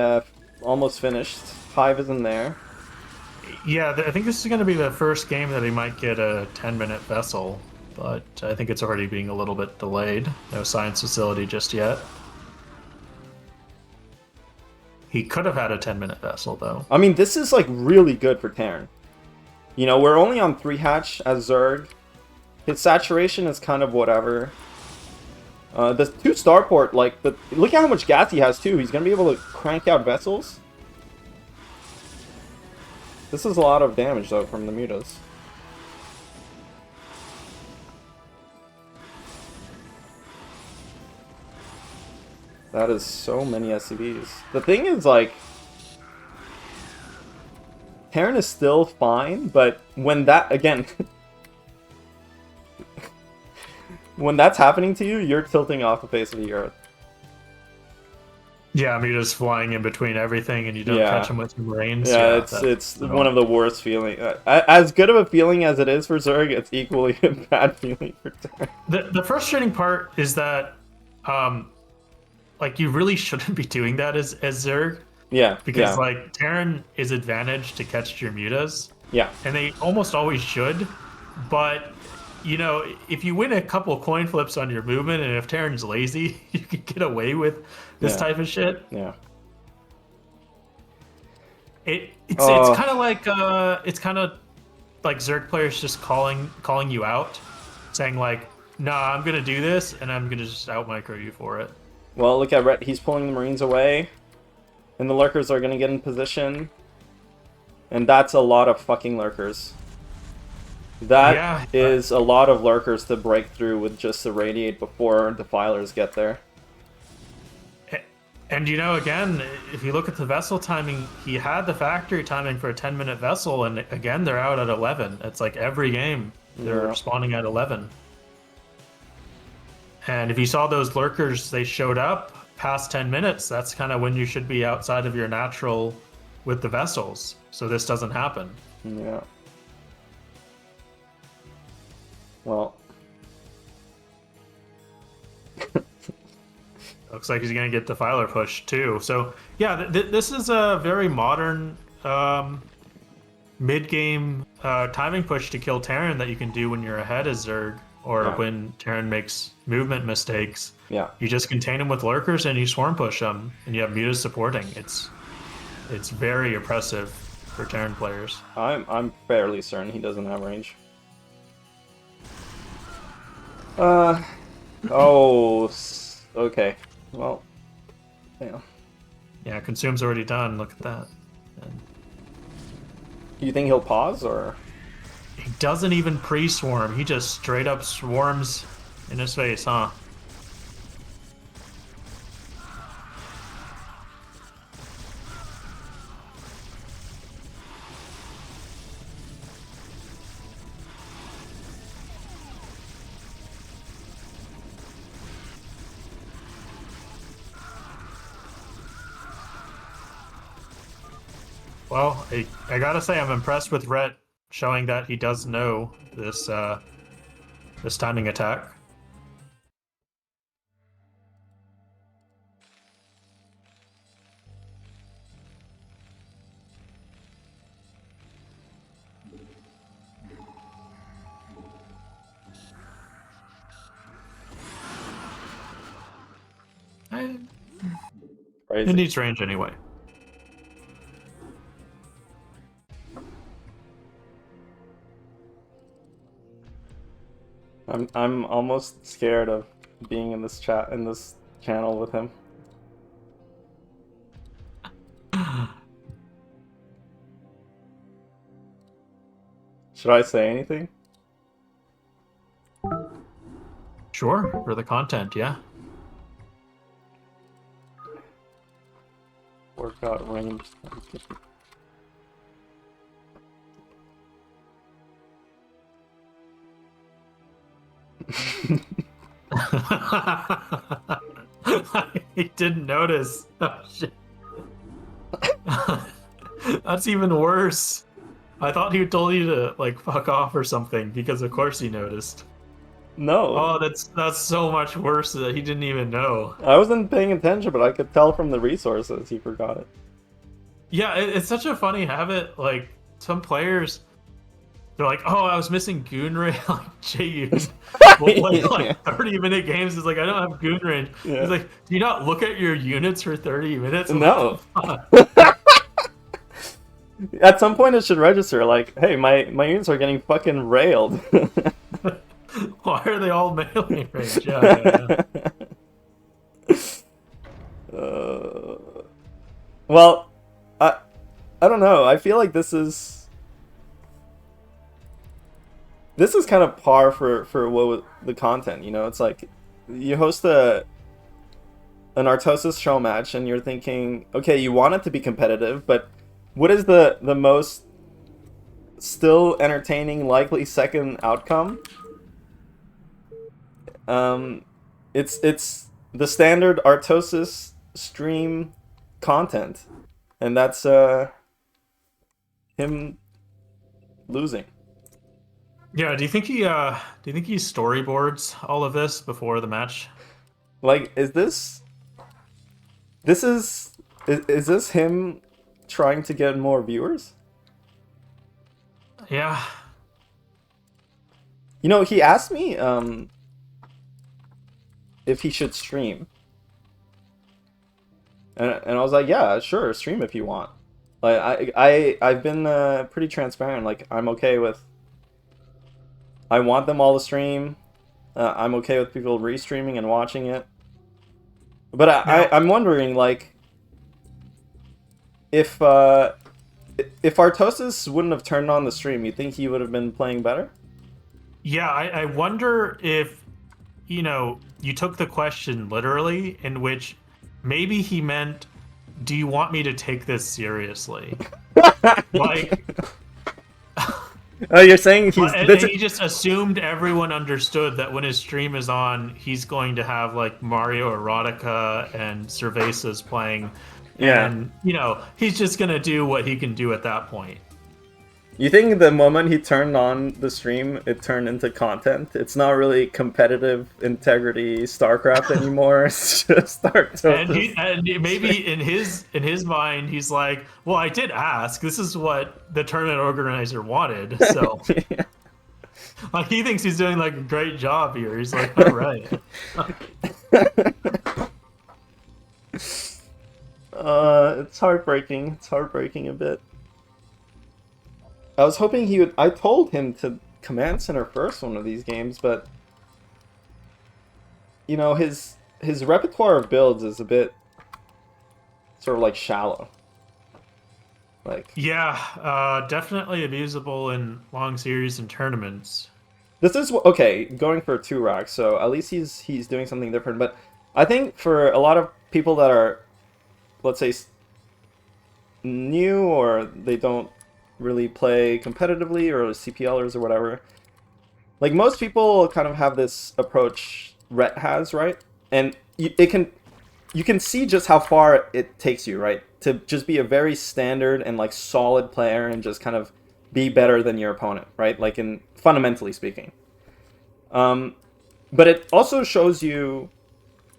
almost finished. Hive is in there. Yeah, I think this is going to be the first game that he might get a 10-minute vessel, but I think it's already being a little bit delayed. No science facility just yet. He could have had a 10-minute vessel, though. I mean, this is, like, really good for Terran. You know, we're only on 3 hatch as Zerg. His saturation is kind of whatever. The 2 starport, like, look at how much gas he has, too. He's going to be able to crank out vessels. This is a lot of damage, though, from the mutas. That is so many SCVs. The thing is, like, Terran is still fine, but when that, again, when that's happening to you, you're tilting off the face of the earth. Yeah, I mean, you're just flying in between everything, and you don't catch them with your Marines. Yeah, it's one of the worst feelings. As good of a feeling as it is for Zerg, it's equally a bad feeling for Terran. The frustrating part is that, like, you really shouldn't be doing that as Zerg. Yeah, because like Terran is advantaged to catch your mutas. Yeah, and they almost always should, but you know, if you win a couple coin flips on your movement, and if Terran's lazy, you can get away with this type of shit. Yeah. It's kind of like Zerg players just calling you out, saying like, nah, I'm gonna do this, and I'm gonna just out micro you for it. Well, look at Rhett. He's pulling the Marines away, and the lurkers are gonna get in position, and that's a lot of fucking lurkers. That is a lot of lurkers to break through with just the radiate before defilers get there. And you know, again, if you look at the vessel timing, he had the factory timing for a 10-minute vessel, and again, they're out at 11. It's like every game they're spawning at 11. And if you saw those lurkers, they showed up past 10 minutes. That's kind of when you should be outside of your natural with the vessels. So this doesn't happen. Yeah. Well. Looks like he's going to get Defiler push too. So yeah, this is a very modern mid-game timing push to kill Terran that you can do when you're ahead as Zerg, or when Terran makes movement mistakes. Yeah. You just contain him with lurkers and you swarm push him, and you have mutas supporting. It's very oppressive for Terran players. I'm fairly certain he doesn't have range. Okay. Well, yeah. Yeah, consume's already done. Look at that. And you think he'll pause, or? He doesn't even pre-swarm. He just straight up swarms in his face, huh? Well, I gotta say, I'm impressed with Rhett showing that he does know this this timing attack. It needs range anyway. I'm almost scared of being in this channel with him. Should I say anything? Sure, for the content, yeah. Workout range. He didn't notice. Oh, shit. That's even worse. I thought he told you to like fuck off or something, because of course he noticed. No. Oh, that's so much worse that he didn't even know. I wasn't paying attention, but I could tell from the resources he forgot it. Yeah, it's such a funny habit. Like, some players, they're like, oh, I was missing goon range. Like, Jay, like 30-minute games is like, I don't have goon range. Yeah. He's like, do you not look at your units for 30 minutes? No. At some point it should register, like, hey, my units are getting fucking railed. Why are they all melee range? Yeah. Well, I don't know. I feel like this is kind of par for what the content, you know? It's like you host a an Artosis show match and you're thinking, okay, you want it to be competitive, but what is the most still entertaining likely second outcome? It's the standard Artosis stream content, and that's him losing. Yeah, do you think he storyboards all of this before the match? Like, is this him trying to get more viewers? Yeah. You know, he asked me if he should stream. And I was like, yeah, sure, stream if you want. Like I've been pretty transparent. Like, I'm okay with. I want them all to stream. I'm okay with people restreaming and watching it. But I'm wondering, like, if Artosis wouldn't have turned on the stream, you think he would have been playing better? Yeah, I wonder if, you took the question literally, in which maybe he meant, do you want me to take this seriously? Like, oh, you're saying and he just assumed everyone understood that when his stream is on, he's going to have like Mario Erotica and Cervezas playing. Yeah. And, he's just going to do what he can do at that point. You think the moment he turned on the stream, it turned into content? It's not really competitive integrity StarCraft anymore. It's just Artosis. And maybe in his mind, he's like, well, I did ask. This is what the tournament organizer wanted. So, Yeah. like, he thinks he's doing like a great job here. He's like, all right. It's heartbreaking. It's heartbreaking a bit. I was hoping he would. I told him to command center first one of these games, but his repertoire of builds is a bit sort of like shallow. Like, Yeah, definitely abusable in long series and tournaments. this is okay. Going for 2 racks, so at least he's doing something different. But I think for a lot of people that are, let's say, new, or they don't really play competitively, or CPLers or whatever, like, most people kind of have this approach Rhett has, right? And you can see just how far it takes you, right? To just be a very standard and like solid player and just kind of be better than your opponent, right? Like, in fundamentally speaking. But it also shows you,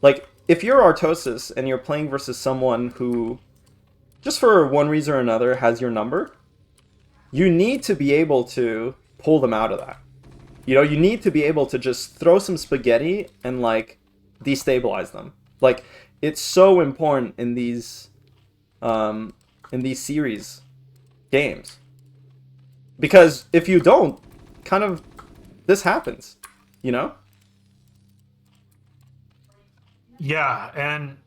like, if you're Artosis and you're playing versus someone who, just for one reason or another, has your number, you need to be able to pull them out of that. You need to be able to just throw some spaghetti and, like, destabilize them. Like, it's so important in these series games. Because if you don't, kind of, this happens, Yeah, and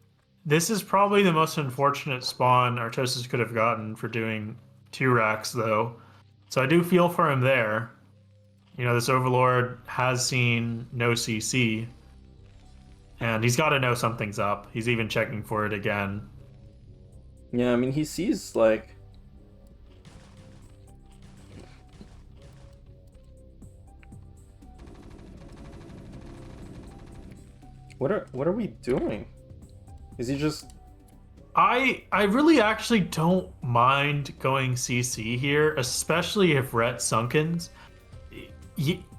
this is probably the most unfortunate spawn Artosis could have gotten for doing 2 racks, though. So I do feel for him there. This Overlord has seen no CC, and he's got to know something's up. He's even checking for it again. Yeah, I mean, he sees, like... What are we doing? Is he just... I really actually don't mind going CC here, especially if Rhett sunkens.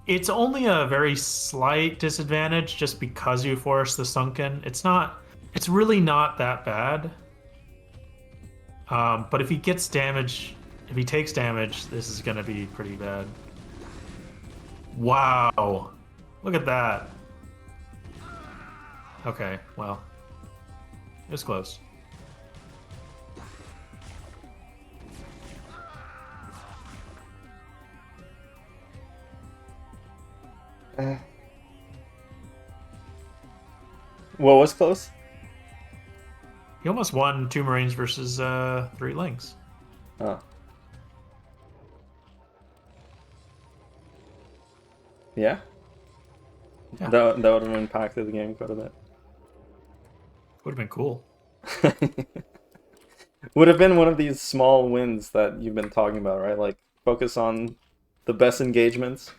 It's only a very slight disadvantage just because you force the sunken. It's really not that bad. But if he gets damage, if he takes damage, this is going to be pretty bad. Wow. Look at that. Okay, well. It was close. What was close? He almost won 2 Marines versus 3 Lynx. Oh. Yeah? Yeah. That would have impacted the game quite a bit. Would have been cool. Would have been one of these small wins that you've been talking about, right? Like focus on the best engagements.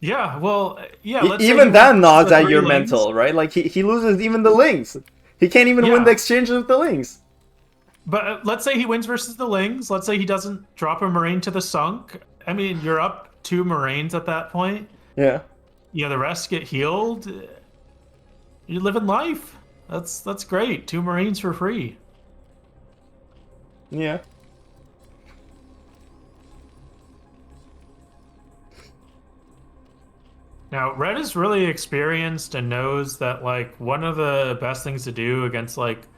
Yeah, well, yeah. Let's say Even he that wins nods the at 3 your lanes. mental, right? Like he loses even the lings. He can't even win Yeah. the exchange with the lings. But let's say he wins versus the Lings. Let's say he doesn't drop a Marine to the sunk. I mean, you're up 2 Marines at that point. Yeah. You know, the rest get healed. You're living life. That's great. 2 Marines for free. Yeah. Now, Red is really experienced and knows that, like, one of the best things to do against, like,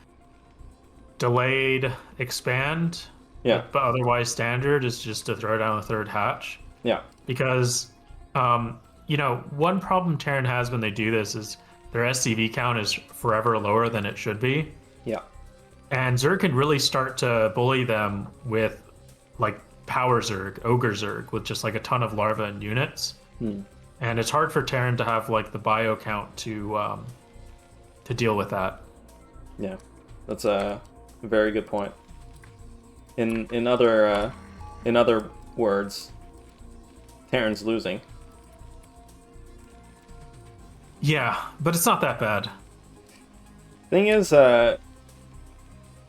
delayed expand, Yeah. but otherwise standard, is just to throw down a 3rd hatch. Yeah. Because, you know, one problem Terran has when they do this is their SCV count is forever lower than it should be. Yeah. And Zerg can really start to bully them with, like, Power Zerg, Ogre Zerg, with just, like, a ton of larva and units. And it's hard for Terran to have, like, the bio count to deal with that. Yeah. That's a very good point. In other words, Terran's losing. Yeah, but it's not that bad. Thing is,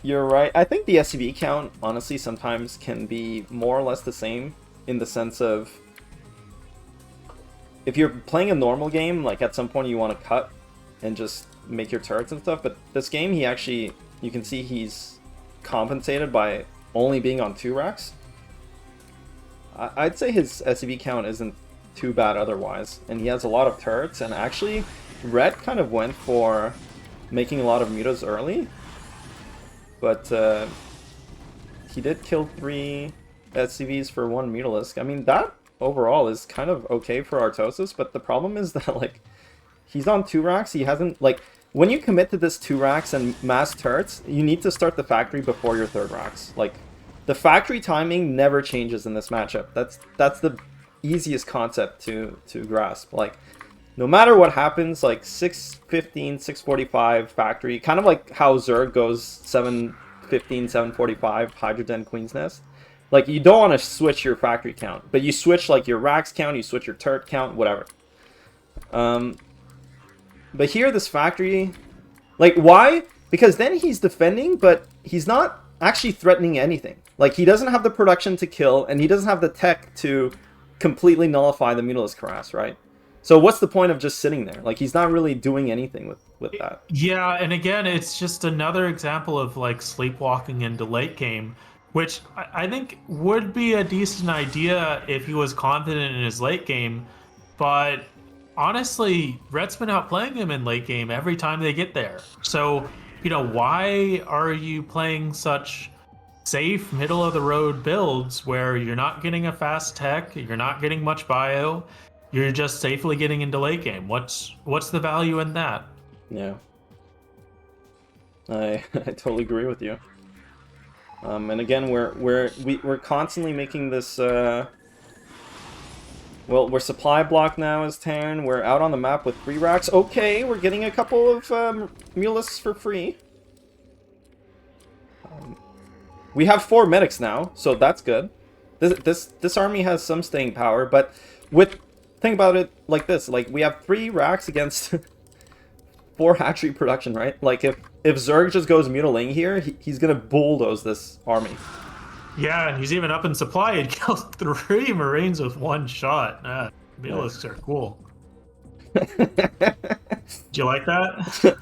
you're right. I think the SCV count, honestly, sometimes can be more or less the same in the sense of if you're playing a normal game, like at some point you want to cut and just make your turrets and stuff, but this game he actually, you can see he's compensated by only being on 2 racks. I'd say his SCV count isn't too bad otherwise, and he has a lot of turrets, and actually Red kind of went for making a lot of mutas early, but he did kill 3 SCVs for 1 mutalisk. I mean, that overall is kind of okay for Artosis, but the problem is that, like, he's on 2 racks, he hasn't, like, when you commit to this 2 racks and mass turrets, you need to start the factory before your 3rd racks. Like, the factory timing never changes in this matchup. That's the easiest concept to grasp. Like, no matter what happens, like 6:15, 6:45 factory, kind of like how Zerg goes 7:15, 7:45 Hydrogen Queen's Nest. Like, you don't want to switch your factory count, but you switch like your racks count, you switch your turret count, whatever. But here, this factory, like, why? Because then he's defending, but he's not actually threatening anything. Like, he doesn't have the production to kill, and he doesn't have the tech to completely nullify the Mutalisk Harass, right? So what's the point of just sitting there? Like, he's not really doing anything with that. Yeah, and again, it's just another example of, like, sleepwalking into late game, which I think would be a decent idea if he was confident in his late game, but honestly, Red's been outplaying him in late game every time they get there. So, you know, why are you playing such safe, middle-of-the-road builds where you're not getting a fast tech, you're not getting much bio, you're just safely getting into late game? What's the value in that? Yeah. I totally agree with you. And again, we're constantly making this. Well, we're supply blocked now as Terran. We're out on the map with 3 racks. Okay, we're getting a couple of Mulisks for free. We have 4 medics now, so that's good. This army has some staying power, but think about it like this: like, we have 3 racks against 4 hatchery production, right? Like, if Zerg just goes mutiling here, he's gonna bulldoze this army. Yeah, and he's even up in supply and killed 3 Marines with 1 shot. Mulisks are cool. Do you like that?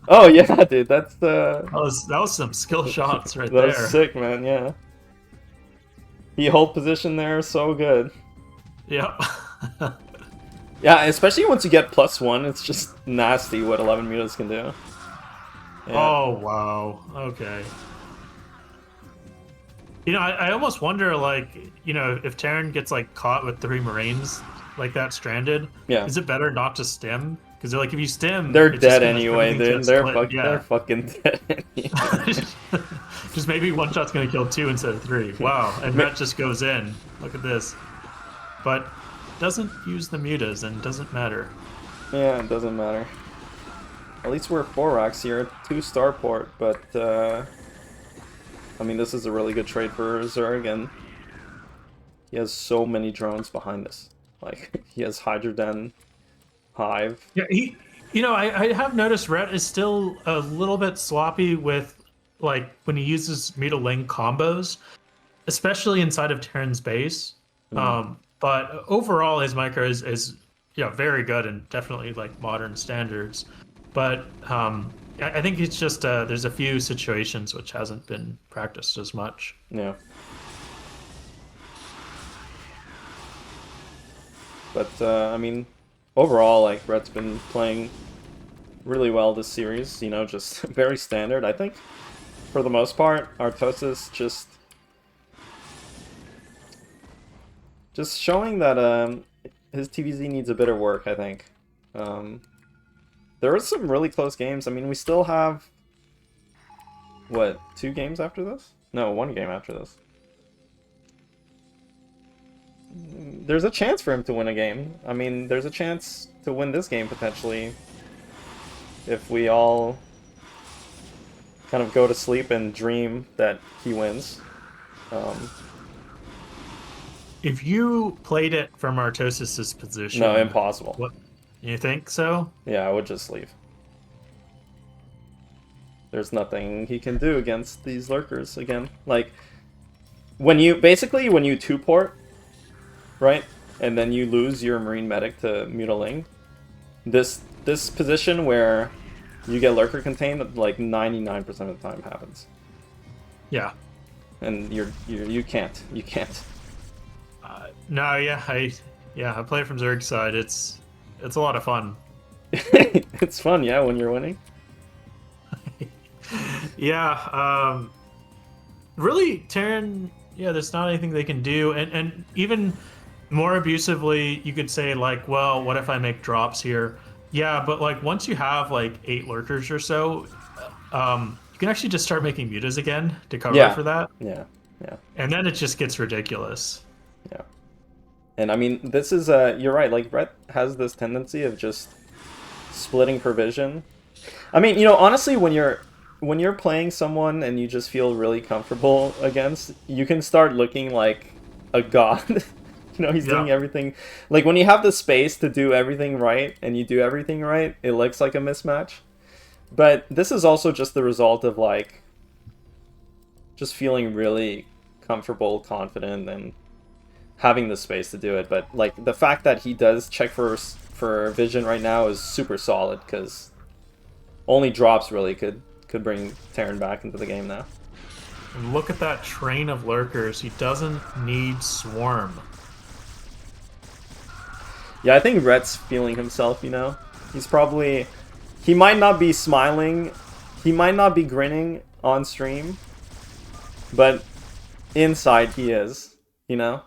Oh yeah, dude, that's that was some skill shots right that there. was sick, man. Yeah, he hold position there so good. Yep. Yeah, especially once you get +1, it's just nasty what 11 mutas can do. Yeah. Oh wow. Okay. You know, I almost wonder, like, you know, if Terran gets, like, caught with 3 Marines like that stranded, Yeah. is it better not to stim? Because, like, if you stim, They're it's dead just gonna- anyway, everything's dude. gonna split. They're fucking dead anyway. Just maybe 1 shot's gonna kill 2 instead of 3. Wow, and that just goes in. Look at this. But doesn't use the mutas and doesn't matter. Yeah, it doesn't matter. At least we're 4 racks here, 2 starport, but I mean, this is a really good trade for Zerg, and he has so many drones behind this. Like, he has Hydroden, Hive. Yeah, I have noticed Rhett is still a little bit sloppy with, like, when he uses Muta-Ling combos, especially inside of Terran's base. But overall, his micro is very good and definitely like modern standards. But I think it's just there's a few situations which hasn't been practiced as much. Yeah. But I mean, overall, like, Rhett's been playing really well this series. You know, just very standard. I think for the most part, Artosis just showing that his TVZ needs a bit of work, I think. There were some really close games. I mean, we still have, what, 2 games after this? No, 1 game after this. There's a chance for him to win a game. I mean, there's a chance to win this game, potentially, if we all kind of go to sleep and dream that he wins. If you played it from Artosis' position... No, impossible. What, you think so? Yeah, I would just leave. There's nothing he can do against these lurkers again. Like, when you 2-port, right, and then you lose your Marine Medic to Muta-Ling, this position where you get lurker contained, like 99% of the time happens. Yeah. And you can't. No, yeah, I play from Zerg's side. It's a lot of fun. It's fun, yeah, when you're winning. Yeah, really, Terran, there's not anything they can do. And even more abusively, you could say, like, well, what if I make drops here? Yeah, but, like, once you have, like, 8 lurkers or so, you can actually just start making mutas again to cover for that. Yeah. And then it just gets ridiculous. Yeah. And I mean, this is you're right, like, Rhett has this tendency of just splitting provision. I mean, you know, honestly, when you're playing someone and you just feel really comfortable against, you can start looking like a god. You know, he's doing everything. Like, when you have the space to do everything right and you do everything right, it looks like a mismatch. But this is also just the result of, like, just feeling really comfortable, confident, and having the space to do it. But, like, the fact that he does check for vision right now is super solid, because only drops really could bring Terran back into the game now. And look at that train of lurkers. He doesn't need Swarm. Yeah, I think Rhett's feeling himself, you know? He might not be smiling, he might not be grinning on stream, but inside he is, you know?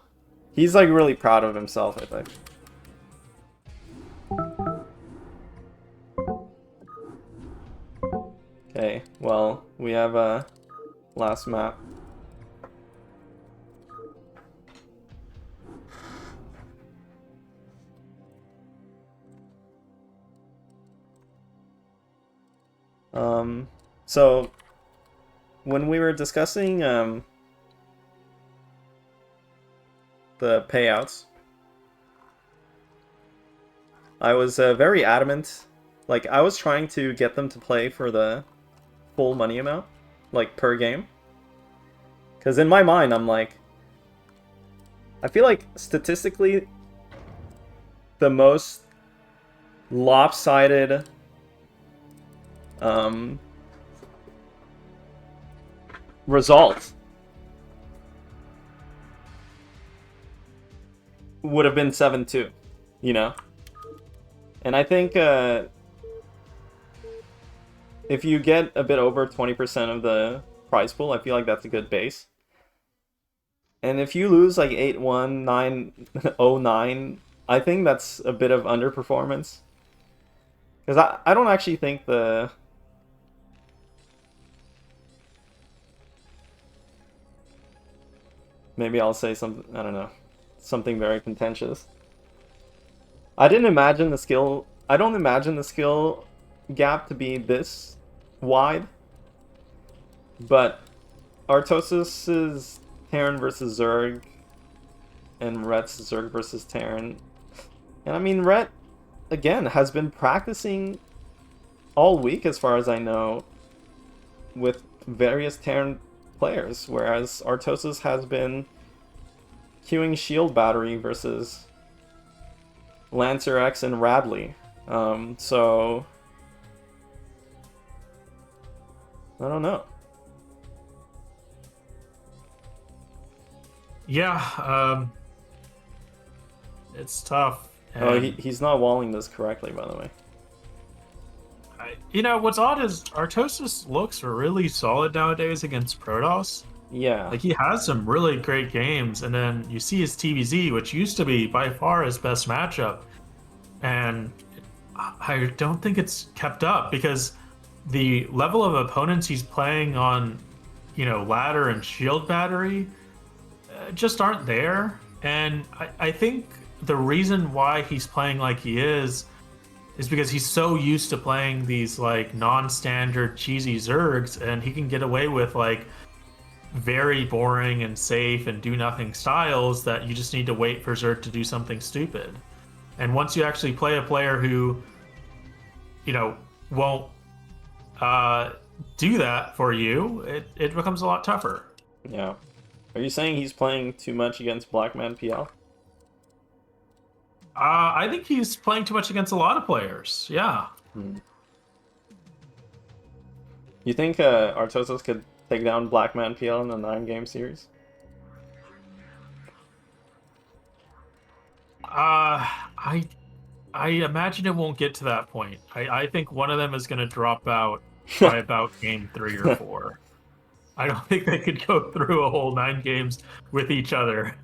He's, like, really proud of himself, I think. Okay, well, we have a last map. So when we were discussing the payouts, I was very adamant. Like, I was trying to get them to play for the full money amount, like, per game. Because in my mind, I'm like, I feel like statistically the most lopsided result would have been 7-2, you know? And I think if you get a bit over 20% of the prize pool, I feel like that's a good base. And if you lose like 8-1, 9-0-9, I think that's a bit of underperformance. Because I don't actually think the... Maybe I'll say something, I don't know, something very contentious. I don't imagine the skill gap to be this wide, but Artosis is Terran versus Zerg, and Rhett's Zerg versus Terran. And I mean, Rhett, again, has been practicing all week, as far as I know, with various Terran players, whereas Artosis has been queuing Shield Battery versus Lancer X and Radley. So I don't know. Yeah, it's tough. Oh, And he's not walling this correctly, by the way. you know, what's odd is Artosis looks really solid nowadays against Protoss. Yeah. Like, he has some really great games, and then you see his TVZ, which used to be by far his best matchup, and I don't think it's kept up because the level of opponents he's playing on, you know, ladder and shield battery just aren't there. And I think the reason why he's playing like he is because he's so used to playing these like non-standard cheesy Zergs, and he can get away with like very boring and safe and do nothing styles that you just need to wait for Zerg to do something stupid. And once you actually play a player who, you know, won't do that for you, it becomes a lot tougher. Yeah. Are you saying he's playing too much against Blackman PL? I think he's playing too much against a lot of players. Yeah. You think Artosis could take down Blackman PL in a 9-game series? I imagine it won't get to that point. I think one of them is going to drop out by about game 3 or 4. I don't think they could go through a whole 9 games with each other.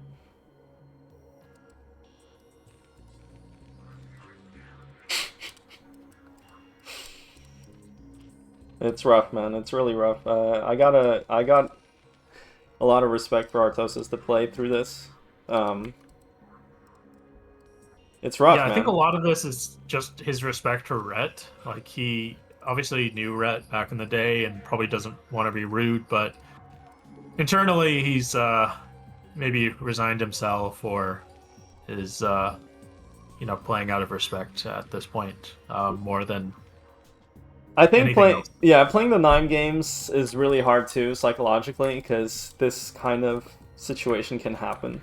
It's rough, man. It's really rough. I got a lot of respect for Artosis to play through this. It's rough, Yeah, I man. think a lot of this is just his respect for Rhett. Like, he obviously knew Rhett back in the day and probably doesn't want to be rude, but internally he's maybe resigned himself or is you know, playing out of respect at this point more than I think anything else. playing the 9 games is really hard too psychologically, because this kind of situation can happen.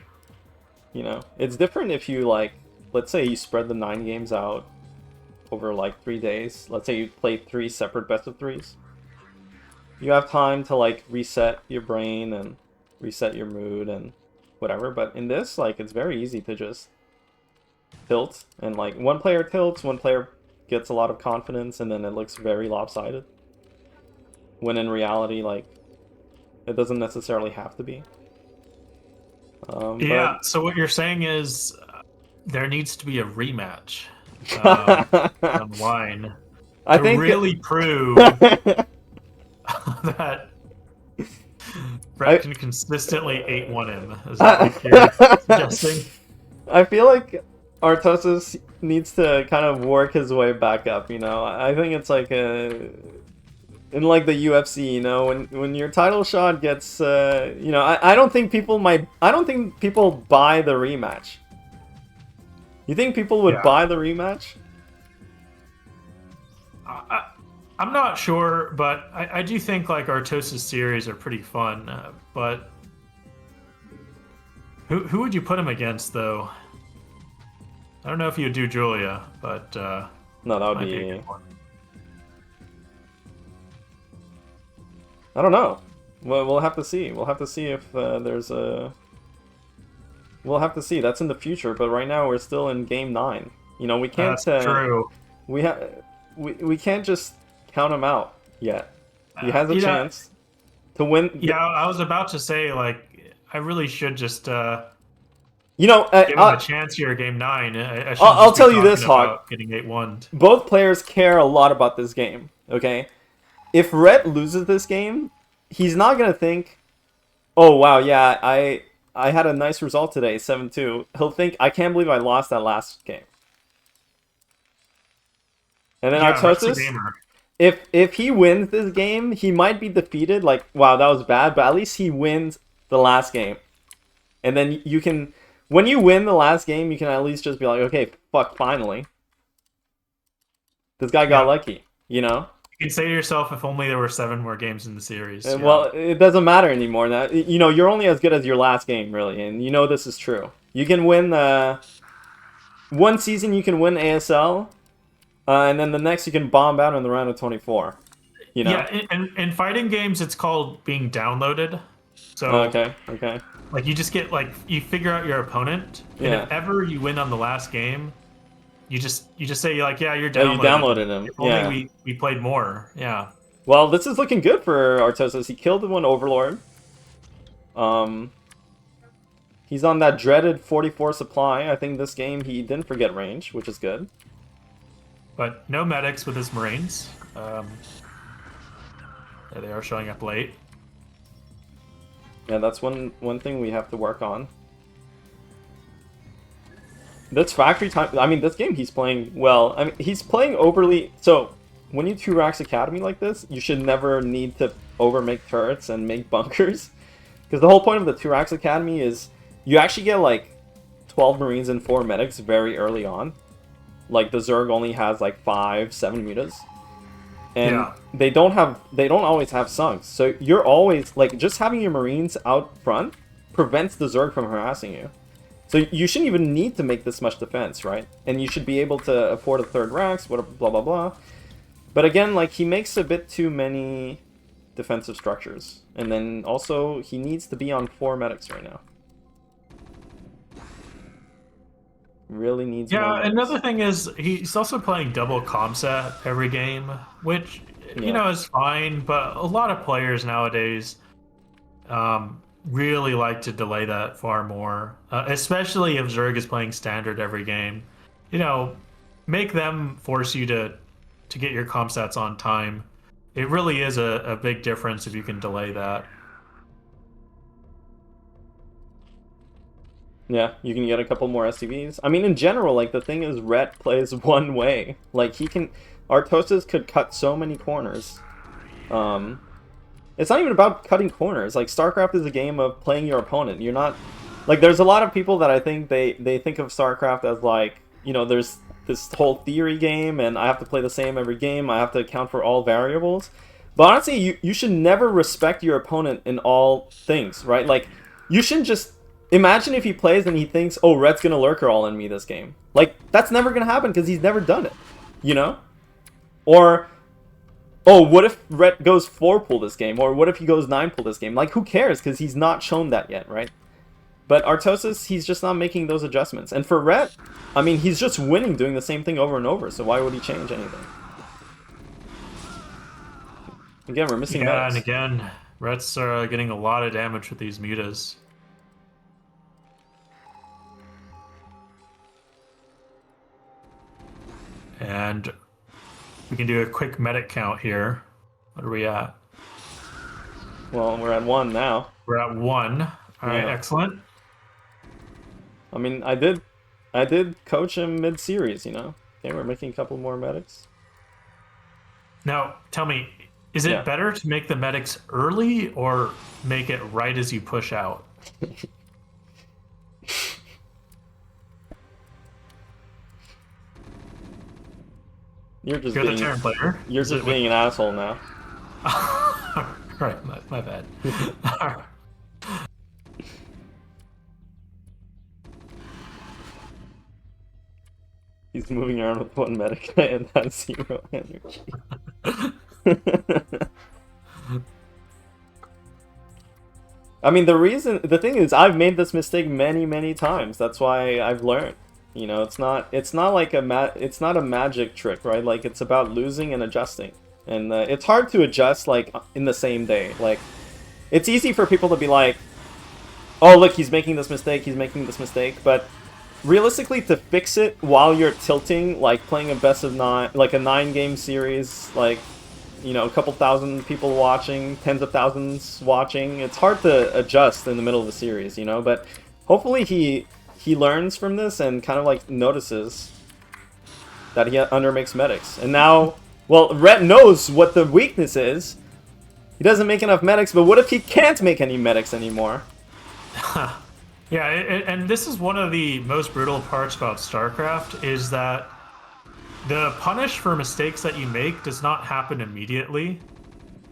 You know, it's different if you, like, let's say you spread the 9 games out over like 3 days. Let's say you play 3 separate best of 3s. You have time to like reset your brain and reset your mood and whatever. But in this, like, it's very easy to just tilt, and like one player tilts, one player gets a lot of confidence, and then it looks very lopsided. When in reality, like, it doesn't necessarily have to be. Yeah, so what you're saying is there needs to be a rematch online I to think really prove that Brett can consistently 8-1 him. Is that what you're suggesting? I feel like Artosis needs to kind of work his way back up, you know? I think it's like in like the UFC, you know, when your title shot gets, you know, I don't think people buy the rematch. You think people would buy the rematch? I'm not sure, but I do think like Artosis series are pretty fun. But who would you put him against, though? I don't know if you'd do Julia, but No, that would might be. a good one. I don't know. Well, we'll have to see. We'll have to see if there's a. We'll have to see. That's in the future, but right now we're still in game 9. You know, we can't. That's true. We can't just count him out yet. He has a you know, chance to win. Yeah, I was about to say, like, I really should just You know, give him a chance here, game 9. I shouldn't I'll just be tell you this, talking Hawk. about getting 8-1. Both players care a lot about this game. Okay, if Rhett loses this game, he's not gonna think, "Oh wow, yeah, I had a nice result today, 7-2." He'll think, "I can't believe I lost that last game." And then Yeah, Rhett's a Artosis, gamer. if he wins this game, he might be defeated. Like, wow, that was bad, but at least he wins the last game. And then you can, when you win the last game, you can at least just be like, okay, fuck, finally. This guy got lucky, you know? You can say to yourself, if only there were 7 more games in the series. Yeah. Well, it doesn't matter anymore. Now, you know, you're only as good as your last game, really, and you know this is true. You can win one season, you can win ASL, and then the next you can bomb out in the round of 24. You know? Yeah, in fighting games, it's called being downloaded. So Okay. like you just get like you figure out your opponent, and Yeah. if ever you win on the last game, you just say like, yeah, you're Oh, downloaded. you downloaded him. If Yeah. only we played more. Yeah. Well, this is looking good for Artosis. He killed one Overlord. He's on that dreaded 44 supply. I think this game he didn't forget range, which is good. But no medics with his Marines. There they are showing up late. Yeah, that's one thing we have to work on. This factory time. I mean, this game he's playing well. I mean, he's playing overly. So when you 2-Racks Academy like this, you should never need to overmake turrets and make bunkers, because the whole point of the 2-Racks Academy is you actually get like 12 Marines and 4 medics very early on. Like the Zerg only has like 5-7 mutas, and Yeah. they don't always have sunks. So you're always like, just having your Marines out front prevents the Zerg from harassing you. So you shouldn't even need to make this much defense, right? And you should be able to afford a 3rd Racks, blah blah blah. But again, like, he makes a bit too many defensive structures, and then also he needs to be on 4 medics right now. Really needs more Yeah, medics. another thing is he's also playing double comset every game, which Yeah. you know is fine, but a lot of players nowadays really like to delay that far more, especially if Zerg is playing standard every game. You know, make them force you to get your comsats on time. It really is a big difference if you can delay that. Yeah, you can get a couple more SCVs. I mean, in general, like, the thing is, Rhett plays one way. Like, Artosis could cut so many corners. It's not even about cutting corners. Like, StarCraft is a game of playing your opponent. You're not... Like, there's a lot of people that I think they think of StarCraft as, like, you know, there's this whole theory game, and I have to play the same every game. I have to account for all variables. But honestly, you should never respect your opponent in all things, right? Like, you shouldn't just... Imagine if he plays and he thinks, oh, Rhett's gonna lurker all in me this game. Like, that's never gonna happen because he's never done it, you know? Or, oh, what if Rhett goes 4-pull this game? Or what if he goes 9-pull this game? Like, who cares? Because he's not shown that yet, right? But Artosis, he's just not making those adjustments. And for Rhett, I mean, he's just winning doing the same thing over and over, so why would he change anything? Again, we're missing Yeah, medics. and again, Rhett's getting a lot of damage with these mutas. And we can do a quick medic count here. What are we at? Well, we're at 1 now. We're at 1. All right, Yeah. excellent. I mean, I did coach him mid-series, you know? Okay, we're making a couple more medics. Now, tell me, is it Yeah. better to make the medics early or make it right as you push out? You're just You're the being, turn player. you're Is just it- being an asshole now. Right, my bad. He's moving around with 1 medic and has 0 energy. I mean, the thing is, I've made this mistake many times. That's why I've learned. You know, it's not like it's not a magic trick, right? Like, it's about losing and adjusting. And it's hard to adjust, like, in the same day. Like, it's easy for people to be like, oh, look, he's making this mistake, but realistically, to fix it while you're tilting, like playing a best of 9, like a 9-game series, like, you know, a couple thousand people watching, tens of thousands watching, it's hard to adjust in the middle of the series, you know, but hopefully he learns from this and kind of, like, notices that he undermakes medics. And now, well, Rhett knows what the weakness is. He doesn't make enough medics, but what if he can't make any medics anymore? Yeah, and this is one of the most brutal parts about StarCraft is that the punish for mistakes that you make does not happen immediately.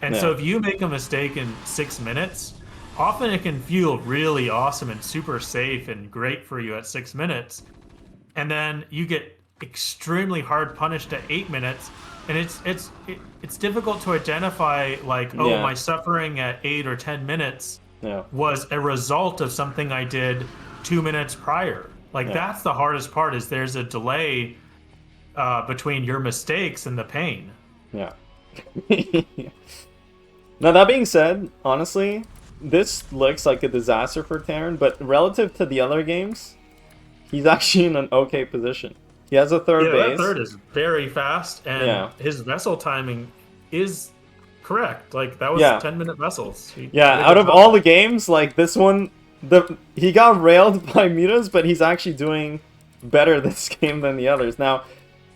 And so Yeah. if you make a mistake in 6 minutes, often it can feel really awesome and super safe and great for you at 6 minutes. And then you get extremely hard punished at 8 minutes, and it's difficult to identify like, oh, Yeah. my suffering at 8 or 10 minutes Yeah. was a result of something I did 2 minutes prior. Like, Yeah. that's the hardest part, is there's a delay between your mistakes and the pain. Yeah. Now, that being said, honestly, this looks like a disaster for Terran, but relative to the other games, he's actually in an okay position. He has a third Yeah, base. that third is very fast, and Yeah. his vessel timing is correct. Like, that was Yeah. 10-minute vessels. He Yeah, did a out good of job. all the games, like this one, he got railed by Mutas, but he's actually doing better this game than the others. Now,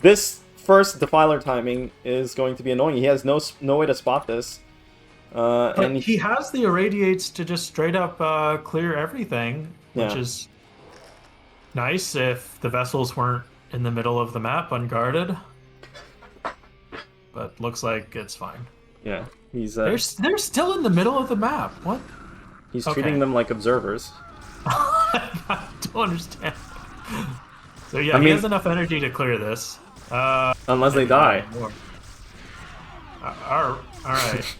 this first Defiler timing is going to be annoying. He has no way to spot this. But And he has the irradiates to just straight up clear everything, which Yeah. is nice if the vessels weren't in the middle of the map unguarded. But looks like it's fine. yeah, he's They're still in the middle of the map. What? he's okay. treating them like observers. I don't understand. So yeah, I he mean- has enough energy to clear this. Unless they die. More. All right.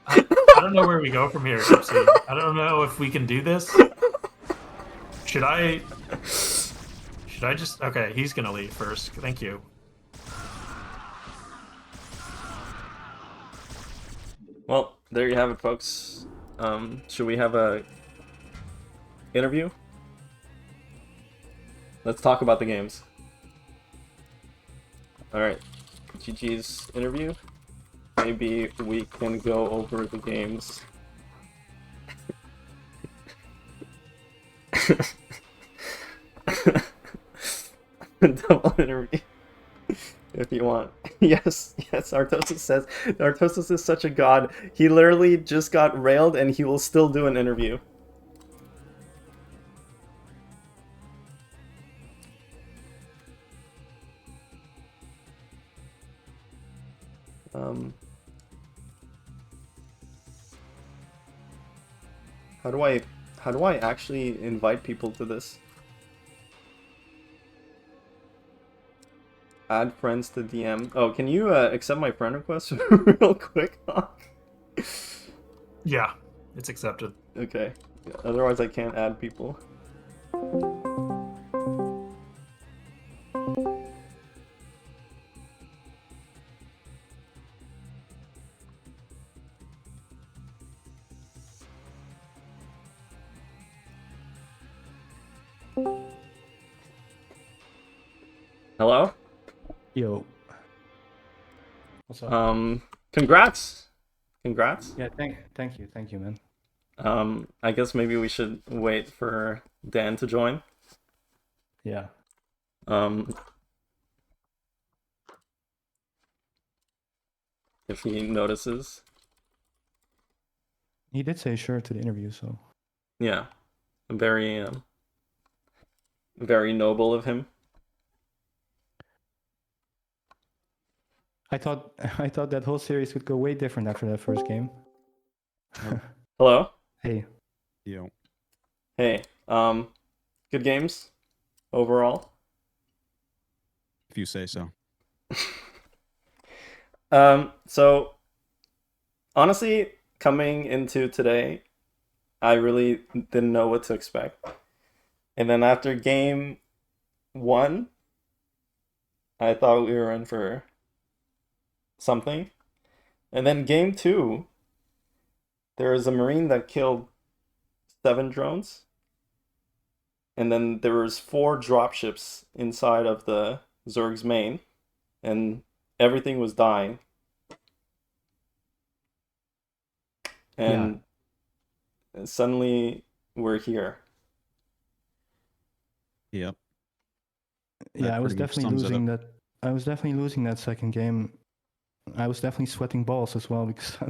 I don't know where we go from here, Gypsy. I don't know if we can do this. Should I just... Okay, he's gonna leave first. Thank you. Well, there you have it, folks. Should we have a interview? Let's talk about the games. Alright, GG's interview. Maybe we can go over the games. Double interview. If you want. Yes, Artosis says. Artosis is such a god. He literally just got railed and he will still do an interview. How do I actually invite people to this? Add friends to DM. Oh, can you accept my friend request real quick? Yeah, it's accepted. Okay. Otherwise I can't add people. Hello? Yo. What's up? Congrats. Congrats. Yeah, thank you, man. I guess maybe we should wait for Dan to join. Yeah. If he notices. He did say sure to the interview, so. Yeah. Very very noble of him. I thought that whole series would go way different after that first game. Hello? Hey. Yo. Hey. Good games overall. If you say so. So honestly, coming into today, I really didn't know what to expect. And then after game 1, I thought we were in for something. And then game 2, there was a Marine that killed 7 drones. And then there was 4 dropships inside of the Zerg's main. And everything was dying. And suddenly we're here. Yep. Yeah, That I was pretty much definitely sums it losing up. that. I was definitely losing that second game. I was definitely sweating balls as well because I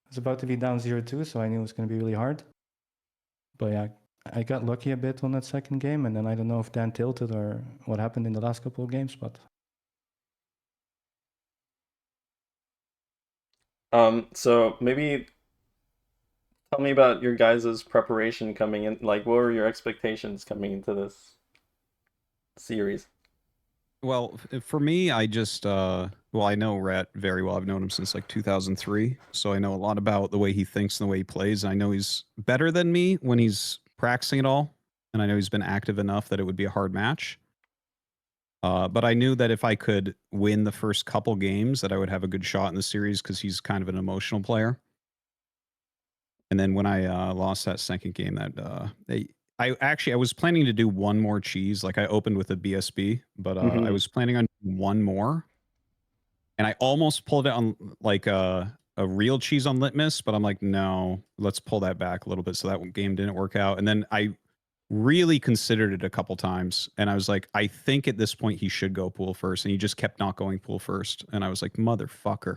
was about to be down 0-2, so I knew it was going to be really hard. But yeah, I got lucky a bit on that second game, and then I don't know if Dan tilted or what happened in the last couple of games, but So maybe tell me about your guys' preparation coming in. Like, what were your expectations coming into this series? Well, for me, I just well, I know Rhett very well. I've known him since like 2003, so I know a lot about the way he thinks and the way he plays. I know he's better than me when he's practicing it all, and I know he's been active enough that it would be a hard match. But I knew that if I could win the first couple games, that I would have a good shot in the series because he's kind of an emotional player. And then when I lost that second game, I was planning to do one more cheese. Like I opened with a BSB, but I was planning on one more, and I almost pulled it on like a real cheese on Litmus, but I'm like, no, let's pull that back a little bit. So that game didn't work out, and then I really considered it a couple times, and I was like, I think at this point he should go pool first, and he just kept not going pool first, and I was like, motherfucker.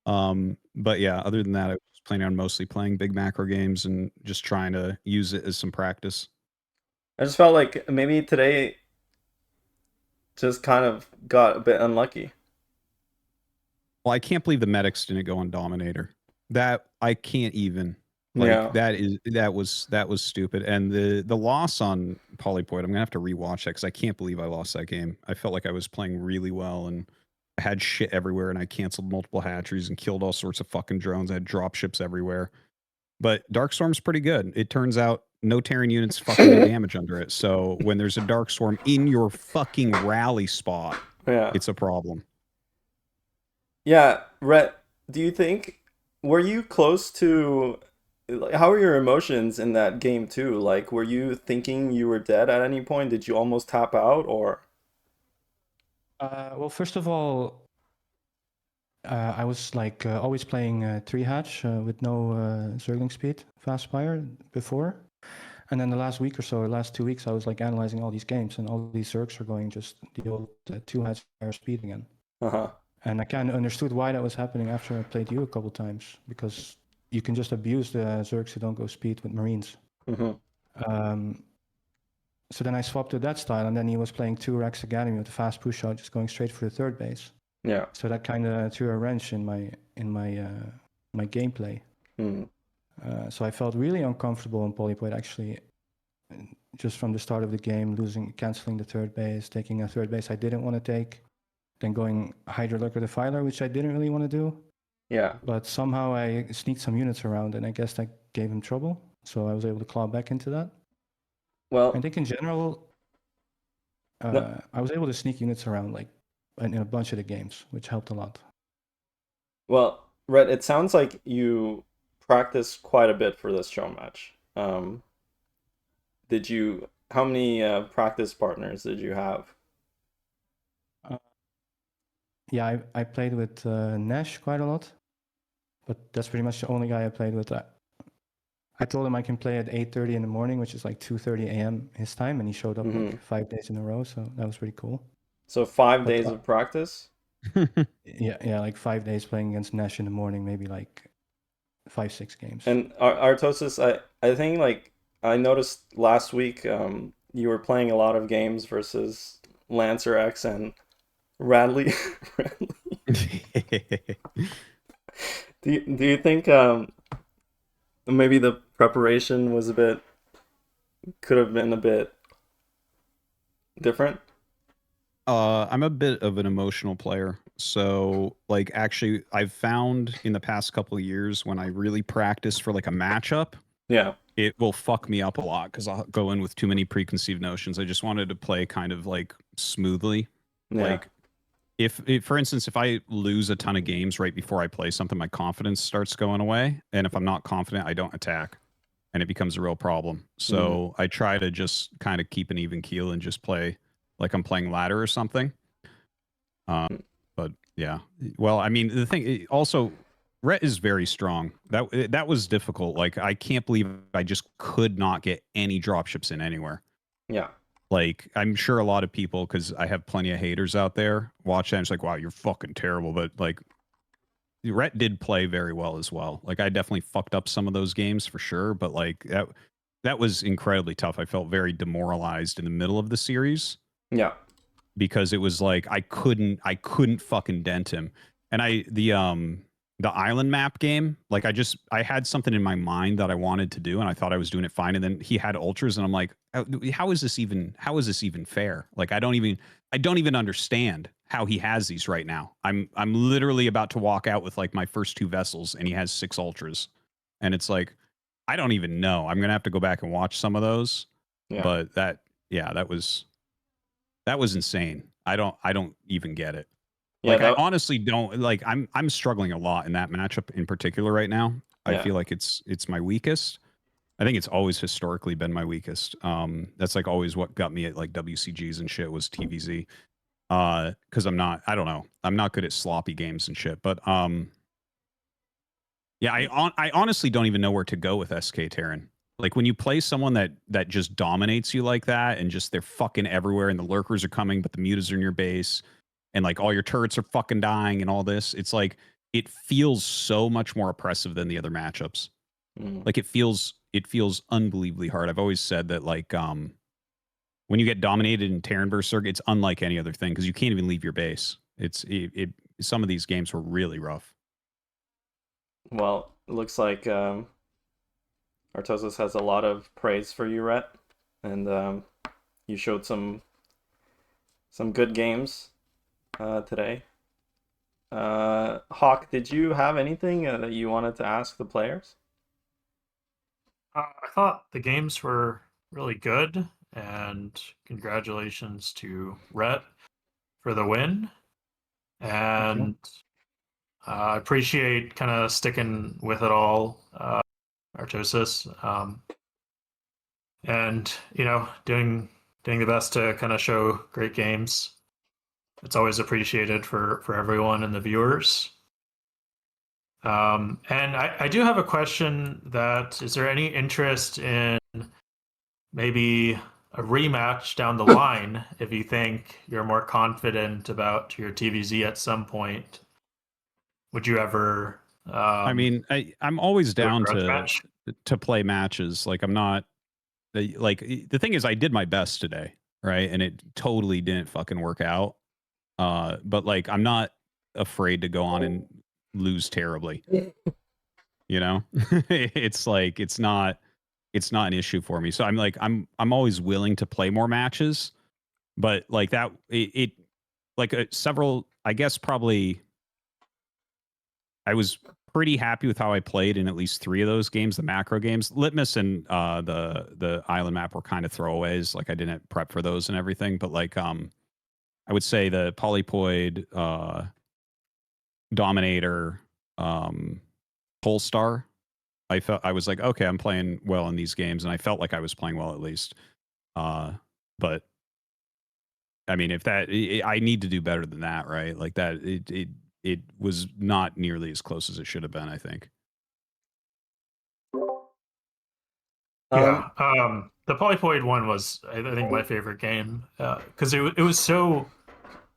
But yeah, other than that, I was planning on mostly playing big macro games and just trying to use it as some practice. I just felt like maybe today just kind of got a bit unlucky. Well, I can't believe the medics didn't go on Dominator. That I can't even. Yeah. That was stupid. And the loss on Polypoid, I'm gonna have to rewatch that because I can't believe I lost that game. I felt like I was playing really well and I had shit everywhere and I canceled multiple hatcheries and killed all sorts of fucking drones. I had drop ships everywhere. But Darkstorm's pretty good. It turns out no Terran units fucking do damage under it. So when there's a Darkstorm in your fucking rally spot, Yeah. it's a problem. Yeah, Rhett, do you think were you close to like, how were your emotions in that game too? Like, were you thinking you were dead at any point? Did you almost tap out or? well, first of all, I was like always playing 3 hatch with no Zergling speed, fast fire before. And then the last week or so, or last 2 weeks, I was like analyzing all these games, and all these Zergs are going just the old 2 hatch fire speed again. Uh-huh. And I kind of understood why that was happening after I played you a couple times, because you can just abuse the Zergs who don't go speed with Marines. Mm-hmm. So then I swapped to that style, and then he was playing 2 Rex Academy with a fast push out, just going straight for the third base. Yeah. So that kind of threw a wrench in my gameplay. Mm. So I felt really uncomfortable in Polypoid actually, just from the start of the game, canceling the third base, taking a third base I didn't want to take, then going Hydra Lurker Defiler, which I didn't really want to do. Yeah. But somehow I sneaked some units around, and I guess that gave him trouble. So I was able to claw back into that. Well, I think in general, no, I was able to sneak units around like in a bunch of the games, which helped a lot. well, Rhett, it sounds like you practice quite a bit for this show match. How many practice partners did you have? Yeah, I played with Nash quite a lot, but that's pretty much the only guy I played with. I told him I can play at 8:30 in the morning, which is like 2:30 a.m. his time, and he showed up Mm-hmm. like 5 days in a row, so that was pretty cool. So 5 But days of practice? yeah, like 5 days playing against Nash in the morning, maybe like 5-6 games. And Artosis, I think like I noticed last week you were playing a lot of games versus Lancer X and Radley. Do you think maybe the preparation was could have been a bit different? I'm a bit of an emotional player. So, like, actually, I've found in the past couple of years when I really practice for like a matchup, Yeah. it will fuck me up a lot because I'll go in with too many preconceived notions. I just wanted to play kind of like smoothly. Yeah. Like, if for instance, if I lose a ton of games right before I play something, my confidence starts going away. And if I'm not confident, I don't attack. And it becomes a real problem. So I try to just kind of keep an even keel and just play like I'm playing ladder or something. But yeah, well, I mean, the thing also, Rhett is very strong. That was difficult. Like, I can't believe I just could not get any dropships in anywhere. Yeah. like I'm sure a lot of people, because I have plenty of haters out there, watch that and it's like, wow, you're fucking terrible. But like Rhett did play very well as well. Like I definitely fucked up some of those games for sure, but like that was incredibly tough. I felt very demoralized in the middle of the series Yeah. because it was like I couldn't fucking dent him. And the island map game, like I had something in my mind that I wanted to do and I thought I was doing it fine, and then he had ultras and I'm like, how is this even fair? Like I don't even understand how he has these right now. I'm literally about to walk out with like my first 2 vessels and he has 6 ultras. And it's like I don't even know. I'm going to have to go back and watch some of those. Yeah. But that was insane. I don't even get it. Yeah, Like I honestly don't like. I'm struggling a lot in that matchup in particular right now. I Yeah. feel like it's my weakest. I think it's always historically been my weakest. That's like always what got me at like WCGs and shit was TVZ. Because I don't know. I'm not good at sloppy games and shit. But yeah, I honestly don't even know where to go with SK Terran. Like when you play someone that just dominates you like that, and just they're fucking everywhere, and the lurkers are coming, but the mutas are in your base, and like all your turrets are fucking dying, and all this. It's like it feels so much more oppressive than the other matchups. Like it feels unbelievably hard. I've always said that like when you get dominated in Terran Berserk, it's unlike any other thing because you can't even leave your base. Some of these games were really rough. Well, it looks like Artosis has a lot of praise for you, Rhett, and you showed some good games today. Hawk, did you have anything that you wanted to ask the players? I thought the games were really good, and congratulations to Rhett for the win. And I appreciate kind of sticking with it all, Artosis, and doing the best to kind of show great games. It's always appreciated for everyone and the viewers. And I do have a question: that is there any interest in maybe a rematch down the line if you think you're more confident about your TVZ at some point? Would you ever? I mean, I'm always do a down grudge match? to play matches. Like I'm not like the thing is I did my best today, right? And it totally didn't fucking work out. But like I'm not afraid to go on and lose terribly. You know? It's like it's not an issue for me. So I'm like I'm always willing to play more matches, but like that it like several, I guess probably I was pretty happy with how I played in at least 3 of those games, the macro games. Litmus and the island map were kind of throwaways. Like I didn't prep for those and everything, but like I would say the Polypoid, Dominator, Polestar, I was like, okay, I'm playing well in these games, and I felt like I was playing well at least. But I mean, if that I need to do better than that, right? Like that it was not nearly as close as it should have been, I think. Yeah, the Polypoid one was, I think, my favorite game because it was so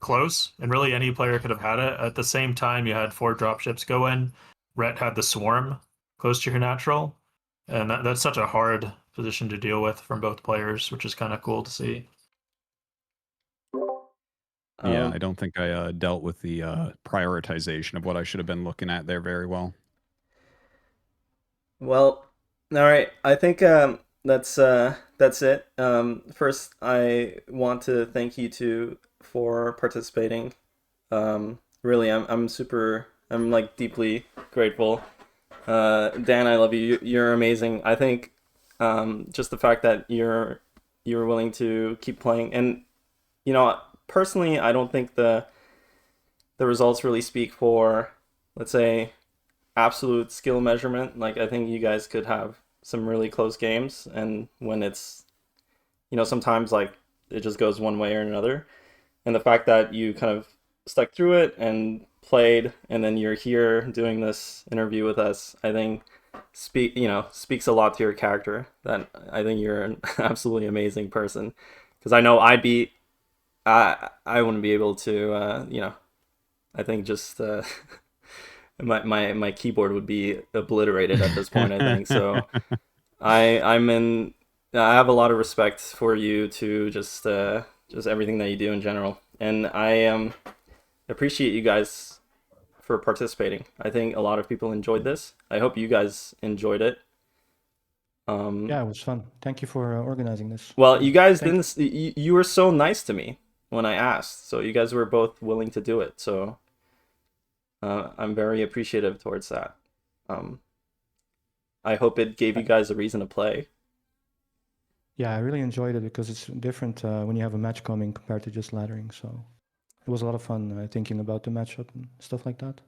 close, and really any player could have had it. At the same time, you had 4 dropships go in. Rhett had the swarm close to your natural, and that's such a hard position to deal with from both players, which is kind of cool to see. Yeah, I don't think I dealt with the prioritization of what I should have been looking at there very well. Well, all right. I think that's it. First, I want to thank you two for participating. Really, I'm like deeply grateful. Dan, I love you. You're amazing. I think just the fact that you're willing to keep playing, and personally, I don't think the results really speak for, let's say, absolute skill measurement. Like I think you guys could have some really close games, and when it's sometimes like it just goes one way or another. And the fact that you kind of stuck through it and played, and then you're here doing this interview with us, I think speaks a lot to your character. That I think you're an absolutely amazing person. because I know I wouldn't be able to, you know, I think just my keyboard would be obliterated at this point, I think. So I have a lot of respect for you to just everything that you do in general, and I appreciate you guys for participating. I think a lot of people enjoyed this. I hope you guys enjoyed it. Yeah, it was fun. Thank you for organizing this. Well, you guys Thank- didn't. You were so nice to me when I asked, so you guys were both willing to do it. So I'm very appreciative towards that. I hope it gave you guys a reason to play. Yeah, I really enjoyed it because it's different when you have a match coming compared to just laddering. So it was a lot of fun thinking about the matchup and stuff like that.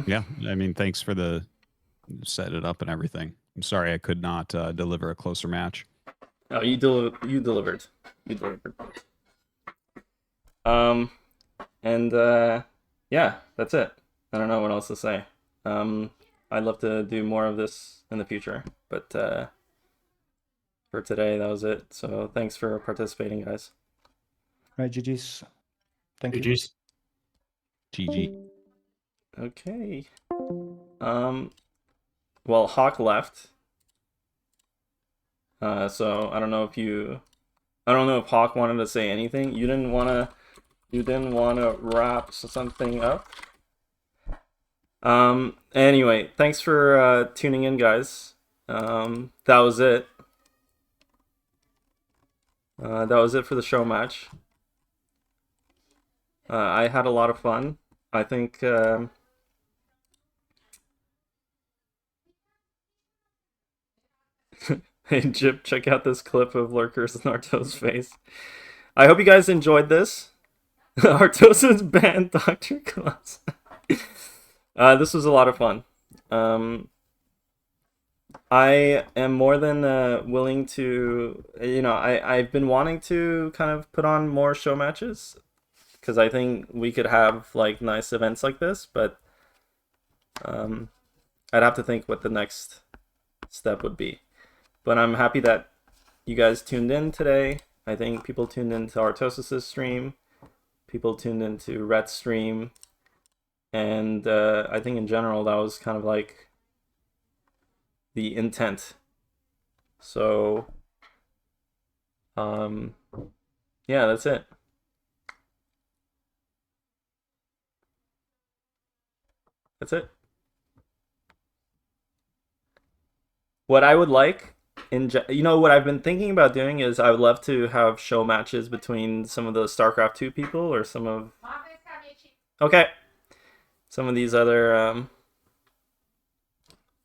Yeah, I mean, thanks for the set it up and everything. I'm sorry I could not deliver a closer match. Oh, you delivered. You delivered. And yeah, that's it. I don't know what else to say. I'd love to do more of this in the future, but for today, that was it. So thanks for participating, guys. Right, GG's. Thank you. GG's. GG. Okay. Well, Hawk left. So I don't know if Hawk wanted to say anything. You didn't wanna wrap something up. Anyway, thanks for tuning in, guys. That was it. That was it for the show match. I had a lot of fun. I think hey Jip, check out this clip of Lurkers and Arto's face. I hope you guys enjoyed this. Artosis banned Dr. Claus. This was a lot of fun. I am more than willing to, you know, I've been wanting to kind of put on more show matches because I think we could have like nice events like this, but I'd have to think what the next step would be. But I'm happy that you guys tuned in today. I think people tuned into Artosis' stream. People tuned into Rhett's stream. And I think in general, that was kind of like the intent. So, yeah, that's it. That's it. What I would like, you know, what I've been thinking about doing is I would love to have show matches between some of the StarCraft 2 people or some of... Okay. Some of these other...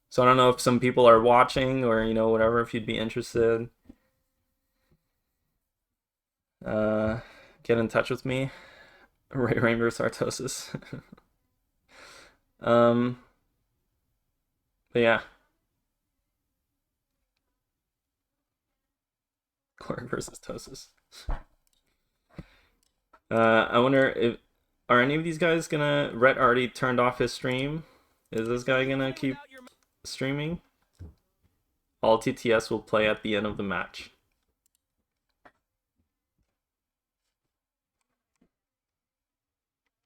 So I don't know if some people are watching or, you know, whatever, if you'd be interested. Get in touch with me. Rainbow Artosis. But yeah. Quark versus Tosis. I wonder if are any of these guys gonna... Rhett already turned off his stream. Is this guy gonna keep streaming? All TTS will play at the end of the match.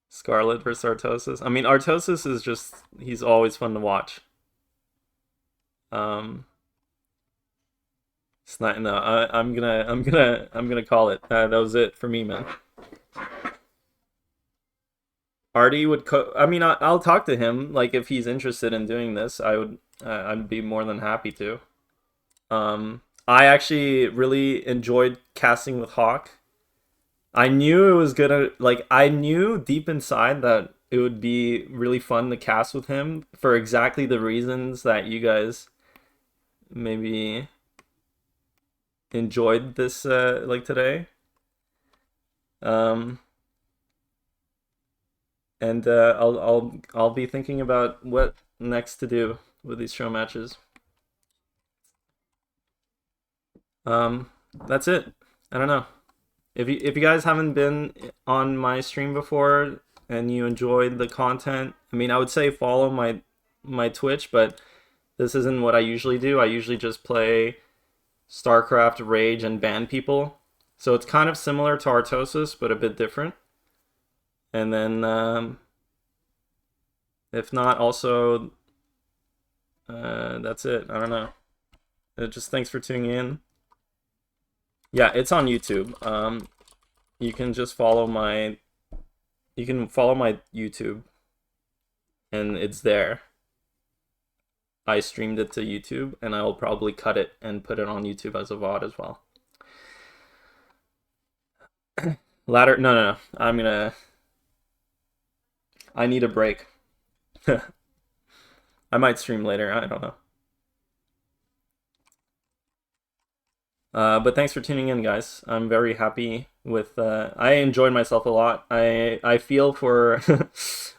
Scarlet versus Artosis. I mean, Artosis is just... he's always fun to watch. It's not... no, I'm gonna call it. That was it for me, man. Artie would I mean, I'll talk to him. Like, if he's interested in doing this, I'd be more than happy to. I actually really enjoyed casting with Hawk. I knew it was gonna, like, I knew deep inside that it would be really fun to cast with him for exactly the reasons that you guys maybe enjoyed this, like, today. And I'll be thinking about what next to do with these show matches. That's it. I don't know. If you guys haven't been on my stream before and you enjoyed the content, I mean, I would say follow my Twitch, but this isn't what I usually do. I usually just play StarCraft, Rage, and ban people. So it's kind of similar to Artosis, but a bit different. And then, if not, also, that's it. I don't know. Just thanks for tuning in. Yeah, it's on YouTube. You can just follow my... You can follow my YouTube. And it's there. I streamed it to YouTube, and I will probably cut it and put it on YouTube as a VOD as well. Ladder... No. I'm gonna... I need a break. I might stream later. I don't know. But thanks for tuning in, guys. I'm very happy with. I enjoyed myself a lot. I feel for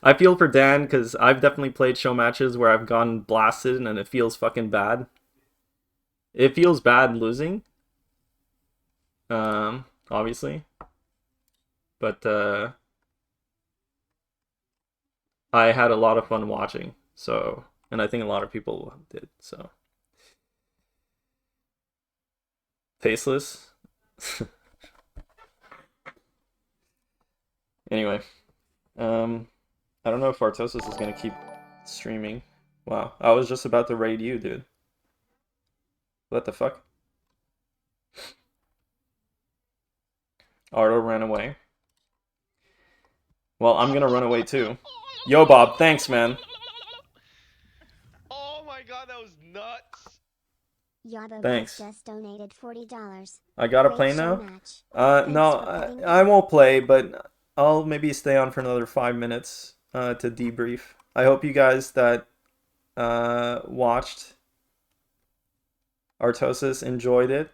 I feel for Dan, because I've definitely played show matches where I've gone blasted and it feels fucking bad. It feels bad losing. Obviously. But I had a lot of fun watching. So, and I think a lot of people did. So. Faceless. Anyway, I don't know if Artosis is gonna keep streaming. Wow, I was just about to raid you, dude. What the fuck? Arto ran away. Well, I'm gonna run away too. Yo, Bob, thanks, man. Oh my god, that was nuts. Yarbo Thanks. just donated $40. I gotta Great play show now? match. No, Thanks for I won't play, but I'll maybe stay on for another 5 minutes to debrief. I hope you guys that watched Artosis enjoyed it.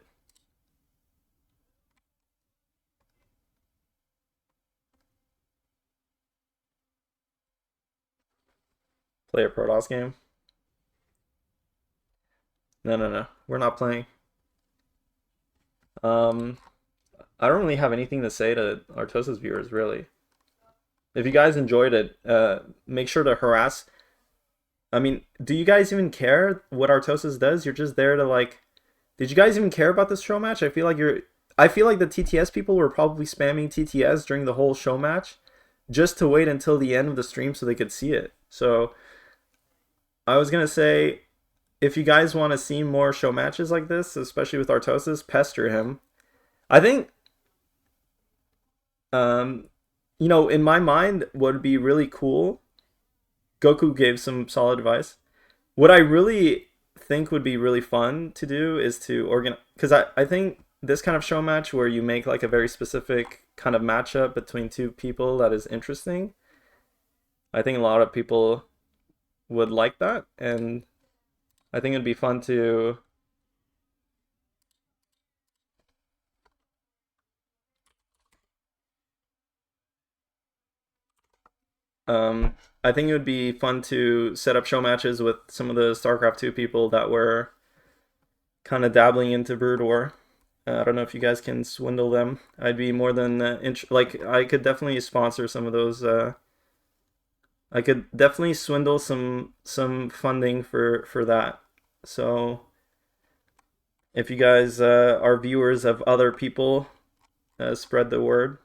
Play a Protoss game? No. We're not playing. I don't really have anything to say to Artosis viewers, really. If you guys enjoyed it, make sure to harass. I mean, do you guys even care what Artosis does? You're just there to like... Did you guys even care about this show match? I feel like the TTS people were probably spamming TTS during the whole show match just to wait until the end of the stream so they could see it. So I was gonna say, if you guys want to see more show matches like this, especially with Artosis, pester him. I think, you know, in my mind, what would be really cool, Goku gave some solid advice. What I really think would be really fun to do is to organize, because I think this kind of show match where you make like a very specific kind of matchup between two people that is interesting, I think a lot of people would like that, and I think it'd be fun to I think it would be fun to set up show matches with some of the StarCraft 2 people that were kind of dabbling into Brood War. I don't know if you guys can swindle them. I'd be more than like I could definitely sponsor some of those. I could definitely swindle some funding for that. So if you guys are viewers of other people, spread the word.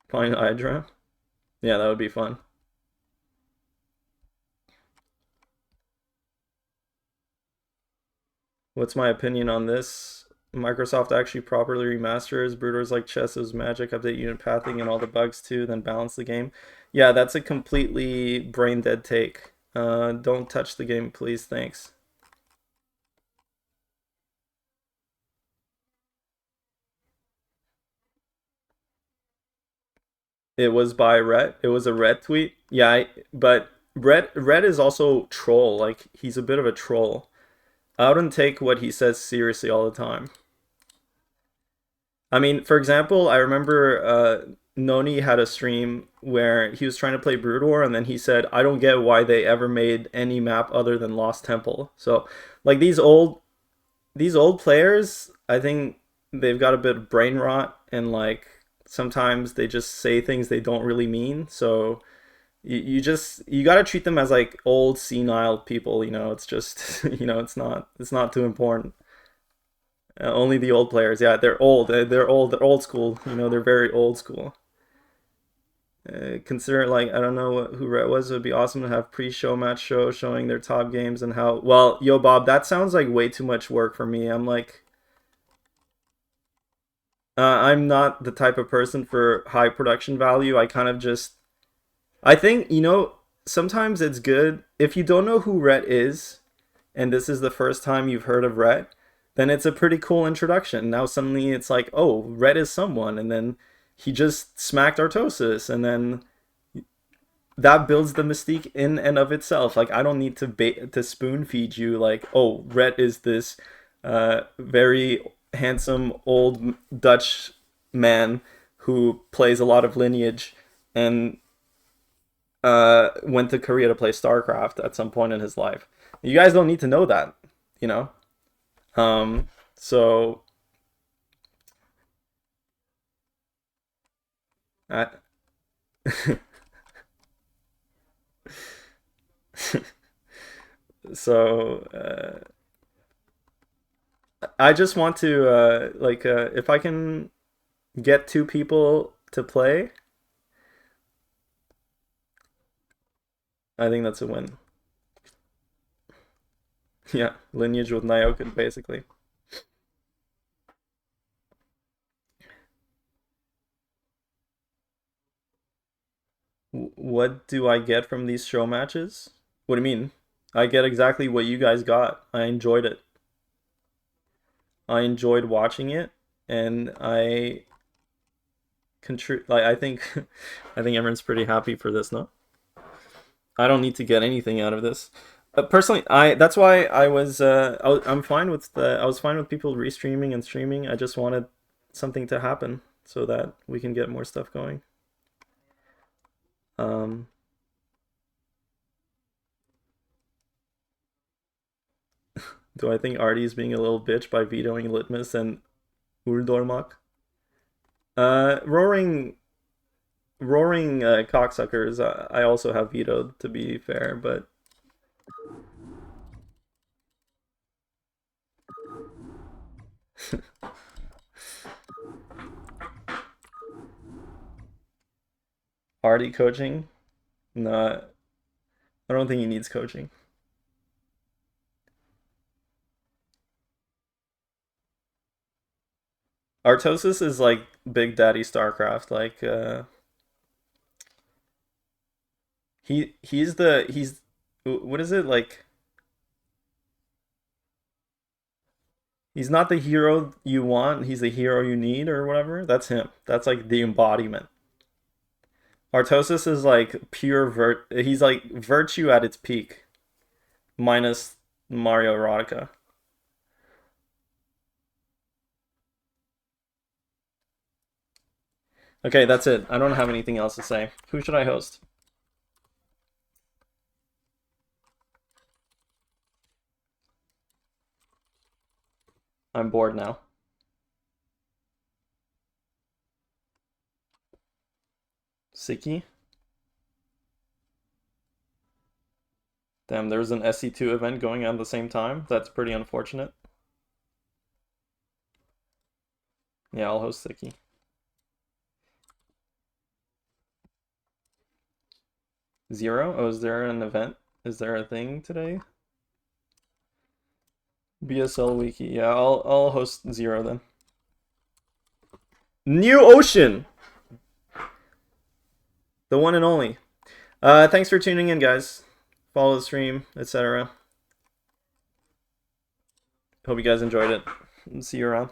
Find Hydra. Yeah, that would be fun. What's my opinion on this? Microsoft actually properly remasters Brooders like Chess's Magic, update unit pathing and all the bugs too, then balance the game. Yeah, that's a completely brain dead take. Don't touch the game, please. Thanks. It was by Rhett. It was a Rhett tweet. Yeah, but Rhett is also troll. Like, he's a bit of a troll. I wouldn't take what he says seriously all the time. I mean, for example, I remember Noni had a stream where he was trying to play Brood War, and then he said, I don't get why they ever made any map other than Lost Temple. So, like, these old players, I think they've got a bit of brain rot, and like sometimes they just say things they don't really mean. So You gotta treat them as like old senile people, you know. It's just it's not too important. Only the old players, yeah, they're old. They're old. They're old school. You know, they're very old school. Consider like I don't know who Rhett was. It would be awesome to have pre-show match show showing their top games and how. Well, yo, Bob, that sounds like way too much work for me. I'm like, I'm not the type of person for high production value. I kind of just, I think sometimes it's good if you don't know who Rhett is, and this is the first time you've heard of Rhett, then it's a pretty cool introduction. Now suddenly it's like, oh, Rhett is someone, and then he just smacked Artosis, and then that builds the mystique in and of itself. Like I don't need to spoon feed you like, oh, Rhett is this very handsome old Dutch man who plays a lot of Lineage and went to Korea to play StarCraft at some point in his life. You guys don't need to know that, you know. So I so I just want to if I can get 2 people to play, I think that's a win. Yeah, Lineage with Nyoken, basically. What do I get from these show matches? What do you mean? I get exactly what you guys got. I enjoyed it. I enjoyed watching it, and I I think I think everyone's pretty happy for this, no? I don't need to get anything out of this. Personally, that's why I'm fine with I was fine with people restreaming and streaming. I just wanted something to happen so that we can get more stuff going. Do I think Artie is being a little bitch by vetoing Litmus and Uldormak? Roaring cocksuckers, I also have vetoed, to be fair, but Artie coaching? No, I don't think he needs coaching. Artosis is like Big Daddy StarCraft, like he's what is it like? He's not the hero you want, he's the hero you need or whatever. That's him. That's like the embodiment. Artosis is like pure he's like virtue at its peak minus Mario Erotica. Okay, that's it. I don't have anything else to say. Who should I host? I'm bored now. Siki? Damn, there's an SC2 event going on at the same time. That's pretty unfortunate. Yeah, I'll host Siki. Zero? Oh, is there an event? Is there a thing today? BSL Wiki. Yeah, I'll host Zero then. New Ocean! The one and only. Thanks for tuning in, guys. Follow the stream, etc. Hope you guys enjoyed it. See you around.